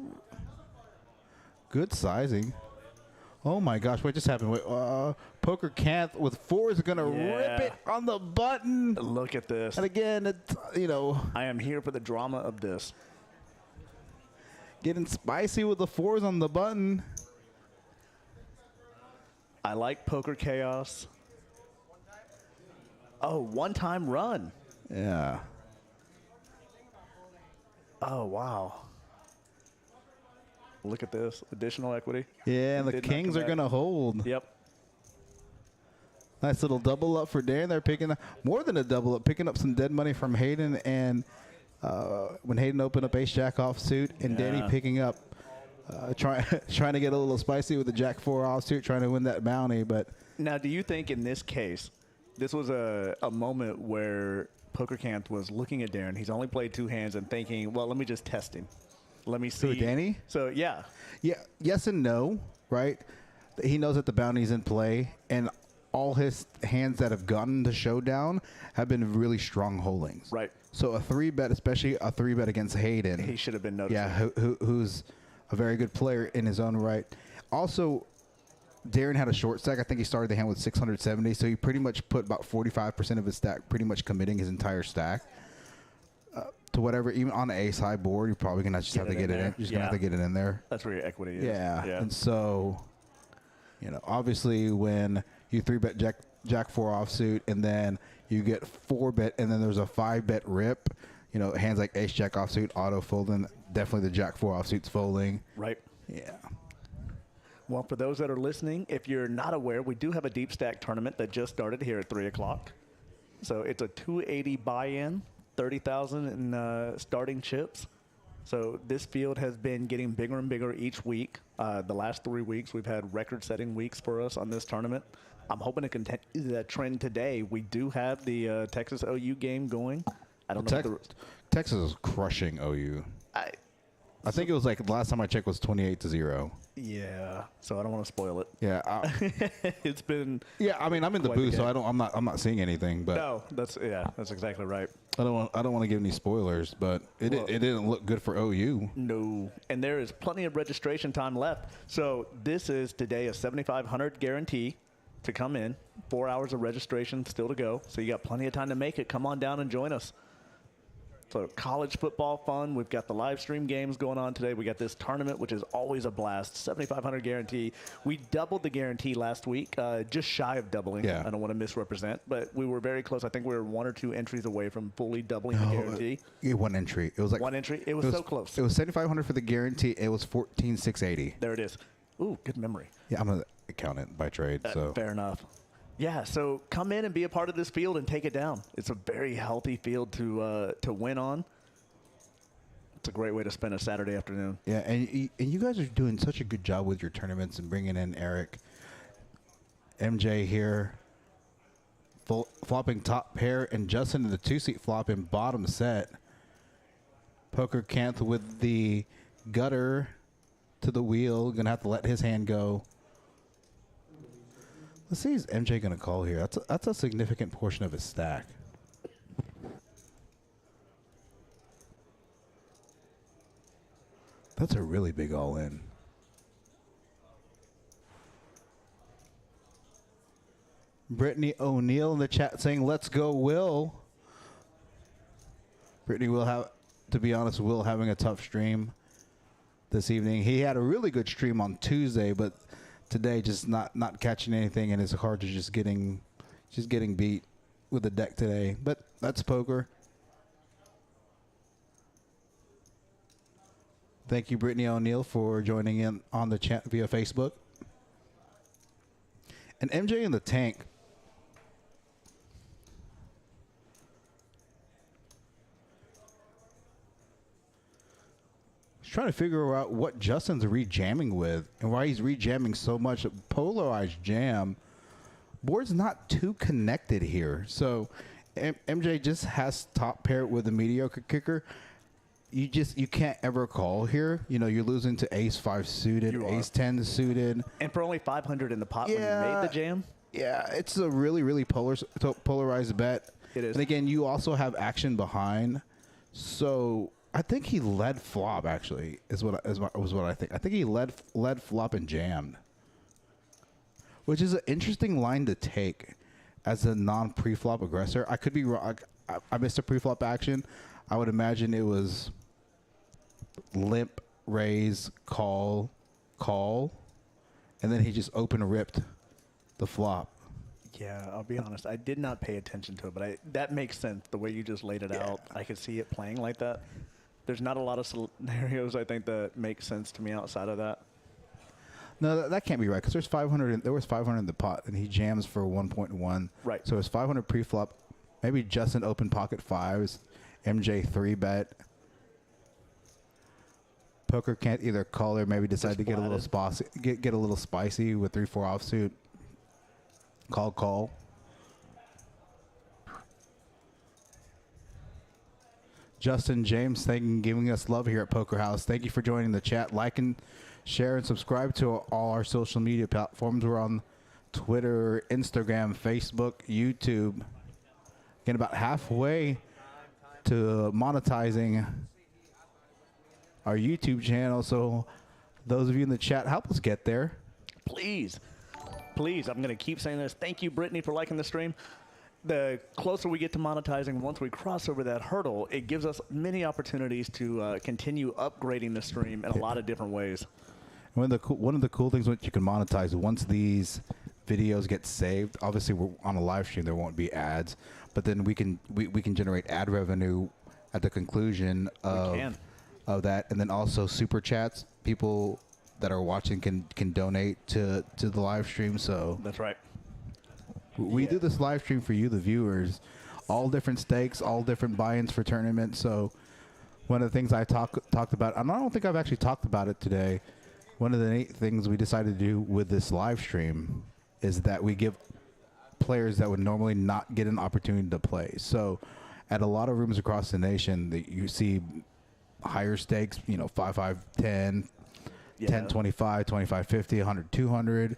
good sizing. Oh my gosh, what just happened? Wait, Poker Canth with 4 is going to rip it on the button. Look at this. And again, I am here for the drama of this. Getting spicy with the 4s on the button. I like Poker Chaos. Oh, one-time run. Yeah. Oh, wow. Look at this. Additional equity. Yeah, and the kings are going to hold. Yep. Nice little double up for Darren. They're picking up more than a double up, picking up some dead money from Hayden. And when Hayden opened up ace-jack offsuit, and Danny picking up, trying to get a little spicy with the Jack-4 offsuit, trying to win that bounty. But now, do you think in this case, This was a moment where PokerCamp was looking at Darren. He's only played 2 hands and thinking, well, let me just test him. Let me see. Who, Danny? So, yeah. Yeah, yes and no, right? He knows that the bounty's in play, and all his hands that have gotten the showdown have been really strong holdings. Right. So a 3-bet, especially a 3-bet against Hayden. He should have been noticing. Yeah, who's a very good player in his own right. Also, Darren had a short stack. I think he started the hand with 670, so he pretty much put about 45% of his stack, pretty much committing his entire stack to whatever. Even on the ace high board, you're probably gonna just have to get it in. You're just gonna have to get it in there. That's where your equity is. Yeah. And so, obviously when you 3-bet Jack 4 offsuit, and then you get 4-bet, and then there's a 5-bet rip. Hands like ace Jack offsuit, auto folding. Definitely the Jack 4 offsuit's folding. Right. Yeah. Well, for those that are listening, if you're not aware, we do have a deep stack tournament that just started here at 3 o'clock. So it's a 280 buy-in, 30,000 in starting chips. So this field has been getting bigger and bigger each week. The last 3 weeks, we've had record-setting weeks for us on this tournament. I'm hoping to continue that trend today. We do have the Texas OU game going. I don't know. Texas is crushing OU. I think it was like the last time I checked was 28-0. Yeah, so I don't want to spoil it. Yeah, it's been. Yeah, I mean I'm in the booth, so I'm not seeing anything. But no, that's exactly right. I don't want to give any spoilers, but it didn't look good for OU. No, and there is plenty of registration time left. So this is today a 7,500 guarantee to come in. 4 hours of registration still to go. So you got plenty of time to make it. Come on down and join us. So college football fun. We've got the live stream games going on today. We got this tournament, which is always a blast. 7,500 guarantee. We doubled the guarantee last week, just shy of doubling. Yeah. I don't want to misrepresent, but we were very close. I think we were 1 or 2 entries away from fully doubling the guarantee. Yeah, 1 entry. It was like 1 entry. It was so close. It was 7,500 for the guarantee. It was 14,680. There it is. Ooh, good memory. Yeah, I'm an accountant by trade, so fair enough. Yeah, so come in and be a part of this field and take it down. It's a very healthy field to win on. It's a great way to spend a Saturday afternoon. Yeah, and you guys are doing such a good job with your tournaments and bringing in Eric, MJ here, flopping top pair, and Justin in the 2-seat flopping bottom set. Poker Canth with the gutter to the wheel, gonna have to let his hand go. Let's see, is MJ going to call here? That's a significant portion of his stack. That's a really big all-in. Brittany O'Neill in the chat saying, let's go, Will. Brittany will have, to be honest, Will having a tough stream this evening. He had a really good stream on Tuesday, but today just not catching anything, and his cards are just getting beat with the deck today. But that's poker. Thank you, Brittany O'Neill, for joining in on the chat via Facebook. And MJ in the tank. He's trying to figure out what Justin's rejamming with and why he's rejamming so much. Polarized jam. Board's not too connected here. So MJ just has top pair with a mediocre kicker. You can't ever call here. You know, you're losing to ace 5 suited, ace 10 suited. And for only 500 in the pot when you made the jam? Yeah, it's a really, really polarized bet. It is. And again, you also have action behind. So I think he led flop, actually, was what I think. I think he led flop and jammed, which is an interesting line to take as a non-pre-flop aggressor. I could be wrong. I missed a pre-flop action. I would imagine it was limp, raise, call, and then he just open ripped the flop. Yeah, I'll be honest. I did not pay attention to it, but that makes sense. The way you just laid it out, I could see it playing like that. There's not a lot of scenarios, I think, that make sense to me outside of that. No, that can't be right, because there's 500. There was 500 in the pot, and he jams for 1.1. Right. So it's 500 pre-flop. Maybe Justin open pocket fives. MJ 3-bet. Poker can't either call or maybe decide to get a little spicy, get a little spicy with 3-4 offsuit. Call. Justin James, giving us love here at Poker House. Thank you for joining the chat. Like and share and subscribe to all our social media platforms. We're on Twitter, Instagram, Facebook, YouTube. Getting about halfway to monetizing our YouTube channel. So those of you in the chat, help us get there. Please, please, I'm going to keep saying this. Thank you, Brittany, for liking the stream. The closer we get to monetizing, once we cross over that hurdle, it gives us many opportunities to continue upgrading the stream in a lot of different ways. One of the cool things that you can monetize once these videos get saved. Obviously, we're on a live stream; there won't be ads, but then we can generate ad revenue at the conclusion of that, and then also super chats. People that are watching can donate to the live stream. So that's right. We do this live stream for you, the viewers. All different stakes, all different buy-ins for tournaments. So one of the things I talked about, and I don't think I've actually talked about it today. One of the neat things we decided to do with this live stream is that we give players that would normally not get an opportunity to play. So at a lot of rooms across the nation, you see higher stakes, 5, 5, 10, 10, 25, 25, 50, 100, 200.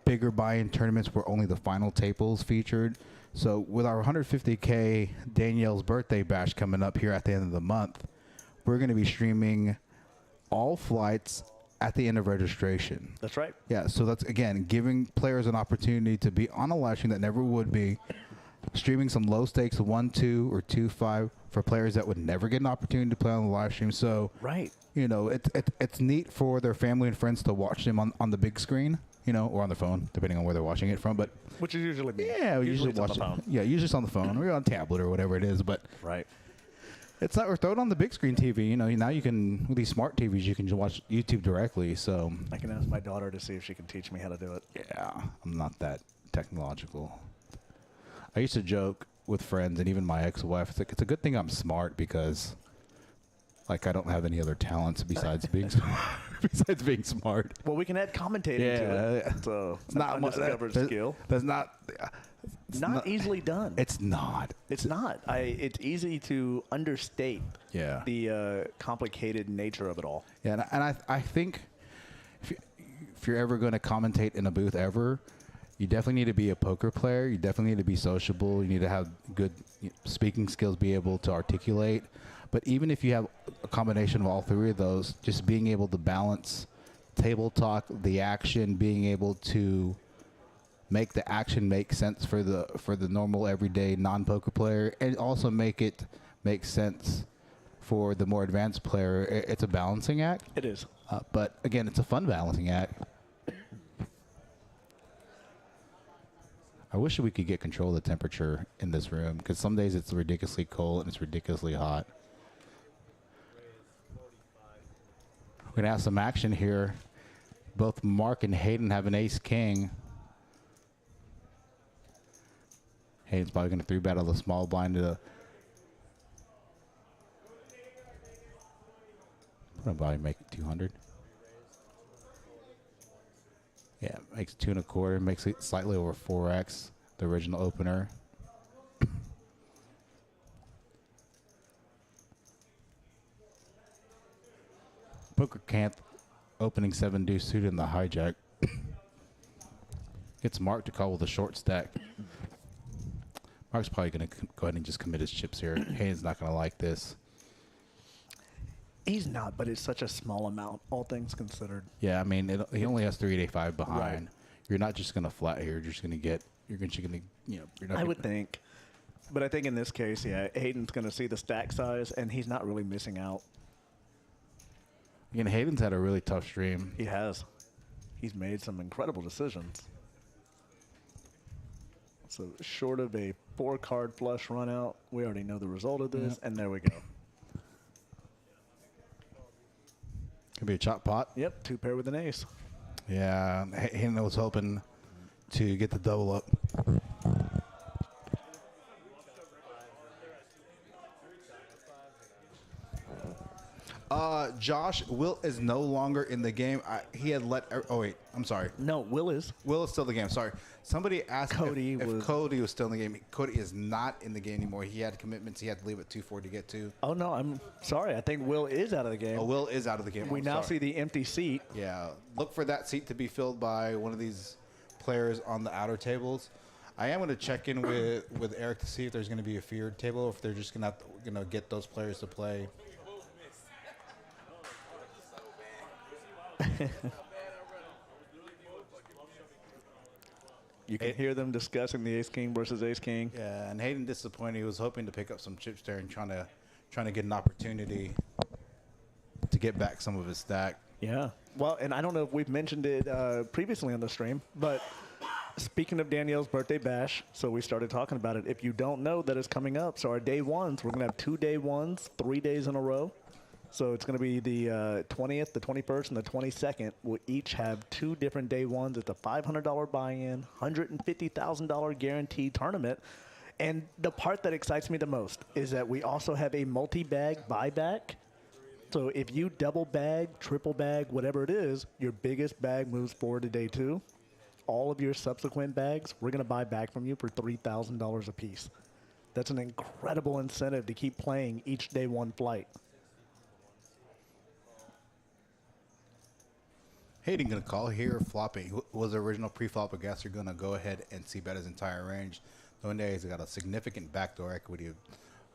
Bigger buy-in tournaments where only the final tables featured. So with our 150K Danielle's birthday bash coming up here at the end of the month, we're going to be streaming all flights at the end of registration. That's right. Yeah, so that's, again, giving players an opportunity to be on a live stream that never would be, streaming some low stakes 1, 2, or 2, 5 for players that would never get an opportunity to play on the live stream. So, right. It's neat for their family and friends to watch them on the big screen. Or on the phone, depending on where they're watching it from. But which is usually me. Yeah, we usually watch it. Yeah, usually it's on the phone or on tablet or whatever it is. But right, it's not. Or throw it on the big screen TV. Now you can, with these smart TVs, you can just watch YouTube directly. So I can ask my daughter to see if she can teach me how to do it. Yeah, I'm not that technological. I used to joke with friends and even my ex-wife. It's a good thing I'm smart because, I don't have any other talents besides being smart. Well, we can add commentating to it. So it's not an undiscovered skill. That's not easily done. It's not. It's not. It's easy to understate the complicated nature of it all. Yeah, and I think if you're ever going to commentate in a booth ever, you definitely need to be a poker player. You definitely need to be sociable. You need to have good speaking skills, be able to articulate. But even if you have a combination of all three of those, just being able to balance table talk, the action, being able to make the action make sense for the normal everyday non-poker player, and also make it make sense for the more advanced player, it's a balancing act. It is. But again, it's a fun balancing act. I wish we could get control of the temperature in this room, because some days it's ridiculously cold and it's ridiculously hot. We're going to have some action here. Both Mark and Hayden have an ace-king. Hayden's probably going to 3-bet out of the small blind to probably make it 200. Yeah, makes 2 1/4, makes it slightly over 4x, the original opener. Poker can't opening 7 deuce suited in the hijack. Gets Mark to call with a short stack. Mark's probably going to go ahead and just commit his chips here. Hayden's not going to like this. He's not, but it's such a small amount, all things considered. Yeah, I mean, he only has 385 behind. Right. You're not just going to flat here. You're just going to get, you're not I would think. But I think in this case, yeah, Hayden's going to see the stack size, and he's not really missing out. Again, Hayden's had a really tough stream. He has. He's made some incredible decisions. So short of a 4-card flush run out, we already know the result of this, and there we go. Could be a chop pot. Yep, 2-pair with an ace. Yeah, Hayden was hoping to get the double up. Josh, Will is no longer in the game. He had let. Oh wait, I'm sorry. No, Will is. Will is still in the game. Sorry. Somebody asked Cody if Cody was still in the game. Cody is not in the game anymore. He had commitments. He had to leave at 2:40 to get to. Oh, no, I'm sorry. I think Will is out of the game. Oh, Will is out of the game. We I'm now sorry. see the empty seat. Yeah. Look for that seat to be filled by one of these players on the outer tables. I am going to check in with Eric to see if there's going to be a feared table or if they're just going to get those players to play. You can hear them discussing the Ace King versus Ace King. Yeah, and Hayden disappointed. He was hoping to pick up some chips there and trying to get an opportunity to get back some of his stack. Yeah. Well, and I don't know if we've mentioned it previously on the stream, but speaking of Danielle's birthday bash, so we started talking about it. If you don't know that it's coming up, so our day ones, we're going to have 2 day ones, 3 days in a row. So it's going to be the 20th, the 21st, and the 22nd. We'll each have 2 different day ones. It's a $500 buy-in, $150,000 guaranteed tournament. And the part that excites me the most is that we also have a multi-bag buyback. So if you double bag, triple bag, whatever it is, your biggest bag moves forward to day 2. All of your subsequent bags, we're going to buy back from you for $3,000 a piece. That's an incredible incentive to keep playing each day 1 flight. Hayden going to call here flopping. Was the original pre-flop. I guess you're going to go ahead and see bet his entire range. The one day he's got a significant backdoor equity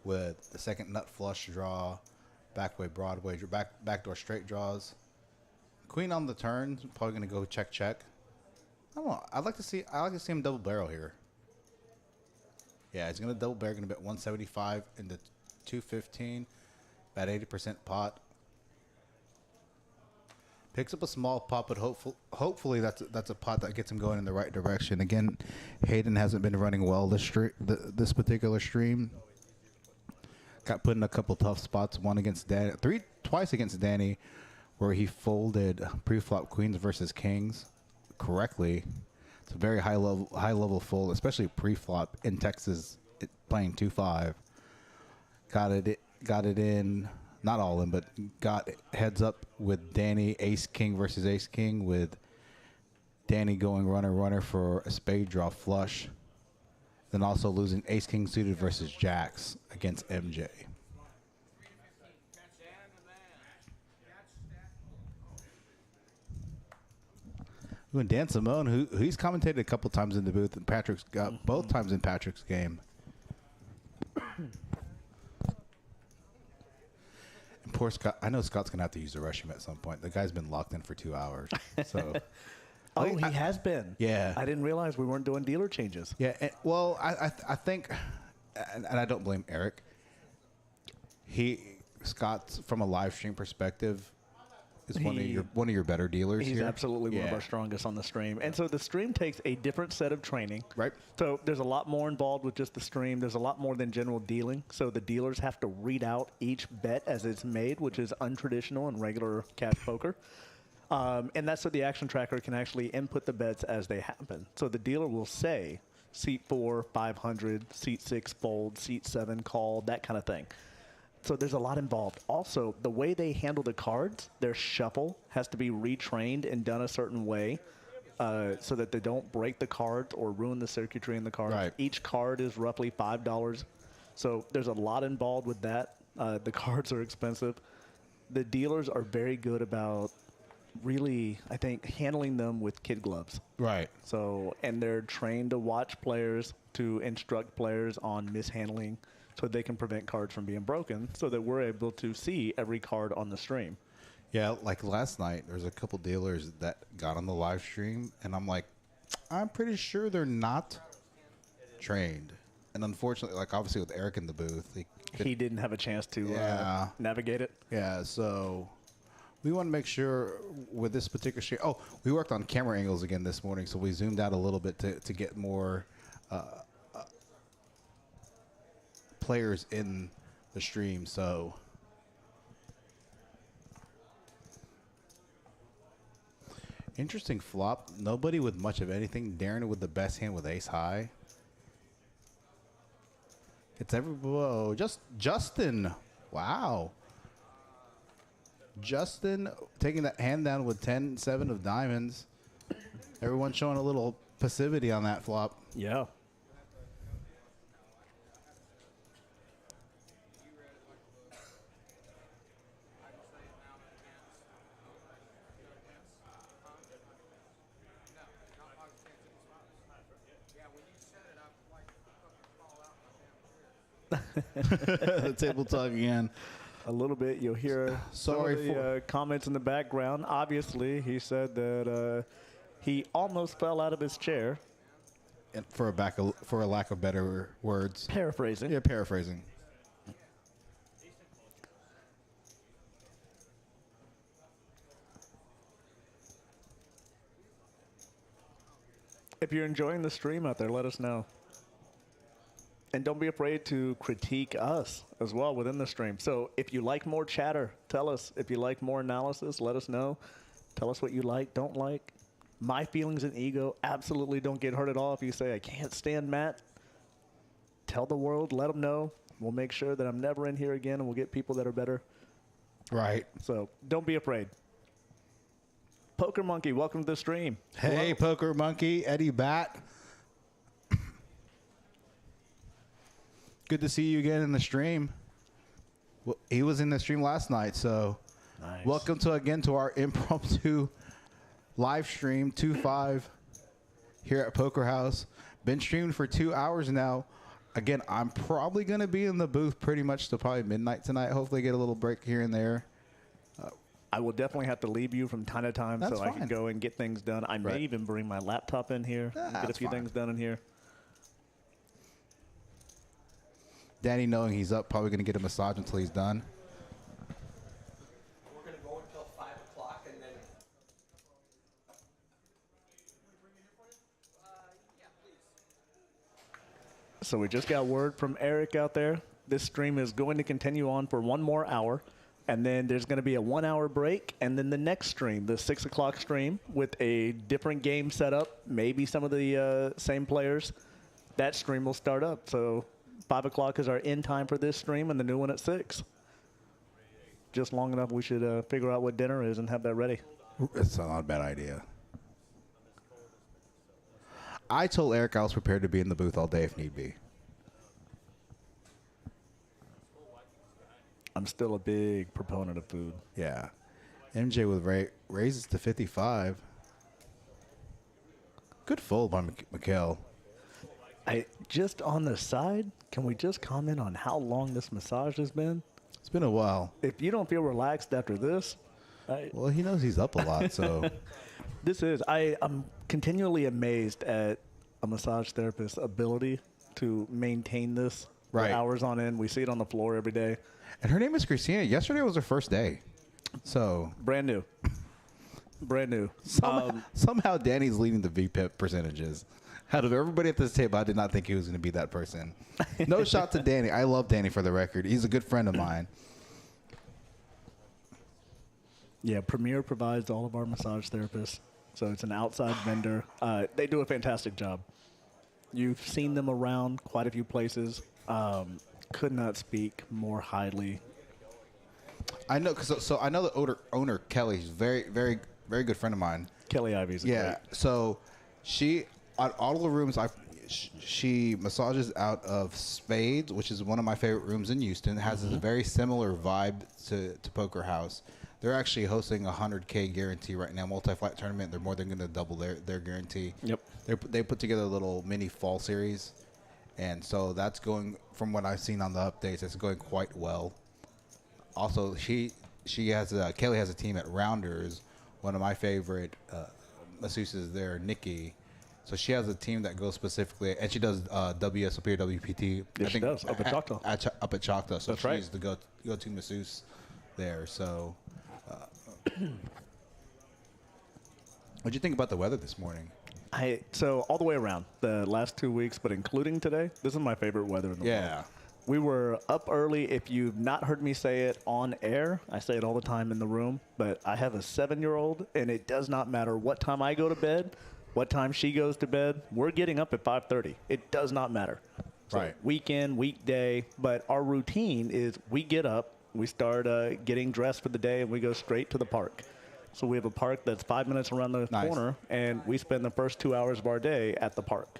with the second nut flush draw, backway Broadway, backdoor straight draws. Queen on the turn, probably going to go check. I don't know. I like to see him double barrel here. Yeah, he's going to double barrel. Going to bet 175 into 215, about 80% pot. Picks up a small pot, but hopefully that's a pot that gets him going in the right direction. Again, Hayden hasn't been running well this particular stream. Got put in a couple tough spots. One against Danny, twice against Danny, where he folded pre-flop queens versus kings correctly. It's a very high level fold, especially pre-flop in Texas, playing 2-5. Got it in. Not all in, but got heads up with Danny ace king versus ace king, with Danny going runner for a spade draw flush, then also losing ace king suited versus jacks against MJ. Ooh, and Dan Simone, he's commentated a couple times in the booth, and Patrick's got both times in Patrick's game. Poor Scott. I know Scott's going to have to use the restroom at some point. The guy's been locked in for 2 hours. So, he has been. Yeah. I didn't realize we weren't doing dealer changes. Yeah. Well, I think, and I don't blame Eric. Scott's from a live stream perspective is one of your better dealers. He's here. absolutely one of our strongest on the stream. And so the stream takes a different set of training. Right. So there's a lot more involved with just the stream. There's a lot more than general dealing. So the dealers have to read out each bet as it's made, which is untraditional and regular cash poker. And that's so the action tracker can actually input the bets as they happen. So the dealer will say seat 4, 500, seat 6 fold, seat 7 call, that kind of thing. So there's a lot involved. Also, the way they handle the cards, their shuffle has to be retrained and done a certain way so that they don't break the cards or ruin the circuitry in the cards. Right. Each card is roughly $5. So there's a lot involved with that. The cards are expensive. The dealers are very good about really, I think, handling them with kid gloves. Right. So, and they're trained to watch players, to instruct players on mishandling, so they can prevent cards from being broken, so that we're able to see every card on the stream. Yeah, like last night, there's a couple dealers that got on the live stream, and I'm like, I'm pretty sure they're not trained. And unfortunately, like obviously with Eric in the booth, he didn't have a chance to navigate it. Yeah, so we want to make sure with this particular stream. Oh, we worked on camera angles again this morning, so we zoomed out a little bit to get more players in the stream. So interesting flop. Nobody with much of anything. Darren with the best hand with ace high. It's every whoa. Just Justin. Wow. Justin taking that hand down with 10-7 of diamonds. Everyone showing a little passivity on that flop. Yeah. The table talk again. A little bit. You'll hear Sorry some of the comments in the background. Obviously, he said that he almost fell out of his chair. And for a lack of better words. Paraphrasing. Yeah, paraphrasing. If you're enjoying the stream out there, let us know. And don't be afraid to critique us as well within the stream. So if you like more chatter, tell us. If you like more analysis, let us know. Tell us what you like, don't like. My feelings and ego absolutely don't get hurt at all if you say, I can't stand Matt. Tell the world, let them know. We'll make sure that I'm never in here again, and we'll get people that are better. Right. So don't be afraid. Poker Monkey, welcome to the stream. Hey, Hello. Poker Monkey, Eddie Bat. Good to see you again in the stream. Well, he was in the stream last night, so Nice. welcome to our impromptu live stream 2-5 here at Poker House. Been streamed for 2 hours now. Again, I'm probably going to be in the booth pretty much till probably midnight tonight. Hopefully get a little break here and there. I will definitely have to leave you from time to time That's so I can fine. go and get things done. I may Right. even bring my laptop in here, and get a That's few fine. things done in here. Danny, knowing he's up, probably going to get a massage until he's done. We're going to go until 5 o'clock and then. So we just got word from Eric out there. This stream is going to continue on for 1 more hour. And then there's going to be a 1 hour break. And then the next stream, the 6 o'clock stream with a different game setup, maybe some of the same players, that stream will start up. So 5 o'clock is our end time for this stream and the new one at 6. Just long enough we should figure out what dinner is and have that ready. It's not a bad idea. I told Eric I was prepared to be in the booth all day if need be. I'm still a big proponent of food. Yeah. MJ with raises to 55. Good fold by Mikhail. Just on the side, can we just comment on how long this massage has been? It's been a while. If you don't feel relaxed after this, Well, he knows he's up a lot, so. I'm continually amazed at a massage therapist's ability to maintain this for Right. hours on end. We see it on the floor every day. And her name is Christina. Yesterday was her first day. So. Brand new. Brand new. Somehow Danny's leading the VPIP percentages. Out of everybody at this table, I did not think he was going to be that person. No shot to Danny. I love Danny for the record. He's a good friend of mine. Yeah, Premier provides all of our massage therapists. So it's an outside vendor. They do a fantastic job. You've seen them around quite a few places. Could not speak more highly. I know, so I know the owner Kelly. He's a very, very, very good friend of mine. Kelly Ivy's a Yeah. great. So she, on all the rooms, she massages out of Spades, which is one of my favorite rooms in Houston. It has a very similar vibe to Poker House. They're actually hosting a 100K guarantee right now, multi-flight tournament. They're more than going to double their guarantee. Yep. They put together a little mini fall series, and so that's going, from what I've seen on the updates, it's going quite well. Also, Kelly has a team at Rounders, one of my favorite masseuses there, Nikki. So she has a team that goes specifically, and she does WSOP or WPT. Yes, she does, up at Choctaw. Up at Choctaw. So That's right. she's the go-to masseuse there. So, what'd you think about the weather this morning? So all the way around, the last 2 weeks, but including today, this is my favorite weather in the world. Yeah. We were up early. If you've not heard me say it on air, I say it all the time in the room, but I have a 7-year-old, and it does not matter what time I go to bed, what time she goes to bed. We're getting up at 5:30. It does not matter. So Right. weekend, weekday, but our routine is we get up, We start getting dressed for the day, and we go straight to the park. So we have a park that's 5 minutes around the Nice. corner, and we spend the first 2 hours of our day at the park.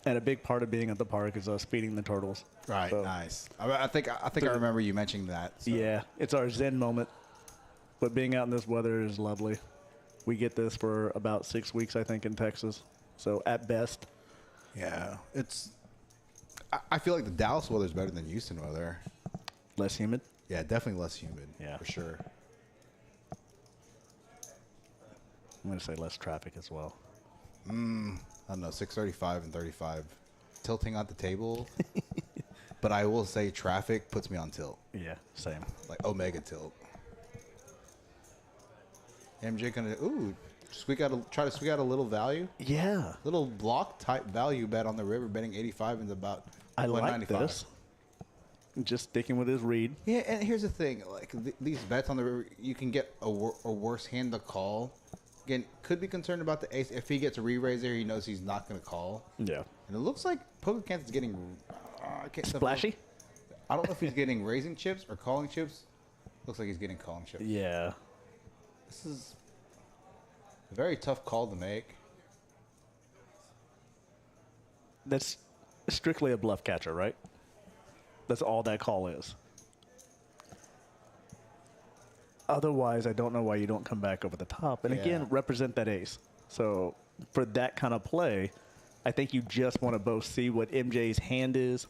And a big part of being at the park is us feeding the turtles. Right, So, nice. I think I remember you mentioning that. So. Yeah, it's our zen moment. But being out in this weather is lovely. We get this for about 6 weeks, I think, in Texas. So at best. Yeah, I feel like the Dallas weather is better than Houston weather. Less humid. Yeah, definitely less humid. Yeah. For sure. I'm going to say less traffic as well. I don't know, 635 and 35. Tilting at the table. But I will say traffic puts me on tilt. Yeah, same. Like Omega tilt. MJ gonna try to squeak out a little value. Yeah. Little block type value bet on the river, betting 85 and about I like 195. this. Just sticking with his read. Yeah, and here's the thing: like these bets on the river, you can get a worse hand to call. Again, could be concerned about the ace. If he gets a re-raise there, he knows he's not going to call. Yeah. And it looks like Poker Kansas is getting Splashy? I don't know if he's getting raising chips or calling chips. Looks like he's getting calling chips. Yeah. This is a very tough call to make. That's strictly a bluff catcher, right? That's all that call is. Otherwise, I don't know why you don't come back over the top. And again, Yeah. represent that ace. So for that kind of play, I think you just want to both see what MJ's hand is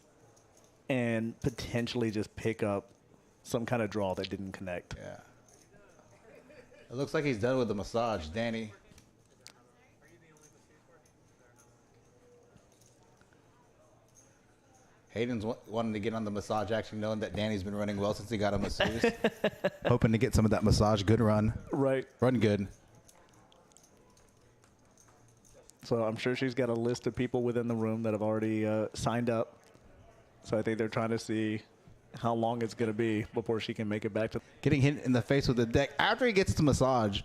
and potentially just pick up some kind of draw that didn't connect. Yeah. It looks like he's done with the massage, Danny. Hayden's wanting to get on the massage action, knowing that Danny's been running well since he got a masseuse. Hoping to get some of that massage good run. Right. Run good. So I'm sure she's got a list of people within the room that have already signed up. So I think they're trying to see how long it's going to be before she can make it back to. Getting hit in the face with the deck after he gets the massage.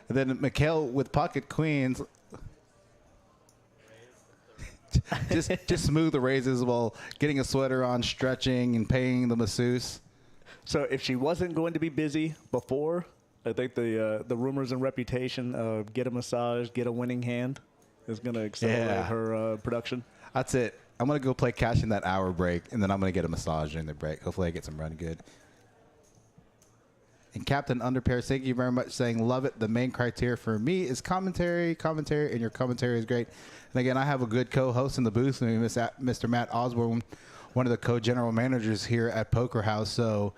And then Mikhail with pocket queens. just smooth the raises while getting a sweater on, stretching and paying the masseuse. So if she wasn't going to be busy before, I think the rumors and reputation of get a massage, get a winning hand is going to accelerate her production. That's it. I'm going to go play cash in that hour break, and then I'm going to get a massage during the break. Hopefully I get some run good. And Captain Underpair, thank you very much, saying, love it. The main criteria for me is commentary, and your commentary is great. And again, I have a good co-host in the booth, Mr. Matt Osborne, one of the co-general managers here at Poker House. So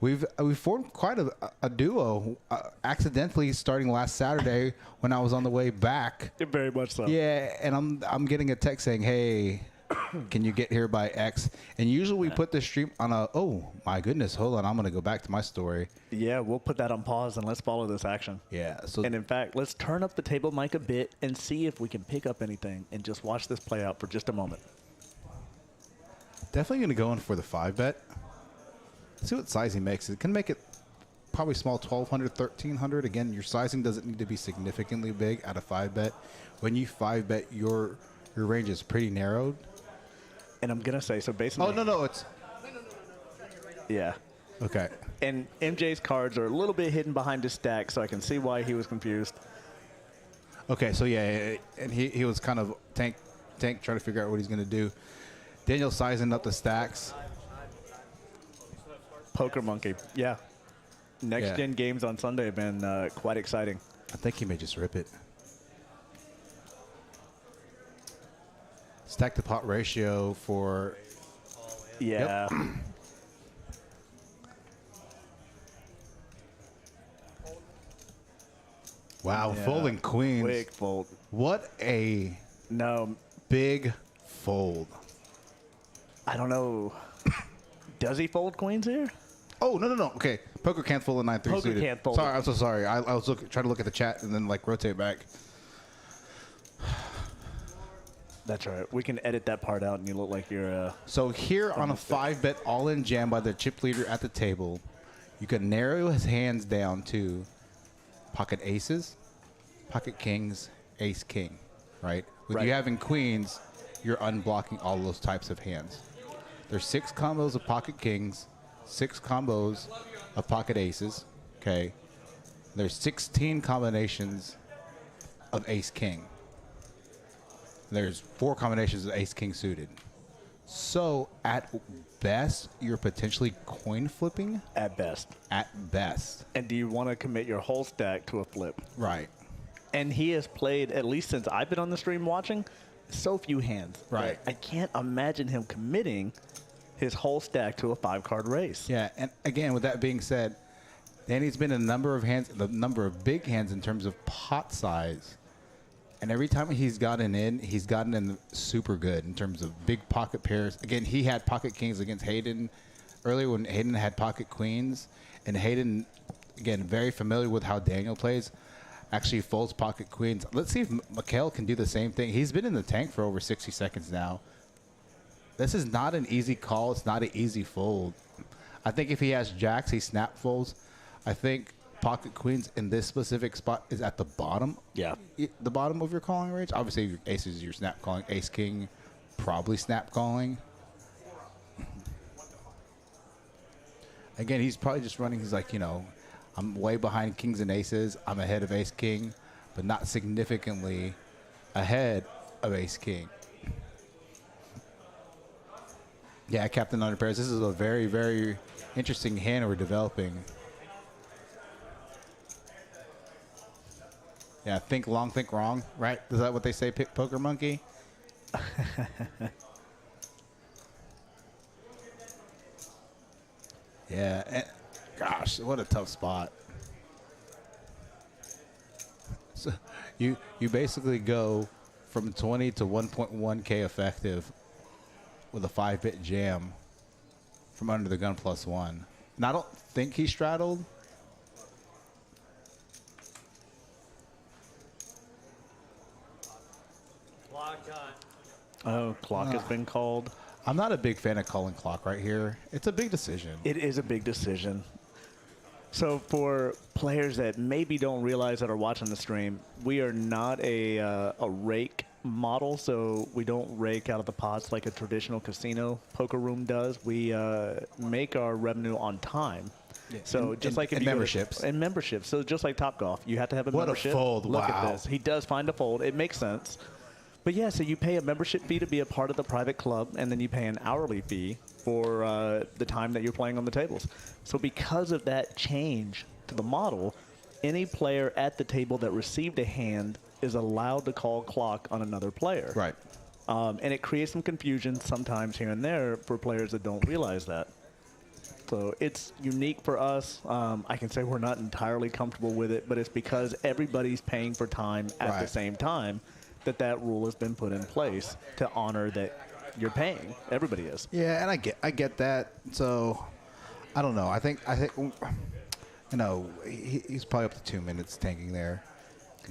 we've formed quite a duo, accidentally starting last Saturday when I was on the way back. Very much so. Yeah, and I'm getting a text saying, hey, can you get here by X? And usually we put the stream on oh, my goodness, hold on, I'm going to go back to my story. Yeah, we'll put that on pause and let's follow this action. Yeah. So And in fact, let's turn up the table mic a bit and see if we can pick up anything and just watch this play out for just a moment. definitely going to go in for the 5-bet. See what size he makes. It can make it probably small, 1,200, 1,300. Again, your sizing doesn't need to be significantly big at a 5-bet. When you 5-bet, your range is pretty narrowed. And I'm going to say, so basically. Oh, no, it's. Yeah. Okay. And MJ's cards are a little bit hidden behind his stack, so I can see why he was confused. Okay, so yeah, and he was kind of tank trying to figure out what he's going to do. Daniel sizing up the stacks. Poker Monkey. Yeah. Next gen games on Sunday have been quite exciting. I think he may just rip it. Stack to pot ratio for. Yeah. Yep. Wow, Yeah. folding queens. Quick fold. What a No, big fold. I don't know. Does he fold queens here? Oh, no. Okay. Poker can't fold a 9-3 Poker suited. can't fold. Sorry, I'm so sorry. I was trying to look at the chat and then like rotate back. That's all right. We can edit that part out and you look like you're... So here on a 5-bet all-in jam by the chip leader at the table, you can narrow his hands down to pocket aces, pocket kings, ace king, right? With Right. you having queens, you're unblocking all those types of hands. There's 6 combos of pocket kings, 6 combos of pocket aces, okay? There's 16 combinations of ace king. There's 4 combinations of ace king suited. So at best, you're potentially coin flipping. At best. At best. And do you want to commit your whole stack to a flip? Right. And he has played, at least since I've been on the stream watching, so few hands. Right. I can't imagine him committing his whole stack to a 5-card race. Yeah, and again, with that being said, Danny's been in a number of hands, the number of big hands in terms of pot size. And every time he's gotten in super good in terms of big pocket pairs. Again, he had pocket kings against Hayden earlier when Hayden had pocket queens. And Hayden, again, very familiar with how Daniel plays, actually folds pocket queens. Let's see if Mikhail can do the same thing. He's been in the tank for over 60 seconds now. This is not an easy call. It's not an easy fold. I think if he has jacks, he snap folds. I think pocket queens in this specific spot is at the bottom. Yeah. The bottom of your calling range. Obviously, your aces, you're snap calling. Ace king, probably snap calling. Again, he's probably just running. He's like, I'm way behind kings and aces. I'm ahead of ace king, but not significantly ahead of ace king. Yeah, captain under pairs. This is a very, very interesting hand we're developing. Yeah, think long, think wrong, right? Is that what they say, Poker Monkey? Yeah, and gosh, what a tough spot. So you basically go from 20 to 1.1K effective with a 5-bit jam from under the gun +1. And I don't think he straddled. Oh, clock has been called. I'm not a big fan of calling clock right here. It's a big decision. It is a big decision. So for players that maybe don't realize that are watching the stream, we are not a rake model, so we don't rake out of the pots like a traditional casino poker room does. We make our revenue on time. Yeah. So just like if you memberships. And memberships. So just like Topgolf, you have to have a membership. What a fold. Look wow. at this. He does find a fold. It makes sense. But yeah, so you pay a membership fee to be a part of the private club, and then you pay an hourly fee for the time that you're playing on the tables. So because of that change to the model, any player at the table that received a hand is allowed to call clock on another player. Right. And it creates some confusion sometimes here and there for players that don't realize that. So it's unique for us. I can say we're not entirely comfortable with it, but it's because everybody's paying for time at the same time that rule has been put in place to honor that you're paying. Everybody is. Yeah, and I get that. So I don't know. I think he's probably up to 2 minutes tanking there.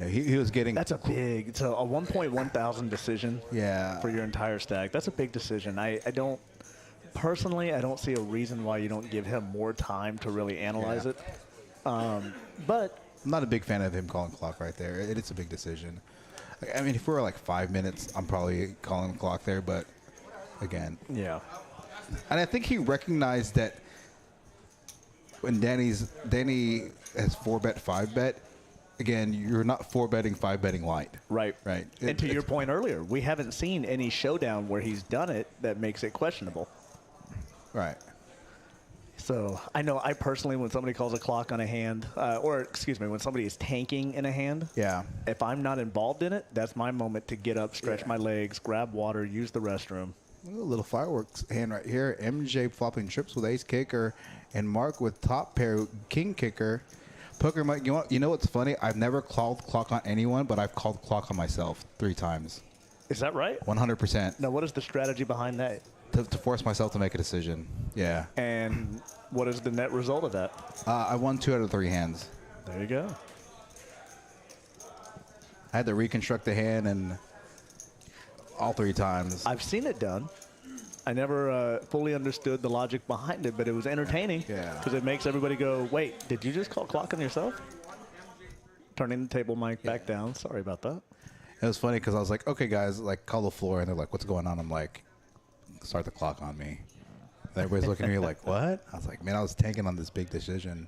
He was getting. That's a 1.1 thousand decision. Yeah. For your entire stack. That's a big decision. I don't personally. I don't see a reason why you don't give him more time to really analyze it. But I'm not a big fan of him calling clock right there. It's a big decision. I mean, if we were like 5 minutes, I'm probably calling the clock there. But again, yeah. And I think he recognized that when Danny has 4-bet, 5-bet. Again, you're not 4-betting, 5-betting light. Right. Right. And to your point earlier, we haven't seen any showdown where he's done it that makes it questionable. Right. So I know I personally, when somebody calls a clock on a hand, when somebody is tanking in a hand, yeah. If I'm not involved in it, that's my moment to get up, stretch my legs, grab water, use the restroom. A little fireworks hand right here. MJ flopping trips with ace kicker, and Mark with top pair king kicker. Poker Mike, you know what's funny? I've never called clock on anyone, but I've called clock on myself 3 times. Is that right? 100%. Now, what is the strategy behind that? To force myself to make a decision. Yeah. And what is the net result of that? I won 2 out of 3 hands. There you go. I had to reconstruct the hand and all 3 times. I've seen it done. I never fully understood the logic behind it, but it was entertaining. Yeah. Because it makes everybody go, wait, did you just call clock on yourself? Turning the table mic back down. Sorry about that. It was funny because I was like, okay, guys, like, call the floor. And they're like, what's going on? I'm like, start the clock on me. And everybody's looking at me like, what? I was like, man, I was tanking on this big decision.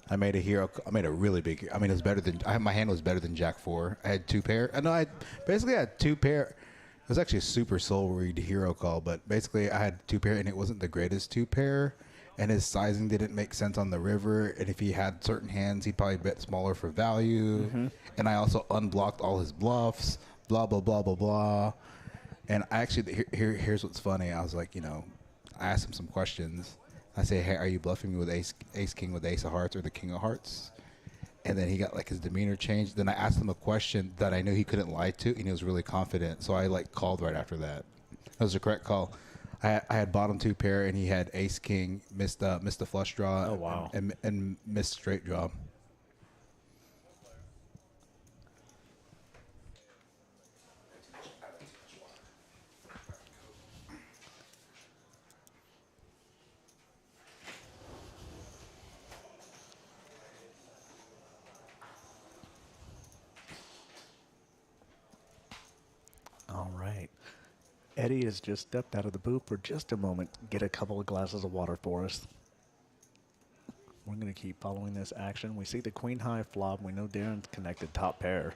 I made a really big, it was better than, my hand was better than Jack 4. I had 2 pair. I basically had 2 pair. It was actually a super soul read hero call, but basically I had 2 pair, and it wasn't the greatest 2 pair. And his sizing didn't make sense on the river. And if he had certain hands, he'd probably bet smaller for value. And I also unblocked all his bluffs, blah, blah, blah, blah, blah. And I actually, here's what's funny. I was like, I asked him some questions. I say, hey, are you bluffing me with ace king with ace of hearts or the king of hearts? And then he got like his demeanor changed. Then I asked him a question that I knew he couldn't lie to, and he was really confident. So I like called right after that. That was the correct call. I had bottom 2 pair, and he had ace king, missed the flush draw. Oh, wow. And missed straight draw. All right. Eddie has just stepped out of the booth for just a moment. Get a couple of glasses of water for us. We're going to keep following this action. We see the queen high flop. We know Darren's connected top pair.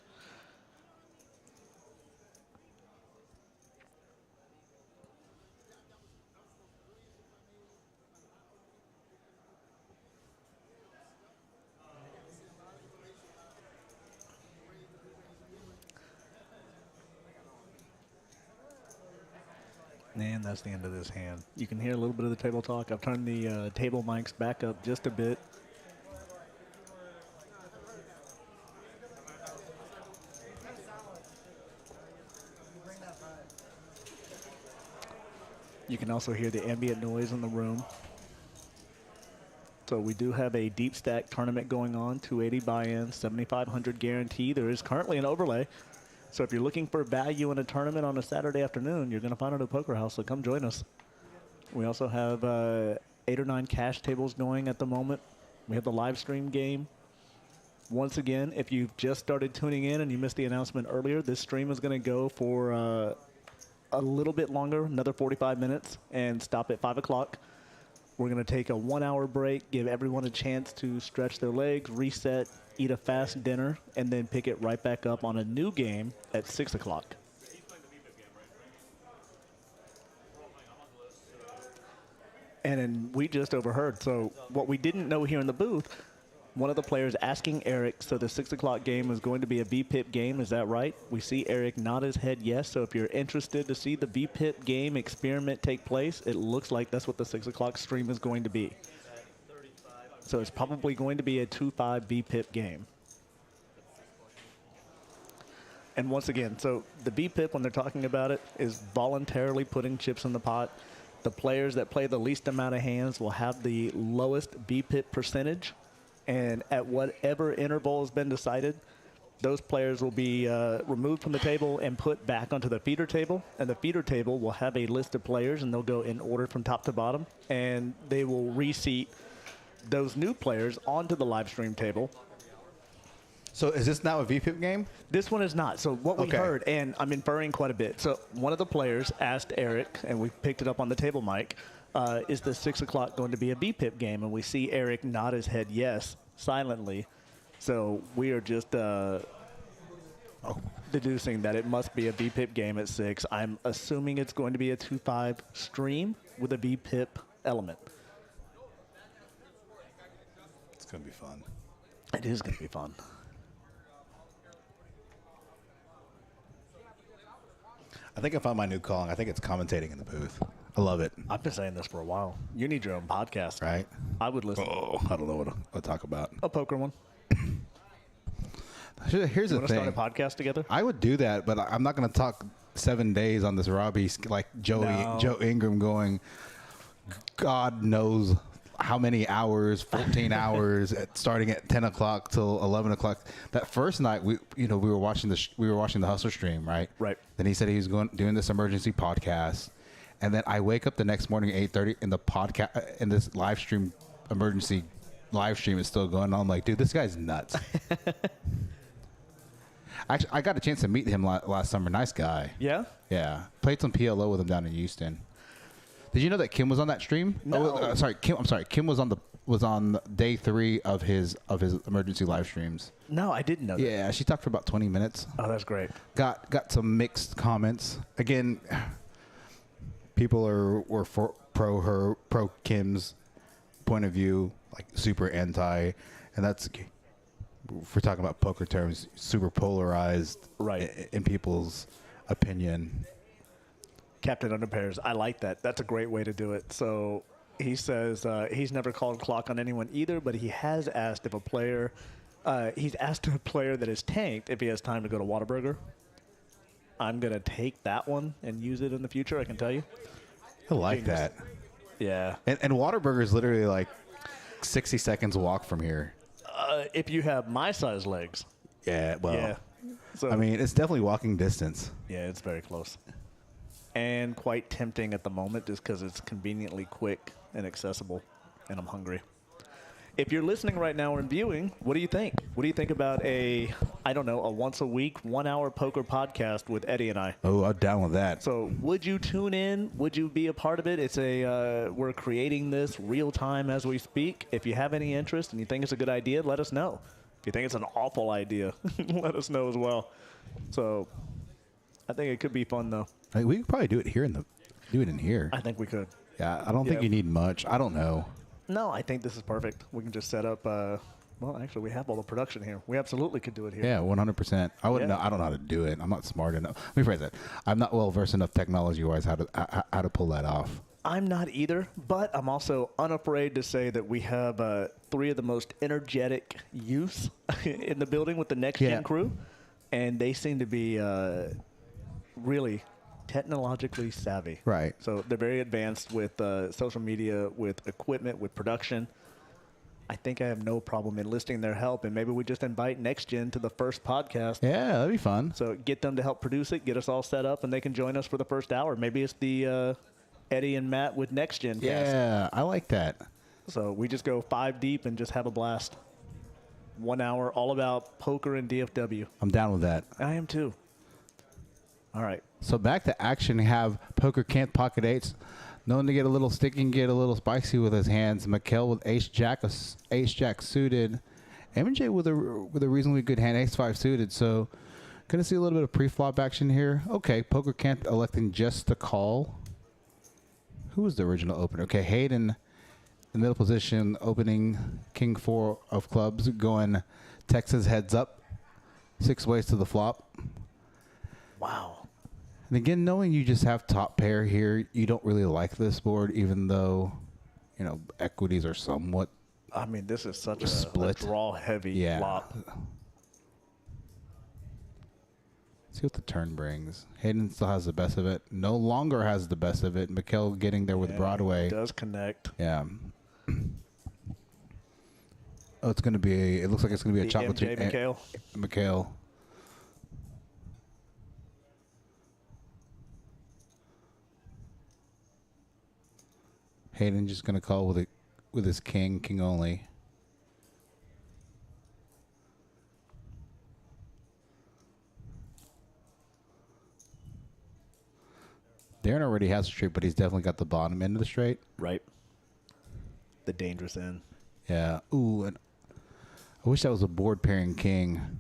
And that's the end of this hand. You can hear a little bit of the table talk. I've turned the table mics back up just a bit. You can also hear the ambient noise in the room. So we do have a deep stack tournament going on, 280 buy-in, 7,500 guarantee. There is currently an overlay. So if you're looking for value in a tournament on a Saturday afternoon, you're going to find it at Poker House, so come join us. We also have 8 or 9 cash tables going at the moment. We have the live stream game. Once again, if you've just started tuning in and you missed the announcement earlier, this stream is going to go for a little bit longer, another 45 minutes, and stop at 5 o'clock. We're going to take a 1-hour break, give everyone a chance to stretch their legs, reset, eat a fast dinner, and then pick it right back up on a new game at 6 o'clock. And then we just overheard. So what we didn't know here in the booth, one of the players asking Eric, so the 6 o'clock game is going to be a VPIP game, is that right? We see Eric nod his head yes. So if you're interested to see the VPIP game experiment take place, it looks like that's what the 6 o'clock stream is going to be. So it's probably going to be a 2-5 VPIP game. And once again, so the VPIP, when they're talking about it, is voluntarily putting chips in the pot. The players that play the least amount of hands will have the lowest VPIP percentage. And at whatever interval has been decided, those players will be removed from the table and put back onto the feeder table. And the feeder table will have a list of players, and they'll go in order from top to bottom. And they will reseat those new players onto the live stream table. So is this now a VPIP game? This one is not. So what we heard, and I'm inferring quite a bit. So one of the players asked Eric, and we picked it up on the table mic, is the 6 o'clock going to be a VPIP game? And we see Eric nod his head yes, silently. So we are just deducing that it must be a VPIP game at 6. I'm assuming it's going to be a 2-5 stream with a VPIP element. It's going to be fun. It is going to be fun. I think I found my new calling. I think it's commentating in the booth. I love it. I've been saying this for a while. You need your own podcast. Right? I would listen. Oh, I don't know what to talk about. A poker one. Here's the thing. Want to start a podcast together? I would do that, but I'm not going to talk 7 days on this Robbie, like Joe Ingram going, God knows how many hours, 14 hours, starting at 10 o'clock till 11 o'clock. That first night, we were watching the Hustler stream, right? Right. Then he said he was doing this emergency podcast, and then I wake up the next morning at 8:30, and the podcast and this live stream emergency live stream is still going on. I'm like, dude, this guy's nuts. Actually, I got a chance to meet him last summer. Nice guy. Yeah? Yeah. Played some PLO with him down in Houston. Did you know that Kim was on that stream? No. Kim. I'm sorry. Kim was on day 3 of his emergency live streams. No, I didn't know that. Yeah, she talked for about 20 minutes. Oh, that's great. Got some mixed comments. Again, people were pro Kim's point of view, like super anti, and that's, if we're talking about poker terms, super polarized, Right. in people's opinion. Captain Underpairs, I like that. That's a great way to do it. So he says he's never called clock on anyone either, but he has asked if a player, he's asked a player that is tanked if he has time to go to Whataburger. I'm going to take that one and use it in the future, I can tell you. I like Genius. that. Yeah. And Whataburger is literally like 60 seconds walk from here. If you have my size legs. Yeah, well, Yeah. So, I mean, it's definitely walking distance. yeah, it's very close. And quite tempting at the moment just because it's conveniently quick and accessible, and I'm hungry. If you're listening right now and viewing, what do you think? What do you think about a once a week, 1 hour poker podcast with Eddie and I? Oh, I'm down with that. So would you tune in? Would you be a part of it? It's we're creating this real time as we speak. If you have any interest and you think it's a good idea, let us know. If you think it's an awful idea, let us know as well. So I think it could be fun though. Like, we could probably do it here in here. I think we could. Yeah, I don't think you need much. I don't know. No, I think this is perfect. We can just set up. Well, actually, we have all the production here. We absolutely could do it here. Yeah, 100%. I wouldn't Yeah. know. I don't know how to do it. I'm not smart enough. Let me phrase that. I'm not well versed enough technology-wise how to pull that off. I'm not either, but I'm also unafraid to say that we have 3 of the most energetic youths in the building with the Next Gen crew, and they seem to be really technologically savvy. Right. So they're very advanced with social media, with equipment, with production. I think I have no problem enlisting their help, and maybe we just invite Next Gen to the first podcast. Yeah, that'd be fun. So get them to help produce it, get us all set up, and they can join us for the first hour. Maybe it's the Eddie and Matt with Next Gen cast. Yeah, I like that. So we just go 5 deep and just have a blast. 1 hour, all about poker and DFW. I'm down with that. I am too. All right. So back to action. Have Poker Kent pocket eights. Known to get a little sticky and get a little spicy with his hands. Mikkel with ace jack suited. MJ with a reasonably good hand, ace 5 suited. So gonna see a little bit of pre-flop action here. Okay, Poker Kent electing just to call. Who was the original opener? Okay, Hayden in the middle position, opening king 4 of clubs, going Texas heads up, 6 ways to the flop. Wow. And again, knowing you just have top pair here, you don't really like this board, even though, equities are somewhat. I mean, this is such a Split. draw-heavy flop. See what the turn brings. Hayden still has the best of it. No longer has the best of it. Mikkel getting there with Broadway. It does connect. Yeah. Oh, it's going to be it looks like it's going to be a chop MJ between Mikhail. Mikhail. Hayden just going to call with his king only. Darren already has a straight, but he's definitely got the bottom end of the straight. Right. The dangerous end. Yeah. Ooh, and I wish that was a board pairing king.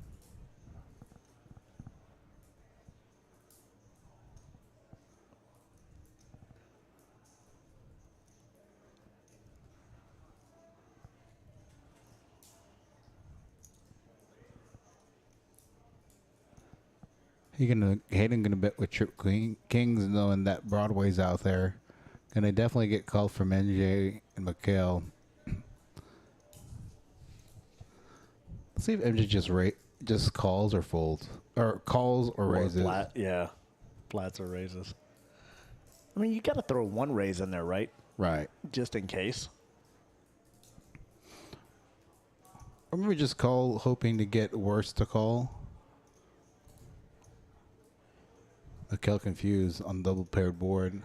Hayden gonna bet with trip kings, knowing that Broadway's out there. Gonna definitely get called from MJ and McHale. Let's see if MJ just calls or folds, or calls or raises. Flat, yeah, flats or raises. I mean, you got to throw one raise in there, right? Right. Just in case. Or maybe just call, hoping to get worse to call. McHale confused on double paired board.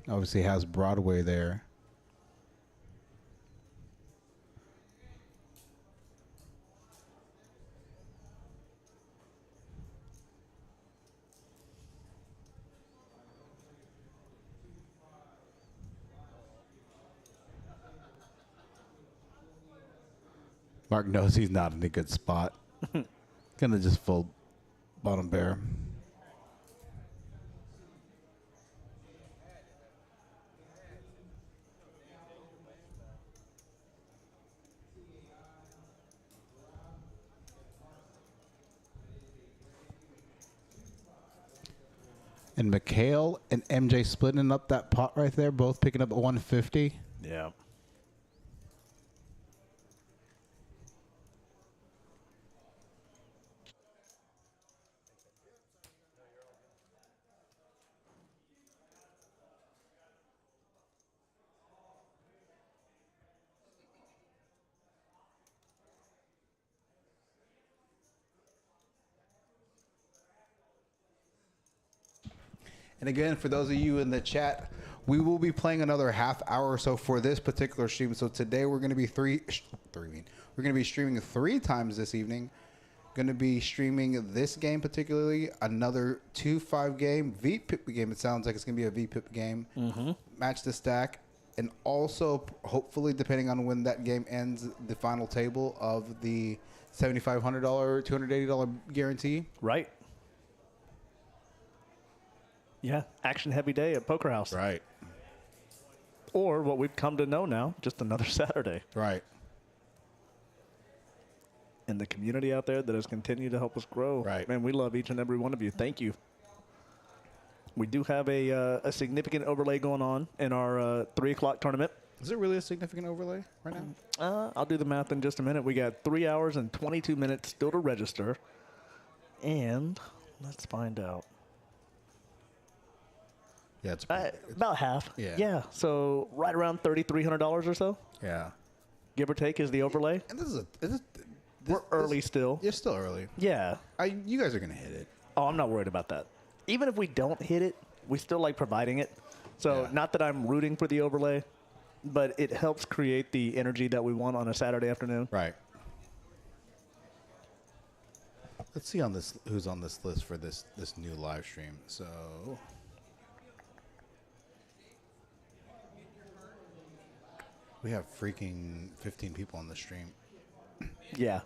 Obviously has Broadway there. Mark knows he's not in a good spot. Gonna just fold bottom pair. And Mikhail and MJ splitting up that pot right there, both picking up a 150. Yeah. And again, for those of you in the chat, we will be playing another half hour or so for this particular stream. So today we're going to be we're going to be streaming 3 times this evening. Going to be streaming this game particularly, another 2-5 game, VPIP game. It sounds like it's going to be a VPIP game. Match the stack. And also, hopefully, depending on when that game ends, the final table of the $7,500, $280 guarantee. Right. Yeah, action-heavy day at Poker House. Right. Or what we've come to know now, just another Saturday. Right. And the community out there that has continued to help us grow. Right. Man, we love each and every one of you. Thank you. We do have a significant overlay going on in our 3 o'clock tournament. Is it really a significant overlay right now? I'll do the math in just a minute. We got 3 hours and 22 minutes still to register. And let's find out. Yeah, it's About half. Yeah. So right around $3,300 or so, yeah. give or take, is the overlay. And this is We're early still. You're still early. Yeah. You guys are gonna hit it. Oh, I'm not worried about that. Even if we don't hit it, we still like providing it. So Yeah. not that I'm rooting for the overlay, but it helps create the energy that we want on a Saturday afternoon. Right. Let's see who's on this list for this new live stream. So we have freaking 15 people on the stream. Yeah.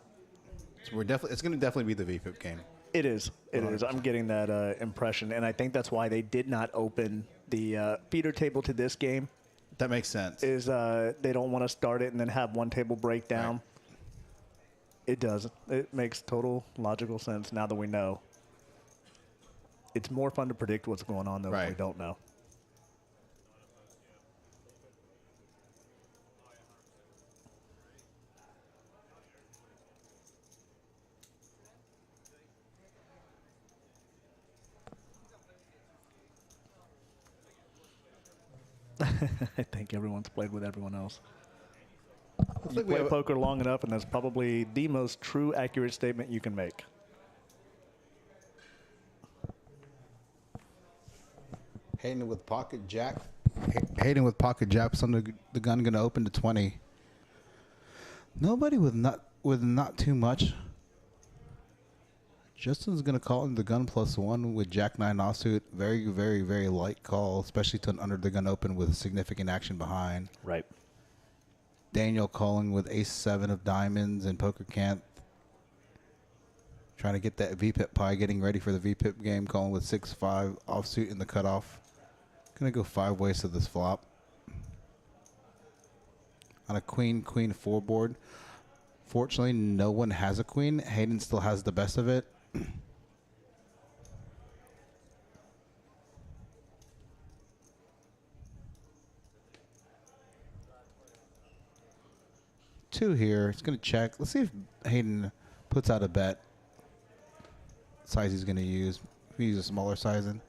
So it's gonna definitely be the VPIP game. It is. It is. I'm getting that impression, and I think that's why they did not open the feeder table to this game. That makes sense. Is they don't want to start it and then have one table break down. Right. It does. It makes total logical sense now that we know. It's more fun to predict what's going on, though, if we don't know. I think everyone's played with everyone else. You play poker long enough, and that's probably the most true, accurate statement you can make. Hayden with pocket jack. Hayden with pocket jacks under the gun, going to open to 20. Nobody with not too much. Justin's going to call in the gun +1 with Jack 9 offsuit. Very, very, very light call, especially to an under the gun open with significant action behind. Right. Daniel calling with Ace 7 of diamonds and poker can't. Trying to get that VPIP pie, getting ready for the VPIP game, calling with 6-5 offsuit in the cutoff. Going to go 5 ways to this flop. On a queen 4 board. Fortunately, no one has a queen. Hayden still has the best of it. Two here. It's going to check. Let's see if Hayden puts out a bet. Size he's going to use. If he uses a smaller sizing.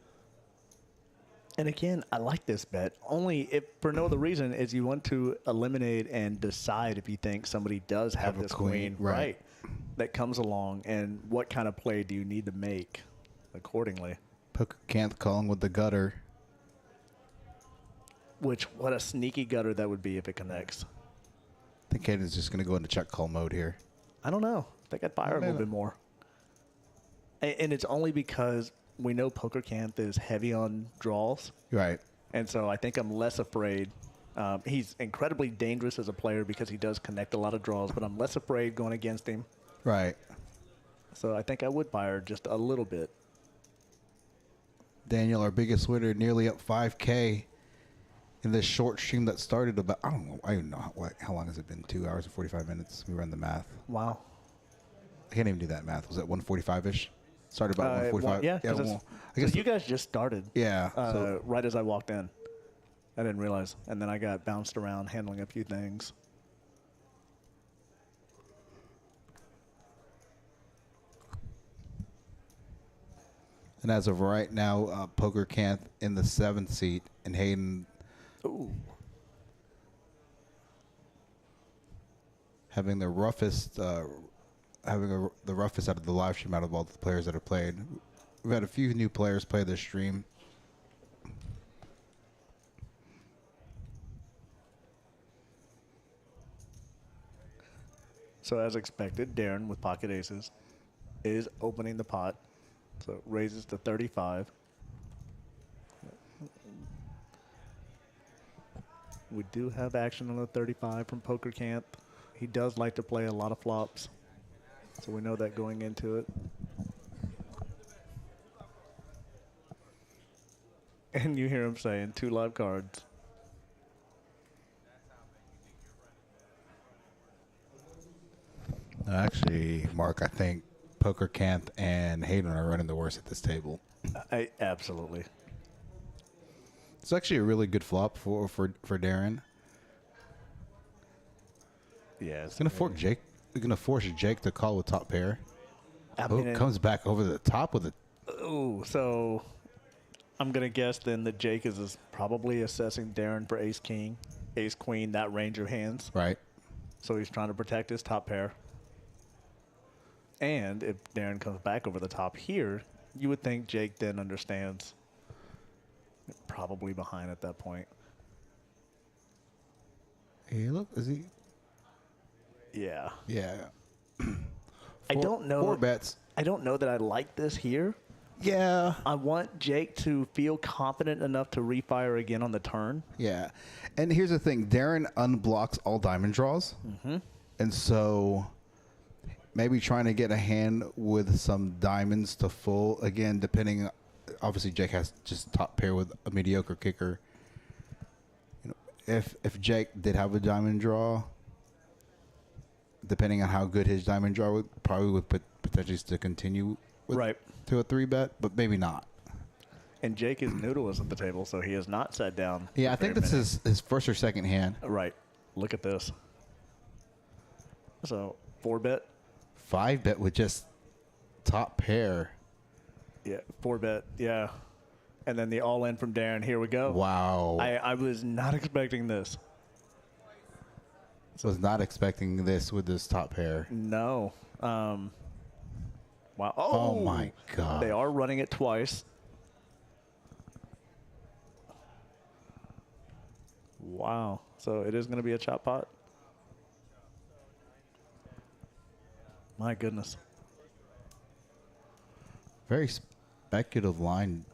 And again, I like this bet. Only if for no other reason is you want to eliminate and decide if you think somebody does have this queen. Right. That comes along, and what kind of play do you need to make accordingly? Poker can't calling with the gutter. Which, what a sneaky gutter that would be if it connects. I think Hayden's just going to go into check call mode here. I don't know. I think I'd fire a little bit more. And it's only because we know Poker Canth is heavy on draws. Right. And so I think I'm less afraid He's incredibly dangerous as a player because he does connect a lot of draws, but I'm less afraid going against him. Right. So I think I would fire just a little bit. Daniel, our biggest winner, nearly up 5K in this short stream that started about, I don't know how long has it been? 2 hours and 45 minutes. We ran the math. Wow. I can't even do that math. Was it 1:45-ish? Started about 1:45. Yeah, I guess so you guys just started. Yeah. So Right as I walked in. I didn't realize. And then I got bounced around handling a few things. and as of right now, Poker Canth in the 7th seat, and Hayden having the roughest the roughest out of the live stream out of all the players that have played. We've had a few new players play this stream. So as expected, Darren with pocket aces is opening the pot. So it raises to 35. We do have action on the 35 from Poker Camp. He does like to play a lot of flops. So we know that going into it. And you hear him saying 2 live cards. Actually, Mark, I think Poker Canth and Hayden are running the worst at this table. Absolutely. It's actually a really good flop for Darren. Yeah, It's gonna force Jake. We're gonna force Jake to call with top pair. mean, Comes back over the top with it. Ooh, so I'm going to guess then that Jake is probably assessing Darren for ace king, ace queen, that range of hands. Right. So he's trying to protect his top pair. And if Darren comes back over the top here, you would think Jake then understands. Probably behind at that point. Hey, look, is he? Yeah. Yeah. I don't know. 4 bets. I don't know that I like this here. Yeah. I want Jake to feel confident enough to refire again on the turn. Yeah. And here's the thing. Darren unblocks all diamond draws. Mm-hmm. And so maybe trying to get a hand with some diamonds to full. Again, depending. Obviously, Jake has just top pair with a mediocre kicker. You know, if Jake did have a diamond draw, depending on how good his diamond draw would, probably would potentially still continue with to a 3-bet, but maybe not. And Jake is new to us at the table, so he has not sat down. Yeah, I think this is his first or second hand. Right. Look at this. So 4-bet. 5-bet with just top pair. Yeah, 4-bet. Yeah. And then the all-in from Darren. Here we go. Wow. I was not expecting this. Was not expecting this with this top pair. No. Wow. Oh, my God. They are running it twice. Wow. So it is going to be a chop pot. My goodness. Very speculative line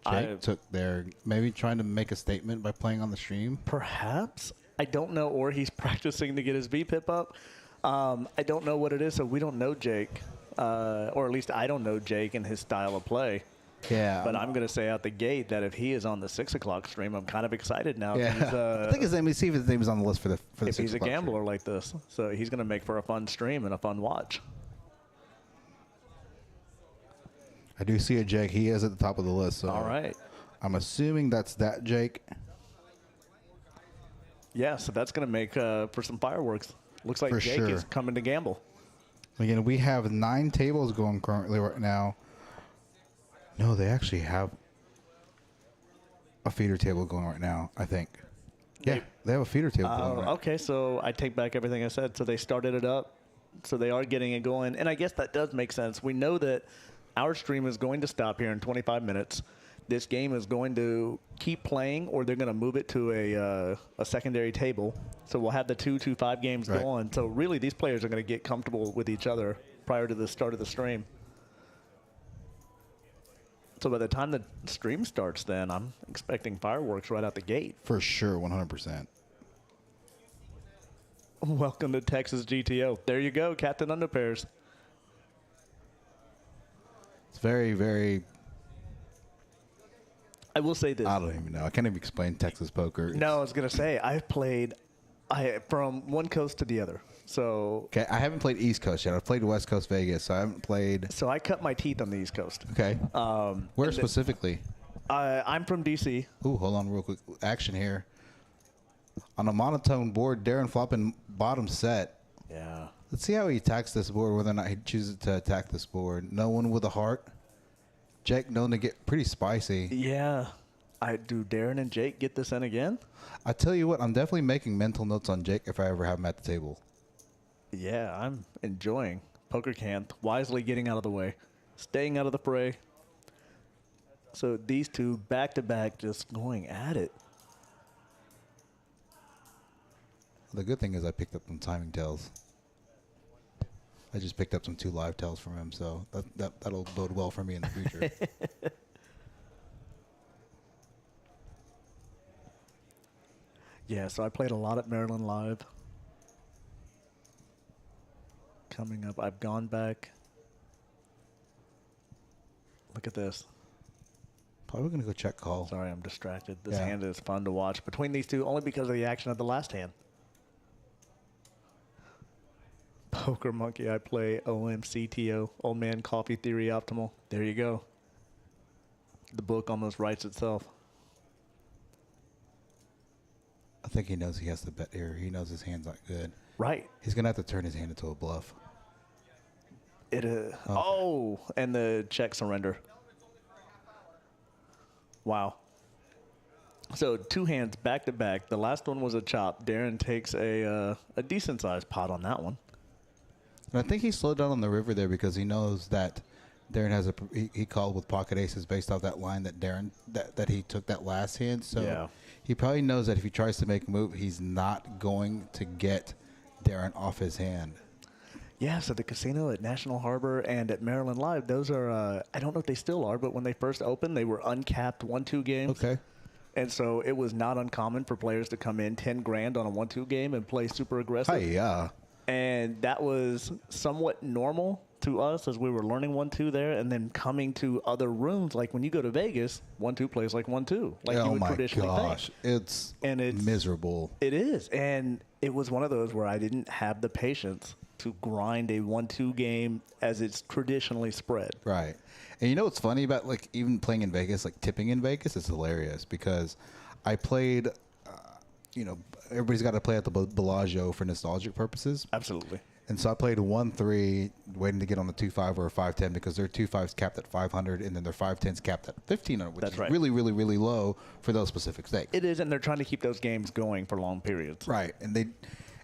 Jake took there. Maybe trying to make a statement by playing on the stream. Perhaps. I don't know. Or he's practicing to get his VPIP up. I don't know what it is, so we don't know Jake. Or at least I don't know Jake and his style of play. Yeah. But I'm going to say out the gate that if he is on the 6 o'clock stream, I'm kind of excited now. Yeah. I think his name. See if his name is on the list for the if 6 he's a o'clock gambler stream. like this. So he's going to make for a fun stream and a fun watch. I do see a Jake. He is at the top of the list. So All right. I'm assuming that's that Jake. Yeah, so that's going to make for some fireworks. Looks like For Jake sure. is coming to gamble. Again, we have 9 tables going currently right now. No, they actually have a feeder table going right now, I think. Yeah, they have a feeder table going right now. Okay, so I take back everything I said. So they started it up. So they are getting it going. And I guess that does make sense. We know that our stream is going to stop here in 25 minutes. This game is going to keep playing, or they're going to move it to a secondary table. So we'll have the 2-2-5 games go on. So really, these players are going to get comfortable with each other prior to the start of the stream. So by the time the stream starts, then I'm expecting fireworks right out the gate. For sure, 100%. Welcome to Texas GTO. There you go, Captain Underpairs. It's very, very. I will say this. I don't even know. I can't even explain Texas poker. No, I was going to say, I've played from one coast to the other. So Okay, I haven't played East Coast yet. I've played West Coast Vegas, so I haven't played. So I cut my teeth on the East Coast. Okay. Where specifically? I'm from D.C. Ooh, hold on real quick. Action here. On a monotone board, Darren flopping bottom set. Yeah. Let's see how he attacks this board, whether or not he chooses to attack this board. No one with a heart. Jake known to get pretty spicy. Yeah. Do Darren and Jake get this in again? I tell you what, I'm definitely making mental notes on Jake if I ever have him at the table. Yeah, I'm enjoying Poker Can, wisely getting out of the way, staying out of the fray. So these two back-to-back just going at it. The good thing is I picked up some timing tells. I just picked up some 2 live tells from him, so that'll bode well for me in the future. Yeah, so I played a lot at Maryland Live. Coming up, I've gone back. Look at this. Probably going to go check call. Sorry, I'm distracted. This hand is fun to watch between these two, only because of the action of the last hand. Poker Monkey, I play OMCTO, Old Man Coffee Theory Optimal. There you go. The book almost writes itself. I think he knows he has to bet here. He knows his hand's not good. Right. He's going to have to turn his hand into a bluff. And the check surrender. Wow. So 2 hands back to back. The last one was a chop. Darren takes a decent sized pot on that one. And I think he slowed down on the river there because he knows that Darren has he called with pocket aces based off that line that Darren that he took that last hand. So he probably knows that if he tries to make a move, he's not going to get Darren off his hand. Yeah, so the casino at National Harbor and at Maryland Live, those are, I don't know if they still are, but when they first opened, they were uncapped 1-2 games. Okay. And so it was not uncommon for players to come in 10 grand on a 1-2 game and play super aggressive. Yeah. And that was somewhat normal to us as we were learning 1-2 there, and then coming to other rooms. Like when you go to Vegas, 1-2 plays like 1-2, like you would traditionally think. It's miserable. It is, and it was one of those where I didn't have the patience to grind a 1-2 game as it's traditionally spread. Right. And you know what's funny about like even playing in Vegas, like tipping in Vegas, is hilarious because I played, everybody's got to play at the Bellagio for nostalgic purposes. Absolutely. And so I played 1-3, waiting to get on a 2-5 or a 5-10 because their 2-5s capped at 500 and then their 5-10s capped at 1500, which is really, really, really low for those specific stakes. It is, and they're trying to keep those games going for long periods. Right. And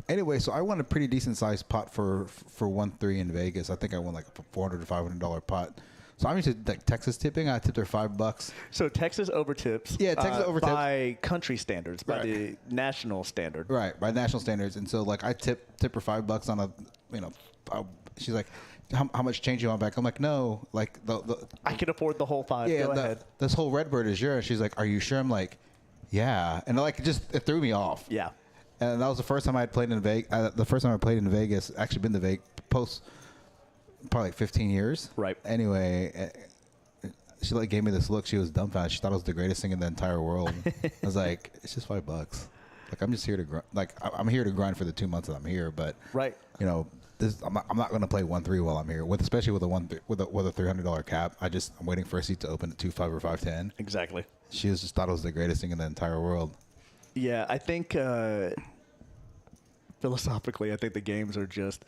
anyway, so I won a pretty decent sized pot for 1-3 in Vegas. I think I won like a $400 to $500 pot. So I'm used to like Texas tipping. I tipped her $5. So Texas overtips. Yeah, Texas overtips by country standards, by the national standard. Right, by national standards. And so like I tip her $5 on a, she's like, how much change you want back? I'm like, no, like I can afford the whole 5. Yeah, Go ahead. This whole Redbird is yours. She's like, are you sure? I'm like, yeah. And like it threw me off. Yeah. And that was the first time I had played in Vegas. The first time I played in Vegas, actually been to Vegas post probably like 15 years. Right. Anyway, she like gave me this look. She was dumbfounded. She thought it was the greatest thing in the entire world. I was like, it's just $5. Like I'm just here to grind. Like I'm here to grind for the 2 months that I'm here. But right. I'm not going to play 1-3 while I'm here. Especially with a $300 cap. I'm waiting for a seat to open at 2-5 or 5-10. Exactly. She just thought it was the greatest thing in the entire world. Yeah, I think philosophically, I think the games are just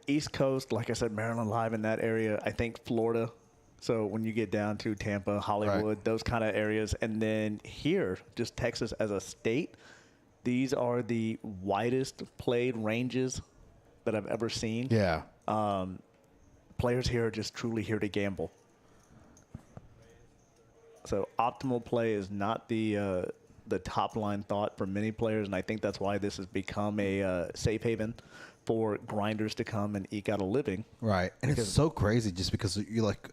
East Coast, like I said, Maryland Live in that area. I think Florida. So when you get down to Tampa, Hollywood, those kind of areas. And then here, just Texas as a state, these are the widest played ranges that I've ever seen. Yeah. Players here are just truly here to gamble. So optimal play is not the top line thought for many players, and I think that's why this has become a safe haven for grinders to come and eke out a living. Right, and it's so crazy just because you like.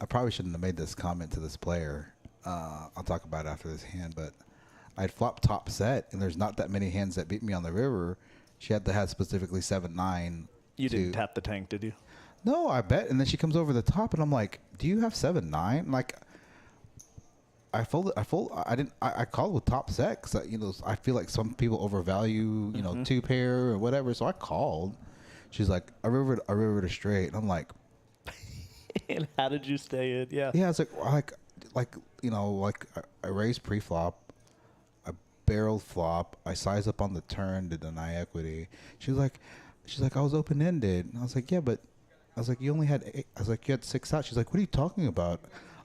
I probably shouldn't have made this comment to this player. I'll talk about it after this hand, but I'd flopped top set, and there's not that many hands that beat me on the river. She had to have specifically 7-9. You didn't tap the tank, did you? No, I bet. And then she comes over the top, and I'm like, "Do you have 7-9?" Like, I didn't. I called with top set because I feel like some people overvalue two pair or whatever. So I called. She's like, I rivered a straight. And I'm like, and how did you stay in? Yeah. yeah. It's like I raised pre-flop, I barreled flop, I size up on the turn to deny equity. She's like, I was open-ended. And I was like, yeah, but I was like, you only had 8. I was like, you had 6 outs. She's like, what are you talking about?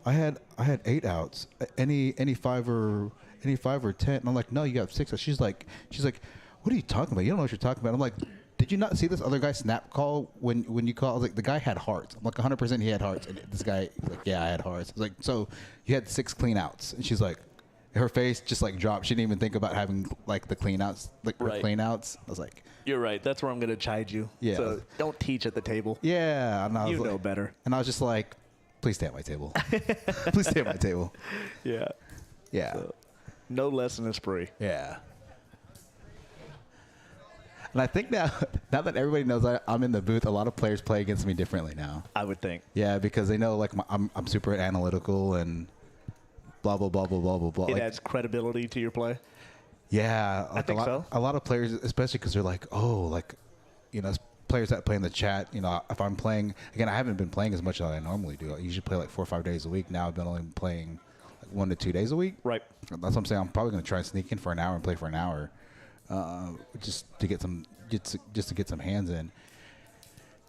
I had 8 outs. Any 5 or 10. And I'm like, no, you have 6 outs. She's like, what are you talking about? You don't know what you're talking about. I'm like, did you not see this other guy snap call when you call? I was like, the guy had hearts. I'm like, 100% he had hearts. And this guy, he's like, yeah, I had hearts. I was like, so you had 6 clean outs. And she's like, her face just like dropped. She didn't even think about having like the clean outs, like her clean outs. I was like, you're right. That's where I'm going to chide you. Yeah. So don't teach at the table. yeah. And I was You know like, better. And I was just like, please stay at my table. Please stay at my table. Yeah. Yeah. So, no lesson is free. Yeah. And I think now that everybody knows I'm in the booth, a lot of players play against me differently now. I would think. Yeah, because they know like I'm super analytical and blah blah blah blah blah blah blah. It Like, adds credibility to your play. yeah, like I think so. A lot of players, especially because they're like, oh, like, players that play in the chat. If I'm playing again, I haven't been playing as much as I normally do. I usually play like 4 or 5 days a week. Now I've been only playing like 1 to 2 days a week. Right. That's what I'm saying. I'm probably going to try and sneak in for an hour and play for an hour, just to get some hands in.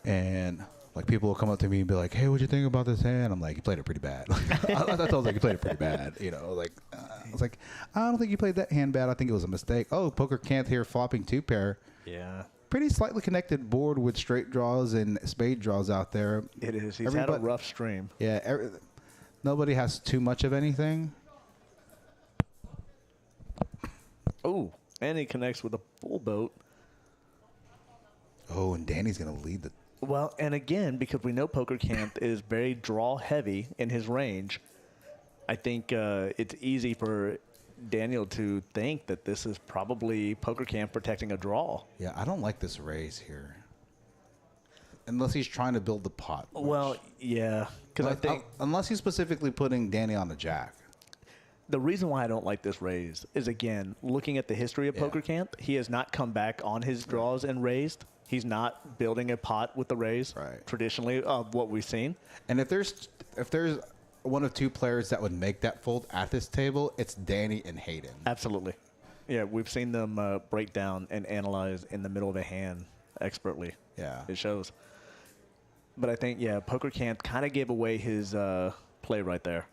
And like people will come up to me and be like, "Hey, what'd you think about this hand?" I'm like, "You played it pretty bad." I was like, "You played it pretty bad." I was like, "I don't think you played that hand bad. I think it was a mistake." Oh, Poker Can't here flopping 2 pair. Yeah. Pretty slightly connected board with straight draws and spade draws out there. It is. He's had a rough stream. Yeah. Nobody has too much of anything. Oh, and he connects with a full boat. Oh, and Danny's going to lead the... Well, and again, because we know Poker Camp is very draw heavy in his range, I think it's easy for Daniel to think that this is probably Poker Camp protecting a draw. Yeah, I don't like this raise here. Unless he's trying to build the pot. Well, yeah. Because I think... Unless he's specifically putting Danny on the jack. The reason why I don't like this raise is, again, looking at the history of Poker Camp, he has not come back on his draws and raised. He's not building a pot with the raise, traditionally, of what we've seen. And if there's one of 2 players that would make that fold at this table, it's Danny and Hayden. Absolutely. Yeah, we've seen them break down and analyze in the middle of a hand expertly. Yeah. It shows. But I think, yeah, Poker Camp kind of gave away his play right there.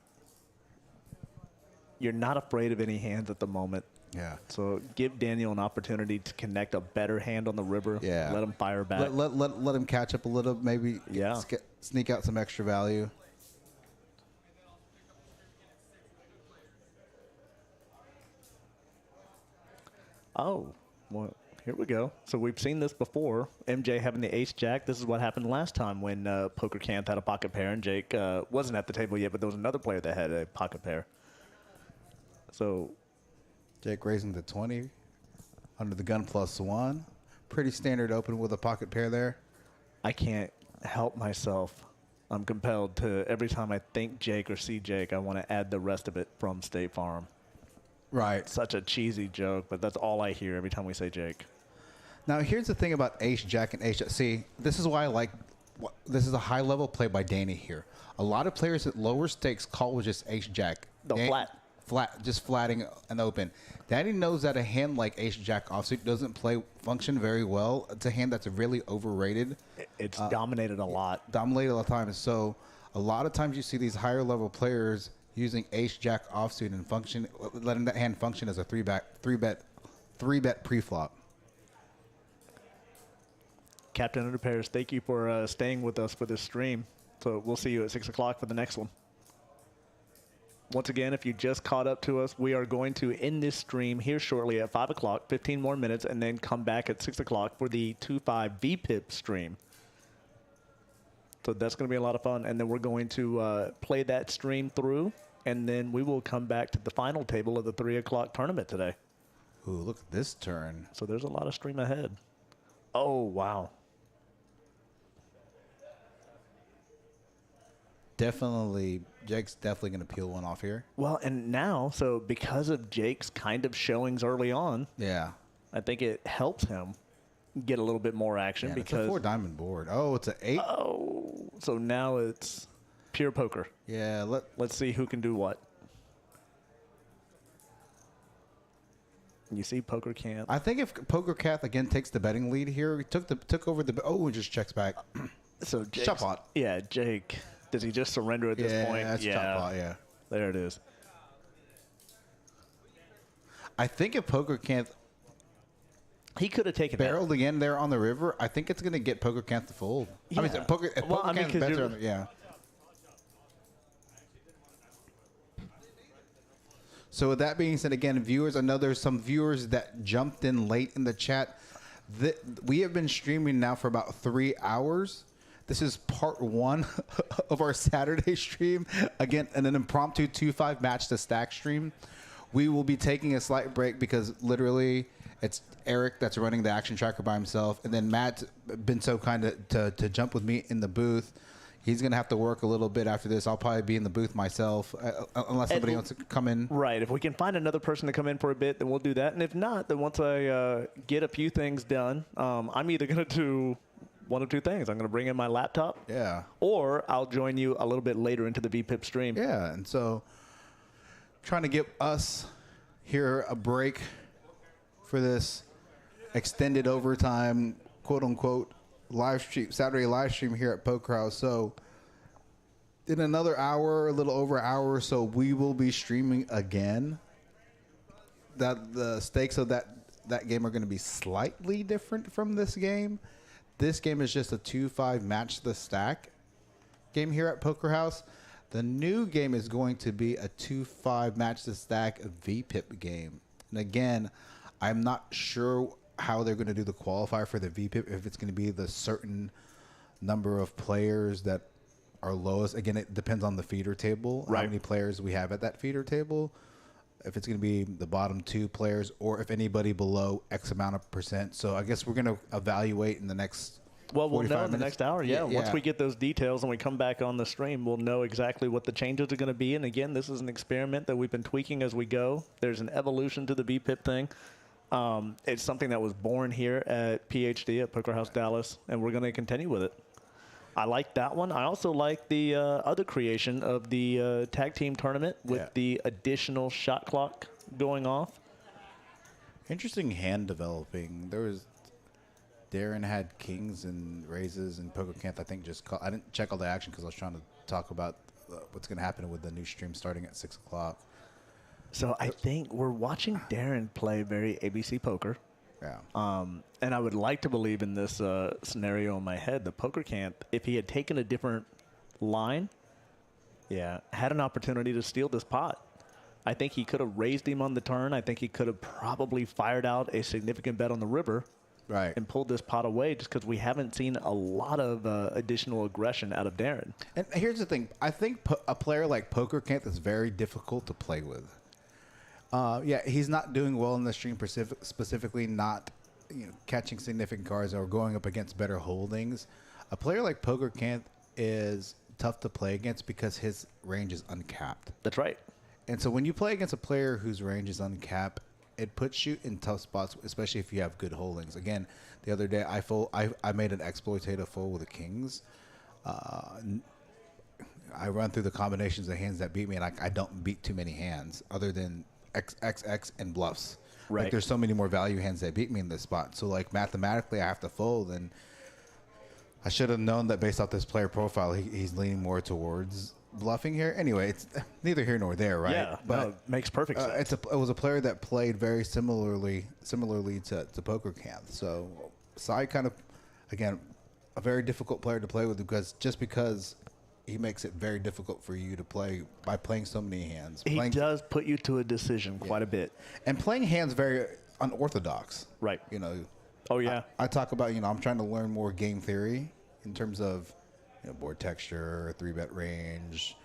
You're not afraid of any hands at the moment. Yeah. So give Daniel an opportunity to connect a better hand on the river. Yeah. Let him fire back. Let him catch up a little, maybe sneak out some extra value. Oh, well, here we go. So we've seen this before. MJ having the ace-jack. This is what happened last time when Poker Camp had a pocket pair and Jake wasn't at the table yet, but there was another player that had a pocket pair. So Jake raising to 20 under the gun +1. Pretty standard open with a pocket pair there. I can't help myself. I'm compelled to, every time I think Jake or see Jake, I want to add the rest of it from State Farm. Right. Such a cheesy joke, but that's all I hear every time we say Jake. Now, here's the thing about ace-jack and ace-jack. See, this is why I like, this is a high-level play by Danny here. A lot of players at lower stakes call with just ace-jack. Flat, just flatting and open. Danny knows that a hand like ace-jack offsuit doesn't function very well. It's a hand that's really overrated. It's dominated a lot. Dominated a lot of times. So a lot of times you see these higher-level players using ace-jack offsuit and letting that hand function as a three bet pre-flop. Captain Under Pairs, thank you for staying with us for this stream. So we'll see you at 6 o'clock for the next one. Once again, if you just caught up to us, we are going to end this stream here shortly at 5 o'clock, 15 more minutes, and then come back at 6 o'clock for the 2-5 VPIP stream. So that's going to be a lot of fun. And then we're going to play that stream through and then we will come back to the final table of the 3 o'clock tournament today. Ooh, look at this turn. So there's a lot of stream ahead. Oh, wow. Jake's definitely going to peel one off here. Well, and now, so because of Jake's kind of showings early on, Yeah. I think it helps him get a little bit more action Yeah, because it's a 4 diamond board. Oh, it's an 8. Oh, so now it's pure poker. Yeah, Let's see who can do what. You see, Poker can't. I think if Poker Cat again takes the betting lead here, he took over the. Oh, and just checks back. So Jake's, Chop pot. Yeah, Jake. Does he just surrender at this point? That's chop pot. Yeah. There it is. I think if Poker Cat He could have taken barreled again there on the river, I think it's going to get Poker Cat to fold. Yeah. I mean, if Poker Cat bets you're- yeah. So with that being said, again, viewers, I know there's some viewers that jumped in late in the chat. We have been streaming now for about 3 hours. This is part 1 of our Saturday stream. Again, an impromptu 2-5 match to stack stream. We will be taking a slight break because literally it's Eric that's running the action tracker by himself. And then Matt's been so kind to jump with me in the booth. He's going to have to work a little bit after this. I'll probably be in the booth myself unless somebody wants to come in. Right. If we can find another person to come in for a bit, then we'll do that. And if not, then once I get a few things done, I'm either going to do one of two things. I'm going to bring in my laptop. Yeah. Or I'll join you a little bit later into the VPIP stream. Yeah. And so trying to give us here a break for this extended overtime, quote unquote, live stream, Saturday live stream here at Poker House. So in another hour, a little over an hour or so, we will be streaming again. That the stakes of that game are going to be slightly different from this game. This game is just a 2-5 match the stack game here at Poker House. The new game is going to be a 2-5 match the stack VPIP game. And again, I'm not sure how they're going to do the qualifier for the VPIP, if it's going to be the certain number of players that are lowest. Again, it depends on the feeder table, right, how many players we have at that feeder table. If it's going to be the bottom 2 players or if anybody below X amount of percent. So I guess we're going to evaluate in the next Well, we'll know in the minutes. next hour, yeah. Once we get those details and we come back on the stream, we'll know exactly what the changes are going to be. And again, this is an experiment that we've been tweaking as we go. There's an evolution to the VPIP thing. It's something that was born here at PhD at Poker House Dallas, and we're going to continue with it. I like that one. I also like the other creation of the tag team tournament with the additional shot clock going off. Interesting hand developing. Darren had kings and raises, and Poker Camp, I think, I didn't check all the action because I was trying to talk about what's going to happen with the new stream starting at 6 o'clock. So I think we're watching Darren play very ABC poker. Yeah. And I would like to believe in this scenario in my head, the Poker Camp, if he had taken a different line, had an opportunity to steal this pot. I think he could have raised him on the turn. I think he could have probably fired out a significant bet on the river. Right. And pulled this pot away just because we haven't seen a lot of additional aggression out of Darren. And here's the thing. I think a player like Poker Camp is very difficult to play with. He's not doing well in the stream, specifically not catching significant cards or going up against better holdings. A player like Poker Camp is tough to play against because his range is uncapped. That's right. And so when you play against a player whose range is uncapped, it puts you in tough spots, especially if you have good holdings. Again, the other day I made an exploitative fold with the kings. I run through the combinations of hands that beat me, and I don't beat too many hands other than XXX and bluffs. Right. Like there's so many more value hands that beat me in this spot. So like mathematically, I have to fold, and I should have known that based off this player profile, he's leaning more towards bluffing here. Anyway, it's neither here nor there, right? Yeah, but it makes perfect sense. It was a player that played very similarly to Poker Camp. So I kind of, again, a very difficult player to play with because he makes it very difficult for you to play by playing so many hands. He does put you to a decision quite a bit. And playing hands very unorthodox. Right. Oh, yeah. I talk about, I'm trying to learn more game theory in terms of board texture, 3-bet range,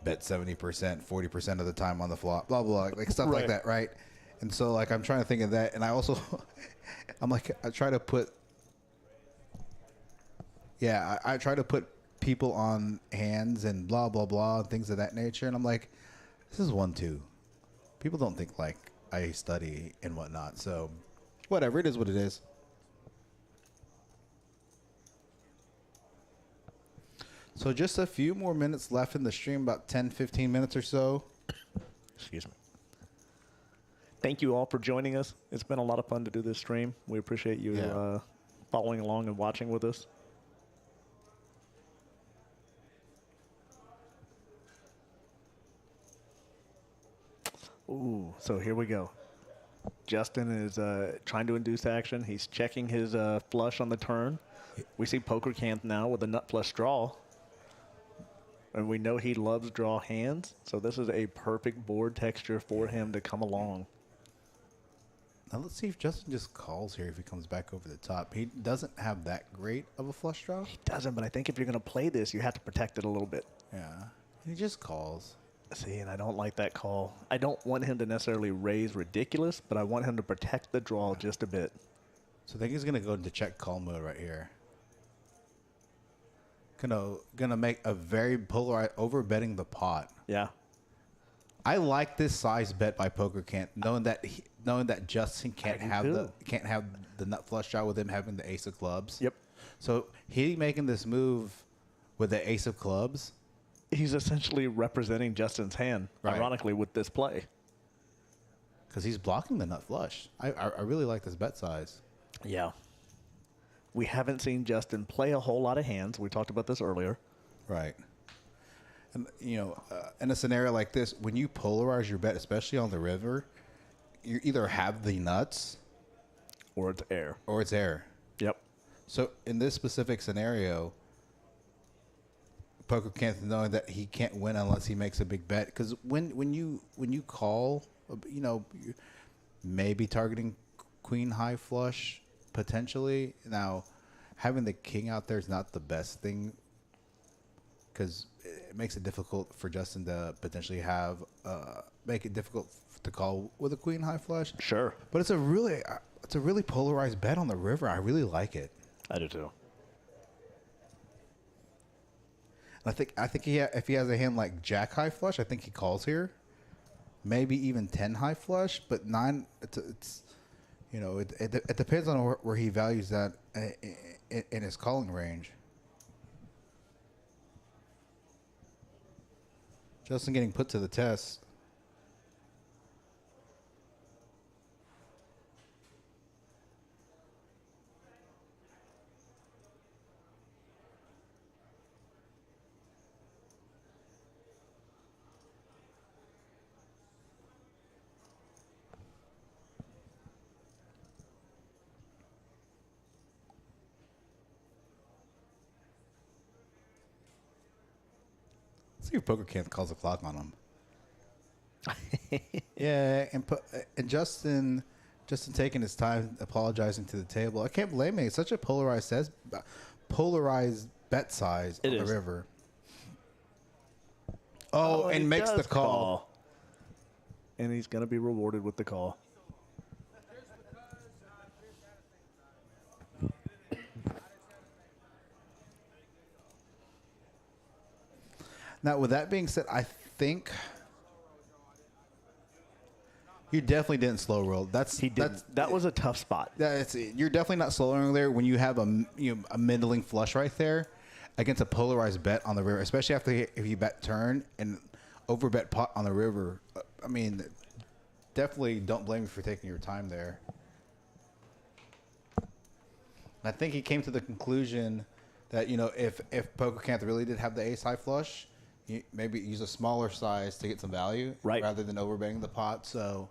bet 70%, 40% of the time on the flop, blah, blah, like stuff like Right. that, right? And so, like, I'm trying to think of that. And I also, I try to put, I try to put people on hands and blah, blah, blah, and things of that nature. And I'm like, this is 1-2. People don't think like I study and whatnot. So, whatever, it is what it is. So just a few more minutes left in the stream, about 10, 15 minutes or so. Excuse me. Thank you all for joining us. It's been a lot of fun to do this stream. We appreciate you following along and watching with us. Ooh, so here we go. Justin is trying to induce action. He's checking his flush on the turn. We see Poker Camp now with a nut flush draw. And we know he loves draw hands, so this is a perfect board texture for him to come along. Now let's see if Justin just calls here if he comes back over the top. He doesn't have that great of a flush draw. He doesn't, but I think if you're going to play this, you have to protect it a little bit. Yeah, he just calls. See, and I don't like that call. I don't want him to necessarily raise ridiculous, but I want him to protect the draw just a bit. So I think he's gonna go into check call mode right here. Gonna make a very polarized over betting the pot. Yeah. I like this size bet by Poker Camp, knowing that Justin can't I do have too. the nut flush draw with him having the ace of clubs. Yep. So he making this move with the ace of clubs. He's essentially representing Justin's hand, Right. ironically, with this play. Because he's blocking the nut flush. I really like this bet size. Yeah. We haven't seen Justin play a whole lot of hands. We talked about this earlier. Right. And, in a scenario like this, when you polarize your bet, especially on the river, you either have the nuts Or it's air. or it's air. Yep. So in this specific scenario, Poker Camp knowing that he can't win unless he makes a big bet. Because when you call, you may be targeting queen high flush potentially. Now, having the king out there is not the best thing because it makes it difficult for Justin to potentially make it difficult to call with a queen high flush. Sure. But it's a really polarized bet on the river. I really like it. I do too. I think if he has a hand like jack high flush, I think he calls here. Maybe even 10 high flush, but 9. It depends on where he values that in his calling range. Justin getting put to the test. See if Poker Camp calls the clock on him. Yeah, and Justin taking his time, apologizing to the table. I can't blame him. It's such a polarized bet size on the river. Oh, and he makes the does call. And he's going to be rewarded with the call. Now, with that being said, I think you definitely didn't slow roll. That was a tough spot. You're definitely not slow rolling there when you have a middling flush right there against a polarized bet on the river, especially if you bet turn and over bet pot on the river. I mean, definitely don't blame you for taking your time there. I think he came to the conclusion that if Poker Camp really did have the ace high flush, maybe use a smaller size to get some value, right, rather than overbetting the pot. So.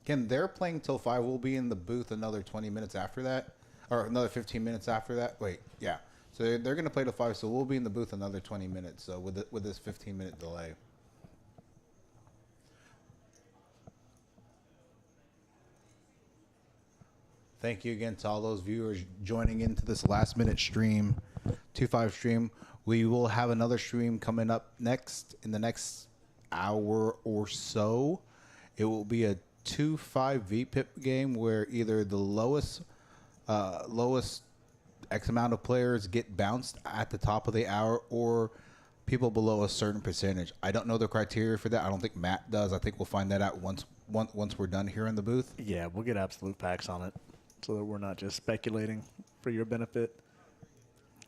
Again, they're playing till 5. We'll be in the booth another 20 minutes after that, or another 15 minutes after that. Wait, yeah. So they're going to play till 5, so we'll be in the booth another 20 minutes. So with this 15-minute delay. Thank you again to all those viewers joining into this last-minute stream, 2-5 stream. We will have another stream coming up next in the next hour or so. It will be a 2-5 VPIP game where either the lowest X amount of players get bounced at the top of the hour, or people below a certain percentage. I don't know the criteria for that. I don't think Matt does. I think we'll find that out once we're done here in the booth. Yeah, we'll get absolute facts on it so that we're not just speculating for your benefit.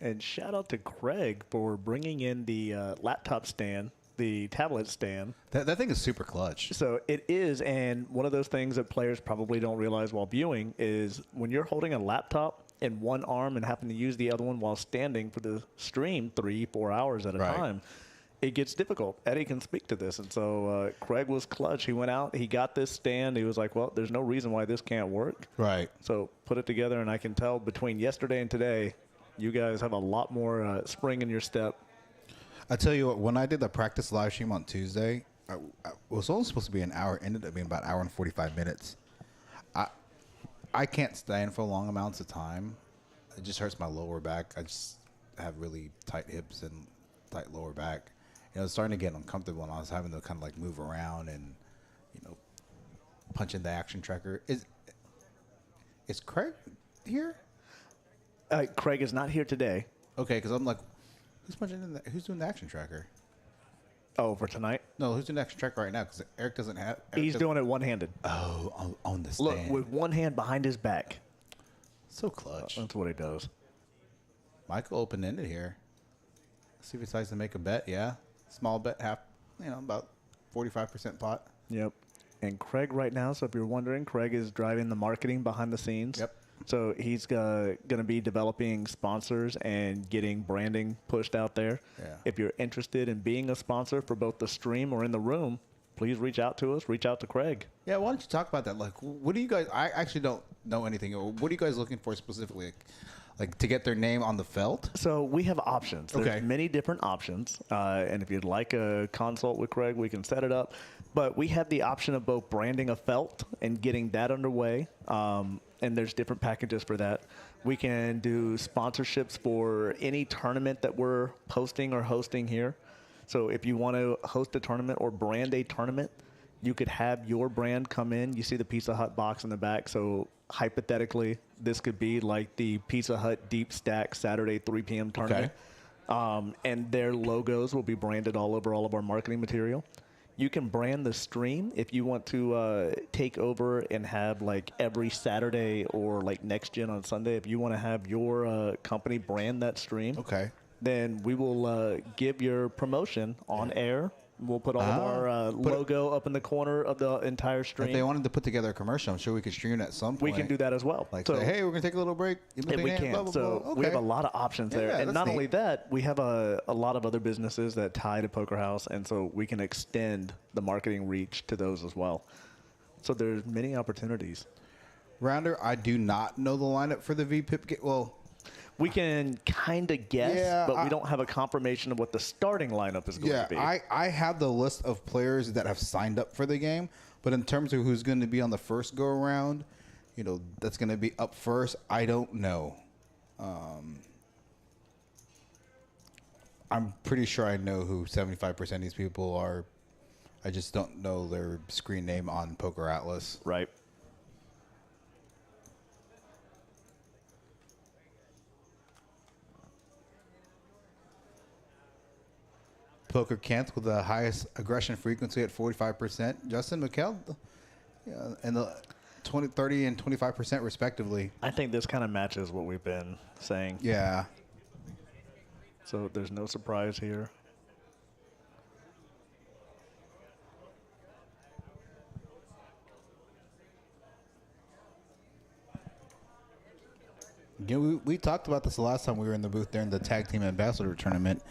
And shout out to Craig for bringing in the laptop stand, the tablet stand. That thing is super clutch. So it is, and one of those things that players probably don't realize while viewing is when you're holding a laptop in one arm and having to use the other one while standing for the stream 3-4 hours at a time, it gets difficult. Eddie can speak to this. And so Craig was clutch. He went out, he got this stand. He was like, well, there's no reason why this can't work. Right. So put it together, and I can tell between yesterday and today, you guys have a lot more spring in your step. I tell you what, when I did the practice live stream on Tuesday, it was only supposed to be an hour. It ended up being about an hour and 45 minutes. I can't stand for long amounts of time. It just hurts my lower back. I just have really tight hips and tight lower back. You know, it's starting to get uncomfortable, and I was having to kind of like move around and, you know, punch in the action tracker. Is Craig here? Craig is not here today. Okay, because I'm like, who's doing the action tracker? Oh, for tonight? No, who's doing the action tracker right now? Because Eric doesn't have. He's doing it one-handed. Oh, on the stand. Look, with one hand behind his back. So clutch. That's what he does. Michael open-ended here. Let's see if he decides to make a bet. Yeah, small bet, about 45% pot. Yep. And Craig right now, so if you're wondering, Craig is driving the marketing behind the scenes. Yep. So he's going to be developing sponsors and getting branding pushed out there. Yeah. If you're interested in being a sponsor for both the stream or in the room, please reach out to us. Reach out to Craig. Yeah, why don't you talk about that? Like, what do you guys? I actually don't know anything. What are you guys looking for specifically? Like to get their name on the felt? So we have options. There's Okay. many different options. And if you'd like a consult with Craig, we can set it up. But we have the option of both branding a felt and getting that underway. And there's different packages for that. We can do sponsorships for any tournament that we're posting or hosting here. So if you want to host a tournament or brand a tournament, you could have your brand come in. You see the Pizza Hut box in the back. So hypothetically, this could be like the Pizza Hut Deep Stack Saturday 3 p.m. tournament. And their logos will be branded all over all of our marketing material. You can brand the stream if you want to take over and have like every Saturday or like next gen on Sunday. If you want to have your company brand that stream, then we will give your promotion on air. We'll put all of our logo up in the corner of the entire stream. If they wanted to put together a commercial, I'm sure we could stream it at some point. We can do that as well. Like, say, hey, we're going to take a little break. We can. Blah, blah, so blah. we have a lot of options there. And not only that, we have a lot of other businesses that tie to Poker House, and so we can extend the marketing reach to those as well. So there's many opportunities. Rounder, I do not know the lineup for the VPIP game. Well, we can kind of guess, but we don't have a confirmation of what the starting lineup is going to be. I have the list of players that have signed up for the game, but in terms of who's going to be on the first go-around, you know, that's going to be up first, I don't know. I'm pretty sure I know who 75% of these people are. I just don't know their screen name on Poker Atlas. Right. Poker Kent with the highest aggression frequency at 45%. Justin McKell, and the 30 and 25% respectively. I think this kind of matches what we've been saying. Yeah. So there's no surprise here. Yeah, we talked about this the last time we were in the booth during the Tag Team Ambassador Tournament,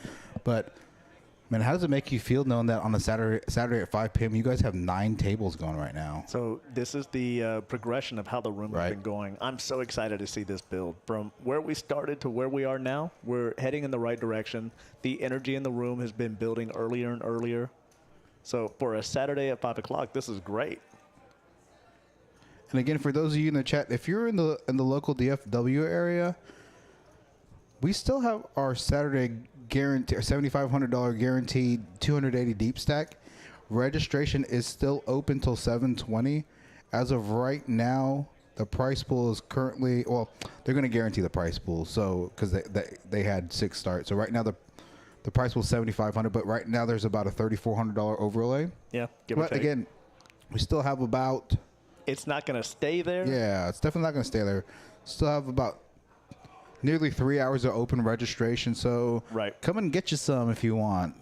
but man, how does it make you feel knowing that on a Saturday at 5 p.m. you guys have 9 tables going right now? So this is the progression of how the room has been going. I'm so excited to see this build. From where we started to where we are now, we're heading in the right direction. The energy in the room has been building earlier and earlier. So for a Saturday at 5 o'clock, this is great. And again, for those of you in the chat, if you're in the local DFW area, we still have our Saturday guarantee, our $7,500 guaranteed 280 deep stack. Registration is still open till 7:20. As of right now, the price pool is currently, well, they're going to guarantee the price pool, so because they had 6 starts. So right now the price pool is $7,500, but right now there's about a $3,400 overlay. Yeah, give or But take. again, we still have about. It's not going to stay there. Yeah, it's definitely not going to stay there. Still have about nearly 3 hours of open registration, so Right. come and get you some if you want.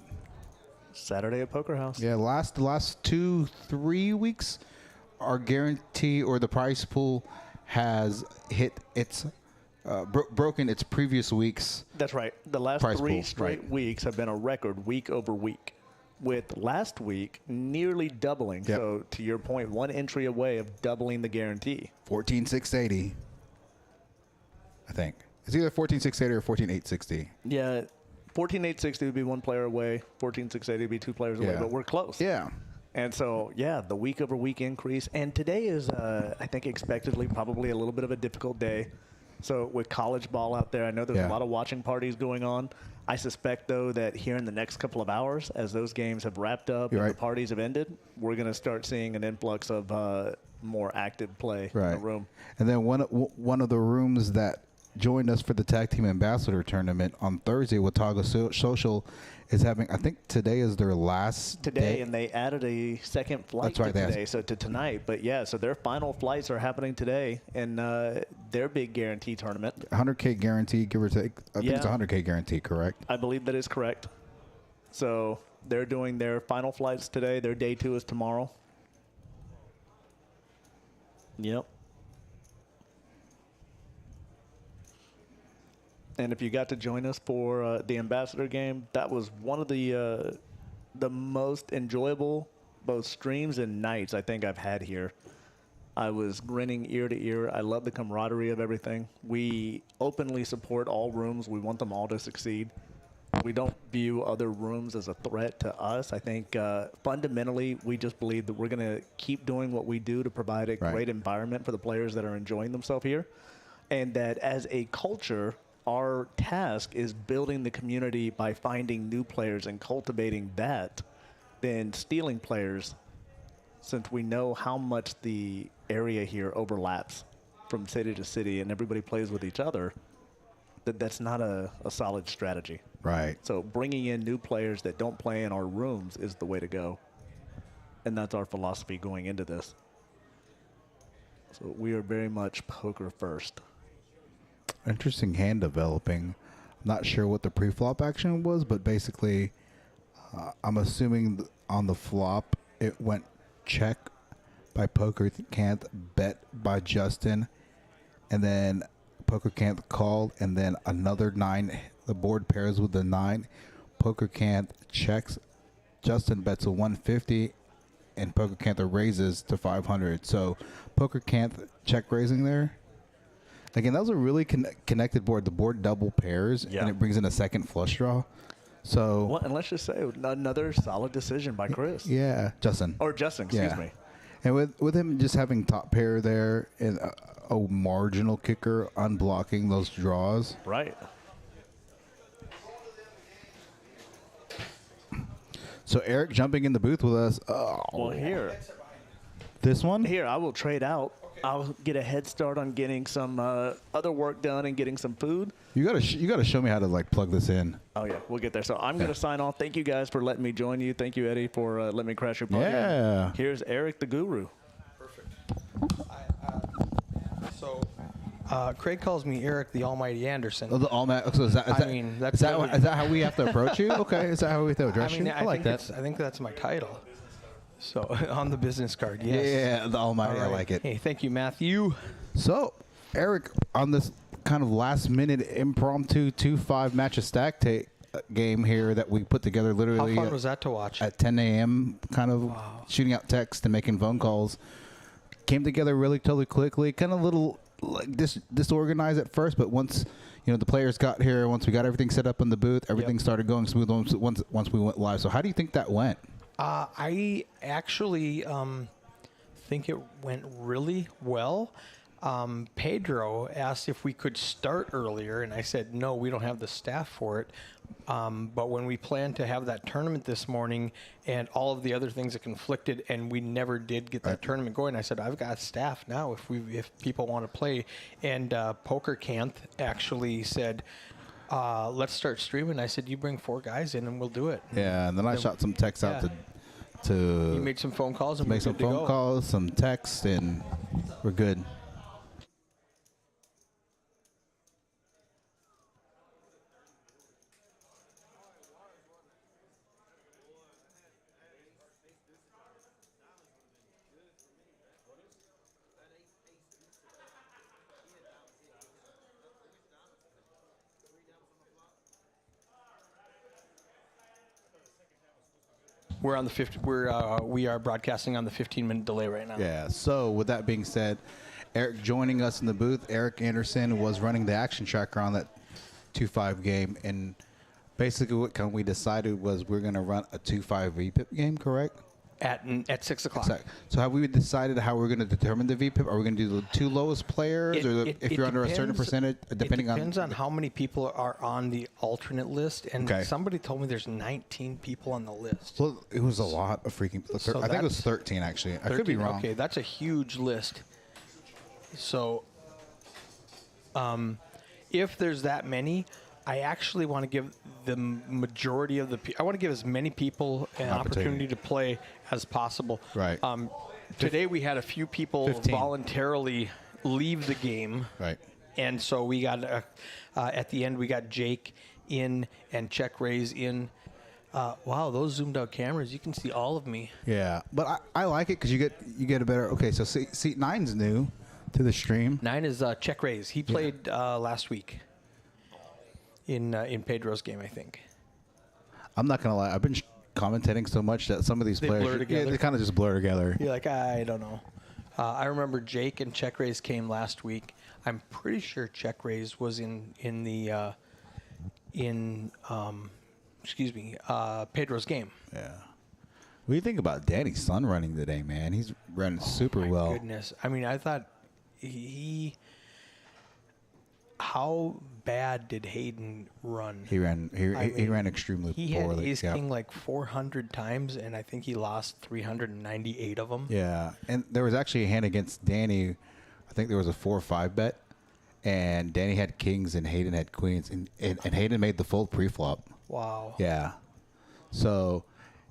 Saturday at Poker House. Yeah, the last 2-3 weeks, our guarantee or the price pool has hit its broken its previous weeks. That's right. The last Price 3 pool, straight right. weeks have been a record week over week, with last week nearly doubling. Yep. So to your point, 1 entry away of doubling the guarantee. 14,680, I think. It's either 14,680 or 14,860. Yeah, 14,860 would be 1 player away. 14,680 would be 2 players away, Yeah. but we're close. Yeah. And so, yeah, the week over week increase. And today is, I think, expectedly probably a little bit of a difficult day. So with college ball out there, I know there's Yeah. a lot of watching parties going on. I suspect, though, that here in the next couple of hours, as those games have wrapped up You're and right. the parties have ended, we're going to start seeing an influx of more active play in the room. And then one of the rooms that joined us for the Tag Team Ambassador Tournament on Thursday, Watauga Social, is having, I think today is their last Today, day. and they added a second flight That's right, to today, so to tonight. But, yeah, so their final flights are happening today in their big guarantee tournament. 100K guarantee, give or take. I think it's Yeah. 100K guarantee, correct? I believe that is correct. So they're doing their final flights today. Their day 2 is tomorrow. Yep. And if you got to join us for the Ambassador game, that was one of the most enjoyable both streams and nights I think I've had here. I was grinning ear to ear. I love the camaraderie of everything. We openly support all rooms. We want them all to succeed. We don't view other rooms as a threat to us. I think fundamentally we just believe that we're going to keep doing what we do to provide a great environment for the players that are enjoying themselves here. And that as a culture, our task is building the community by finding new players and cultivating that, than stealing players, since we know how much the area here overlaps from city to city and everybody plays with each other. That's not a solid strategy. Right. So bringing in new players that don't play in our rooms is the way to go. And that's our philosophy going into this. So we are very much poker first. Interesting hand developing. I'm not sure what the pre-flop action was, but basically, I'm assuming on the flop, it went check by Poker Can't, bet by Justin, and then Poker Can't called, and then another 9. The board pairs with the 9. Poker Can't checks. Justin bets a 150, and Poker Can't raises to 500. So Poker Can't check raising there. Again, that was a really connected board. The board double pairs, and it brings in a second flush draw. So, well, and let's just say another solid decision by Chris. Yeah, Justin. Or Justin, excuse me. And with him just having top pair there and a marginal kicker unblocking those draws. Right. So Eric jumping in the booth with us. Well, here. This one? Here, I will trade out. I'll get a head start on getting some other work done and getting some food. You gotta show me how to like plug this in. Oh yeah, we'll get there. So I'm gonna sign off. Thank you guys for letting me join you. Thank you, Eddie, for letting me crash your party. Yeah. Here's Eric the Guru. Perfect. Craig calls me Eric the Almighty Anderson. Oh, the Almighty. So is that is that how we have to approach you? Okay, is that how we have to address you? I like that. I think that's my title. So on the business card, yes. Yeah, the Almighty. All right. I like it. Hey, thank you, Matthew. So, Eric, on this kind of last-minute impromptu 2-5 match of stack game here that we put together literally How fun was that to watch? at 10 a.m., kind of shooting out text and making phone calls, came together really totally quickly, kind of little like disorganized at first, but once the players got here, once we got everything set up in the booth, everything started going smooth once we went live. So how do you think that went? I actually think it went really well. Pedro asked if we could start earlier, and I said, no, we don't have the staff for it. But when we planned to have that tournament this morning and all of the other things that conflicted, and we never did get that tournament going, I said, I've got staff now if people want to play. And Poker Canth actually said, let's start streaming. I said, you bring 4 guys in and we'll do it. Yeah, and then I shot some texts out to You made some phone calls and make some phone calls, some texts, and we're good. We're on the we are broadcasting on the 15-minute delay right now. Yeah. So with that being said, Eric joining us in the booth. Eric Anderson was running the action tracker on that 2-5 game, and basically what we decided was we're going to run a 2-5 VPIP game, correct? At 6 o'clock. Exactly. So have we decided how we're going to determine the VPIP? Are we going to do the 2 lowest players, or if you're under a certain percentage, depending on? It depends on how many people are on the alternate list. And somebody told me there's 19 people on the list. Well, it was a lot of freaking. So I think it was 13 actually. 13? I could be wrong. Okay, that's a huge list. So, if there's that many, I actually want to give the majority of I want to give as many people an opportunity to play as possible. Right. Today we had a few people 15. voluntarily leave the game. Right. And so we got at the end we got Jake in and Check Rays in. Wow, those zoomed out cameras, you can see all of me. Yeah, but I like it because you get a better. Okay, so see 9's new to the stream. 9 is Check Rays. He played last week. In Pedro's game, I think. I'm not gonna lie. I've been commentating so much that some of these players, blur together. they kind of just blur together. You're like, I don't know. I remember Jake and Check Rays came last week. I'm pretty sure Check Rays was in Pedro's game. Yeah. What do you think about Danny's son running today, man? He's running super well. Goodness, I mean, I thought how bad did Hayden run? He ran extremely poorly. He had Ace King like 400 times, and I think he lost 398 of them. Yeah, and there was actually a hand against Danny. I think there was a 4 or 5 bet, and Danny had kings and Hayden had queens, and Hayden made the full pre-flop. Wow. Yeah. So,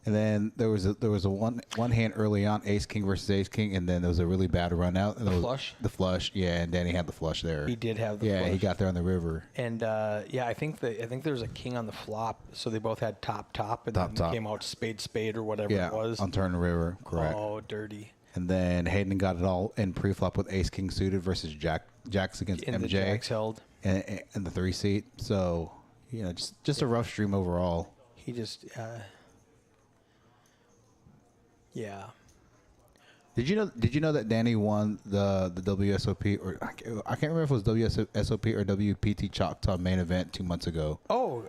and then there was a one hand early on, Ace King versus Ace King, and then there was a really bad run out. And Flush? The flush, yeah, and Danny had the flush there. He did have the flush. flush. Yeah, he got there on the river. And I think there was a king on the flop, so they both had top, and then came out spade or whatever it was. On turn river, correct. Oh, dirty. And then Hayden got it all in pre-flop with Ace King suited versus Jacks against MJ. The Jacks held. And the 3-seat. So, just a rough stream overall. He just, yeah. Did you know that Danny won the WSOP, or I can't remember if it was WSOP or WPT Choctaw main event 2 months ago? Oh,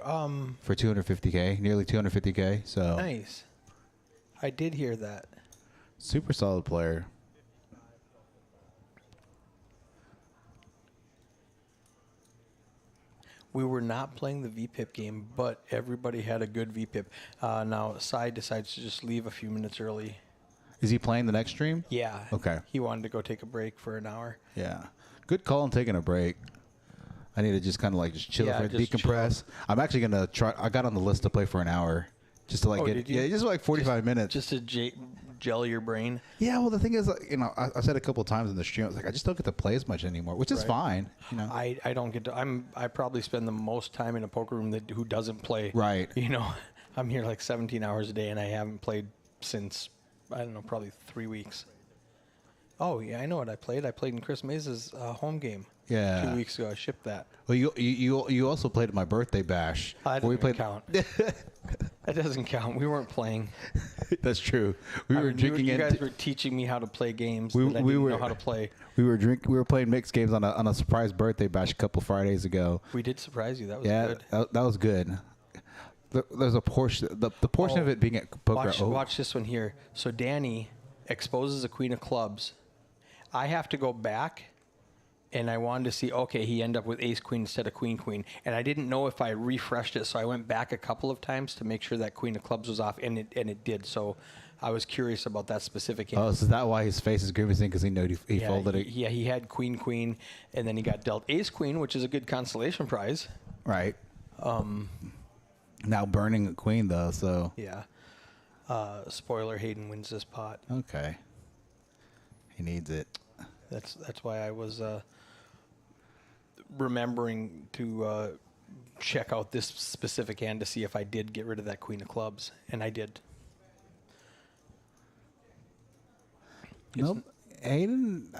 for $250K, nearly $250K. So nice. I did hear that. Super solid player. We were not playing the VPIP game, but everybody had a good VPIP. Now, Sai decides to just leave a few minutes early. Is he playing the next stream? Yeah. Okay. He wanted to go take a break for an hour. Yeah. Good call on taking a break. I need to just kind of just chill for decompress. Chill. I'm actually going to try. I got on the list to play for an hour just to get, just 45 minutes. Just to gel your brain. Yeah, well, the thing is, I said a couple of times in the stream, I was like, I just don't get to play as much anymore, which is fine. I don't get to. I probably spend the most time in a poker room who doesn't play. Right. I'm here like 17 hours a day, and I haven't played since, I don't know, probably 3 weeks. Oh, yeah, I know what I played. I played in Chris Mays' home game. Yeah. 2 weeks ago, I shipped that. Well, you also played at my birthday bash. That doesn't count. That doesn't count. We weren't playing. That's true. We were drinking. You guys were teaching me how to play games that I didn't know how to play. We were playing mixed games on a surprise birthday bash a couple Fridays ago. We did surprise you. That was good. That was good. There's a portion. The portion of it being at poker. Watch this one here. So Danny exposes a queen of clubs. I have to go back, and I wanted to see, okay, he ended up with ace queen instead of queen queen. And I didn't know if I refreshed it, so I went back a couple of times to make sure that queen of clubs was off, and it did. So I was curious about that specific hand. Oh, so is that why his face is grimacing? Because he knew he Yeah, folded it? Yeah, he had queen queen, and then he got dealt ace queen, which is a good consolation prize. Right. Now burning a queen, though, so. Yeah. Spoiler, Hayden wins this pot. Okay. He needs it. That's why I was remembering to check out this specific hand to see if I did get rid of that queen of clubs, and I did. Nope. Hayden,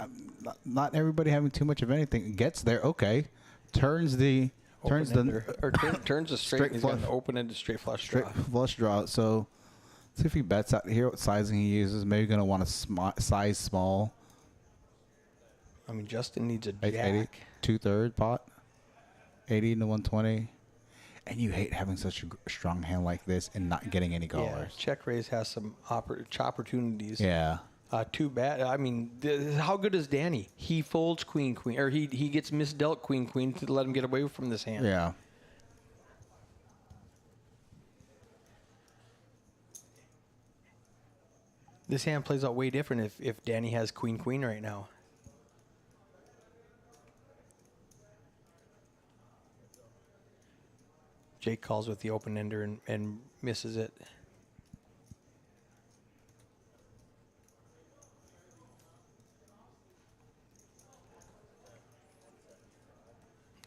not everybody having too much of anything. Gets there, okay. Turns the Turns a straight. He's got an open-ended straight flush draw. Straight flush draw. So, see if he bets out here what sizing he uses. Maybe going to want to size small. I mean, Justin needs a 80, jack. 2/3 pot. 80 into 120. And you hate having such a strong hand like this and not getting any Yeah, callers. check raise has some opportunities. Yeah. Too bad. I mean, how good is Danny? He folds queen queen, or he gets misdealt queen queen to let him get away from this hand. Yeah. This hand plays out way different if Danny has queen queen right now. Jake calls with the open ender and misses it.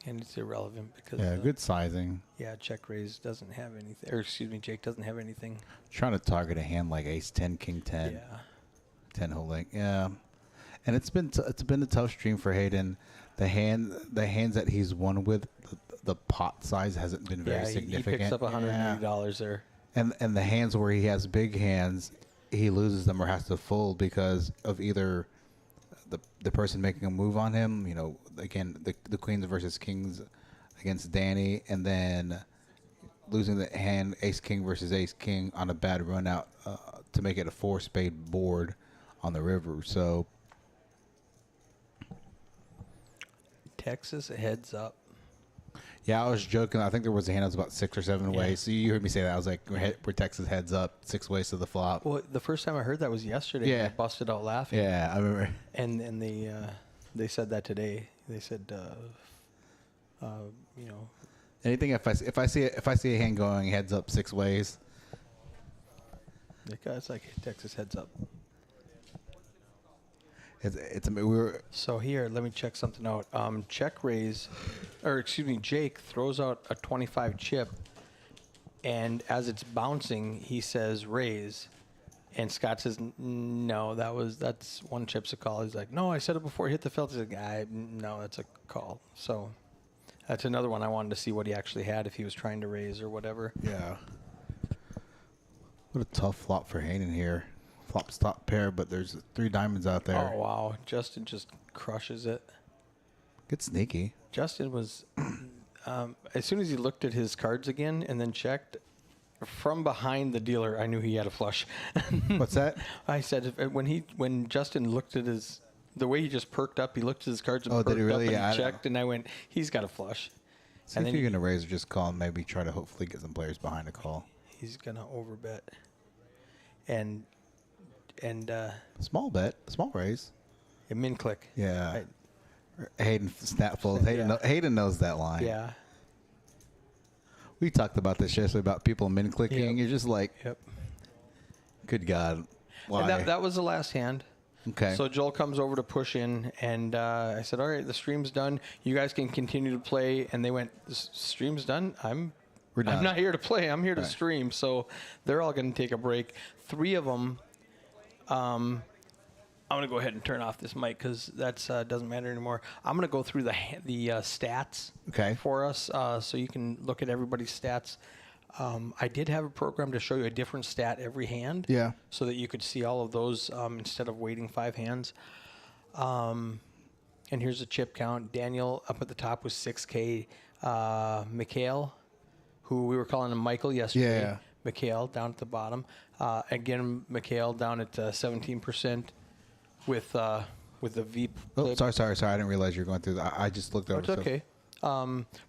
And it's irrelevant because Good sizing. yeah, check raise doesn't have anything, or excuse me, Jake doesn't have anything. Trying to target a hand like ace 10, king 10. Yeah. 10 holding. Yeah. And it's been a tough stream for Hayden. The hands that he's won with, the pot size hasn't been very significant. He picks up $180 there. And the hands where he has big hands, he loses them or has to fold because of either the person making a move on him, you know, again, the queens versus kings against Danny, and then losing the hand ace king versus ace king on a bad run out to make it a 4-spade board on the river. So Texas heads up. yeah, I was joking. I think there was a hand that was about 6 or 7 ways. So you heard me say that. I was like, we're Texas heads up 6 ways to the flop. Well, the first time I heard that was yesterday. Yeah. I busted out laughing. Yeah, I remember. And they said that today. They said, you know, Anything if I see a hand going heads up 6 ways. it's like Texas heads up. We were So here, let me check something out. Check raise, or excuse me, Jake throws out a 25 chip, and as it's bouncing, he says raise, and Scott says no, that's one chip's a call. He's like, no, I said it before it hit the filter. He's like, no, that's a call. So that's another one I wanted to see what he actually had if he was trying to raise or whatever. yeah. What a tough flop for Hayden here. Flop's top pair, but there's 3 diamonds out there. Oh wow, Justin just crushes it. Get sneaky. Justin was, as soon as he looked at his cards again and then checked, from behind the dealer, I knew he had a flush. What's that? I said when Justin looked at the way he just perked up, he looked at his cards and perked did he really? up and Yeah, he checked, and I went, he's got a flush. See if you're going to raise or just call and maybe try to hopefully get some players behind a call. He's going to overbet. And Small bet. Small raise. a min click. Yeah. Hayden snap folds. Hayden knows that line. Yeah. We talked about this yesterday about people min clicking. Yep. You're just like, Yep. good God. Why? And that was the last hand. Okay. So Joel comes over to push in, and I said, all right, the stream's done. You guys can continue to play. And they went, the stream's done? We're done. I'm not here to play. I'm here to stream. So they're all going to take a break. 3 of them, I'm going to go ahead and turn off this mic because that doesn't matter anymore. I'm going to go through the stats for us so you can look at everybody's stats. I did have a program to show you a different stat every hand. Yeah. So that you could see all of those instead of waiting 5 hands. And here's the chip count. Daniel up at the top was 6K. Mikhail, who we were calling him Michael yesterday. Yeah. Mikhail down at the bottom. Again, Mikhail down at 17% with the VPIP. Oh, sorry. I didn't realize you were going through that. I just looked over. It's okay.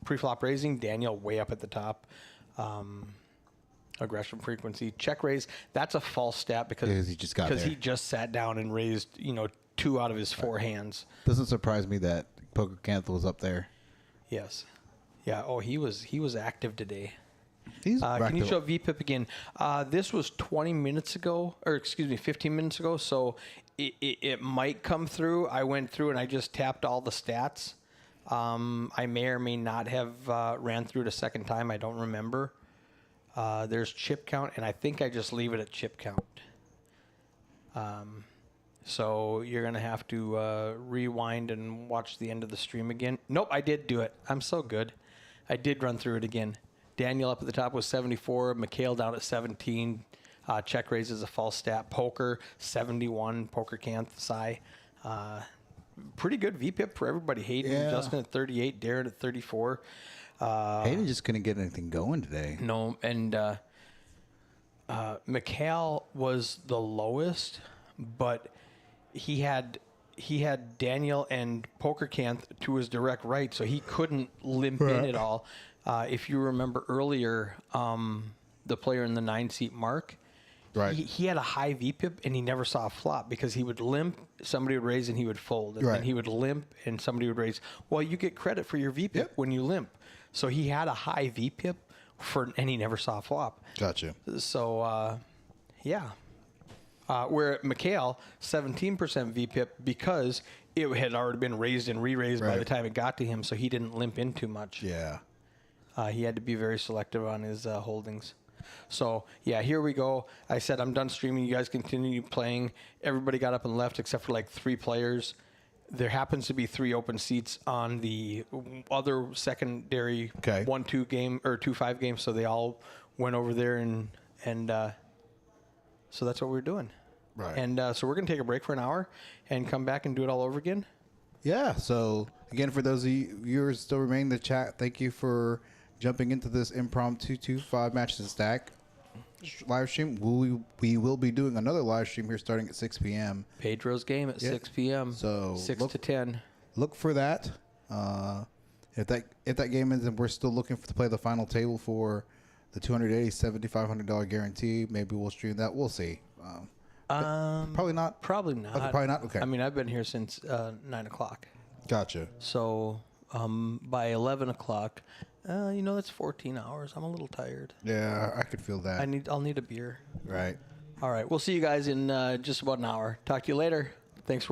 Pre-flop raising, Daniel way up at the top. Aggression frequency, check raise. That's a false stat because he just got there. he just sat down and raised 2 out of his 4 hands. Doesn't surprise me that Poker Canth was up there. Yes. Yeah. Oh, he was active today. He's Can you show VPIP again? This was 15 minutes ago. So it might come through. I went through and I just tapped all the stats. I may or may not have ran through it a second time. I don't remember. There's chip count, and I think I just leave it at chip count. So you're going to have to rewind and watch the end of the stream again. Nope, I did do it. I'm so good. I did run through it again. Daniel up at the top was 74. Mikhail down at 17. Check raise is a false stat. Poker, 71. Poker Canth, Psy. Pretty good VPIP for everybody. Hayden and Justin at 38. Darren at 34. Hayden just couldn't get anything going today. No, and Mikhail was the lowest, but he had Daniel and Poker Canth to his direct right, so he couldn't limp in at all. If you remember earlier, the player in the 9-seat Mark, right? He had a high VPIP and he never saw a flop because he would limp, somebody would raise and he would fold, and then he would limp and somebody would raise. Well, you get credit for your VPIP when you limp. So he had a high VPIP and he never saw a flop. Gotcha. So, where at Mikhail, 17% VPIP because it had already been raised and re-raised by the time it got to him, so he didn't limp in too much. Yeah. He had to be very selective on his holdings. So, here we go. I said I'm done streaming. You guys continue playing. Everybody got up and left except for like 3 players. There happens to be 3 open seats on the other secondary 1-2 game or 2-5 game, so they all went over there and so that's what we're doing. Right. And so we're going to take a break for an hour and come back and do it all over again. Yeah. So again, for those of you viewers still remaining in the chat, thank you for jumping into this impromptu 2-5 match and stack live stream. We will be doing another live stream here starting at 6 p.m. Pedro's game at 6 p.m. So 6 to 10. Look for that. If that game ends and we're still looking to play the final table for the $280,000-$7,500 guarantee, maybe we'll stream that. We'll see. Probably not. Probably not. Okay, probably not. Okay. I mean, I've been here since 9 o'clock. Gotcha. So by 11 o'clock, that's 14 hours. I'm a little tired. Yeah, I could feel that. I'll need a beer. Right. All right. We'll see you guys in just about an hour. Talk to you later.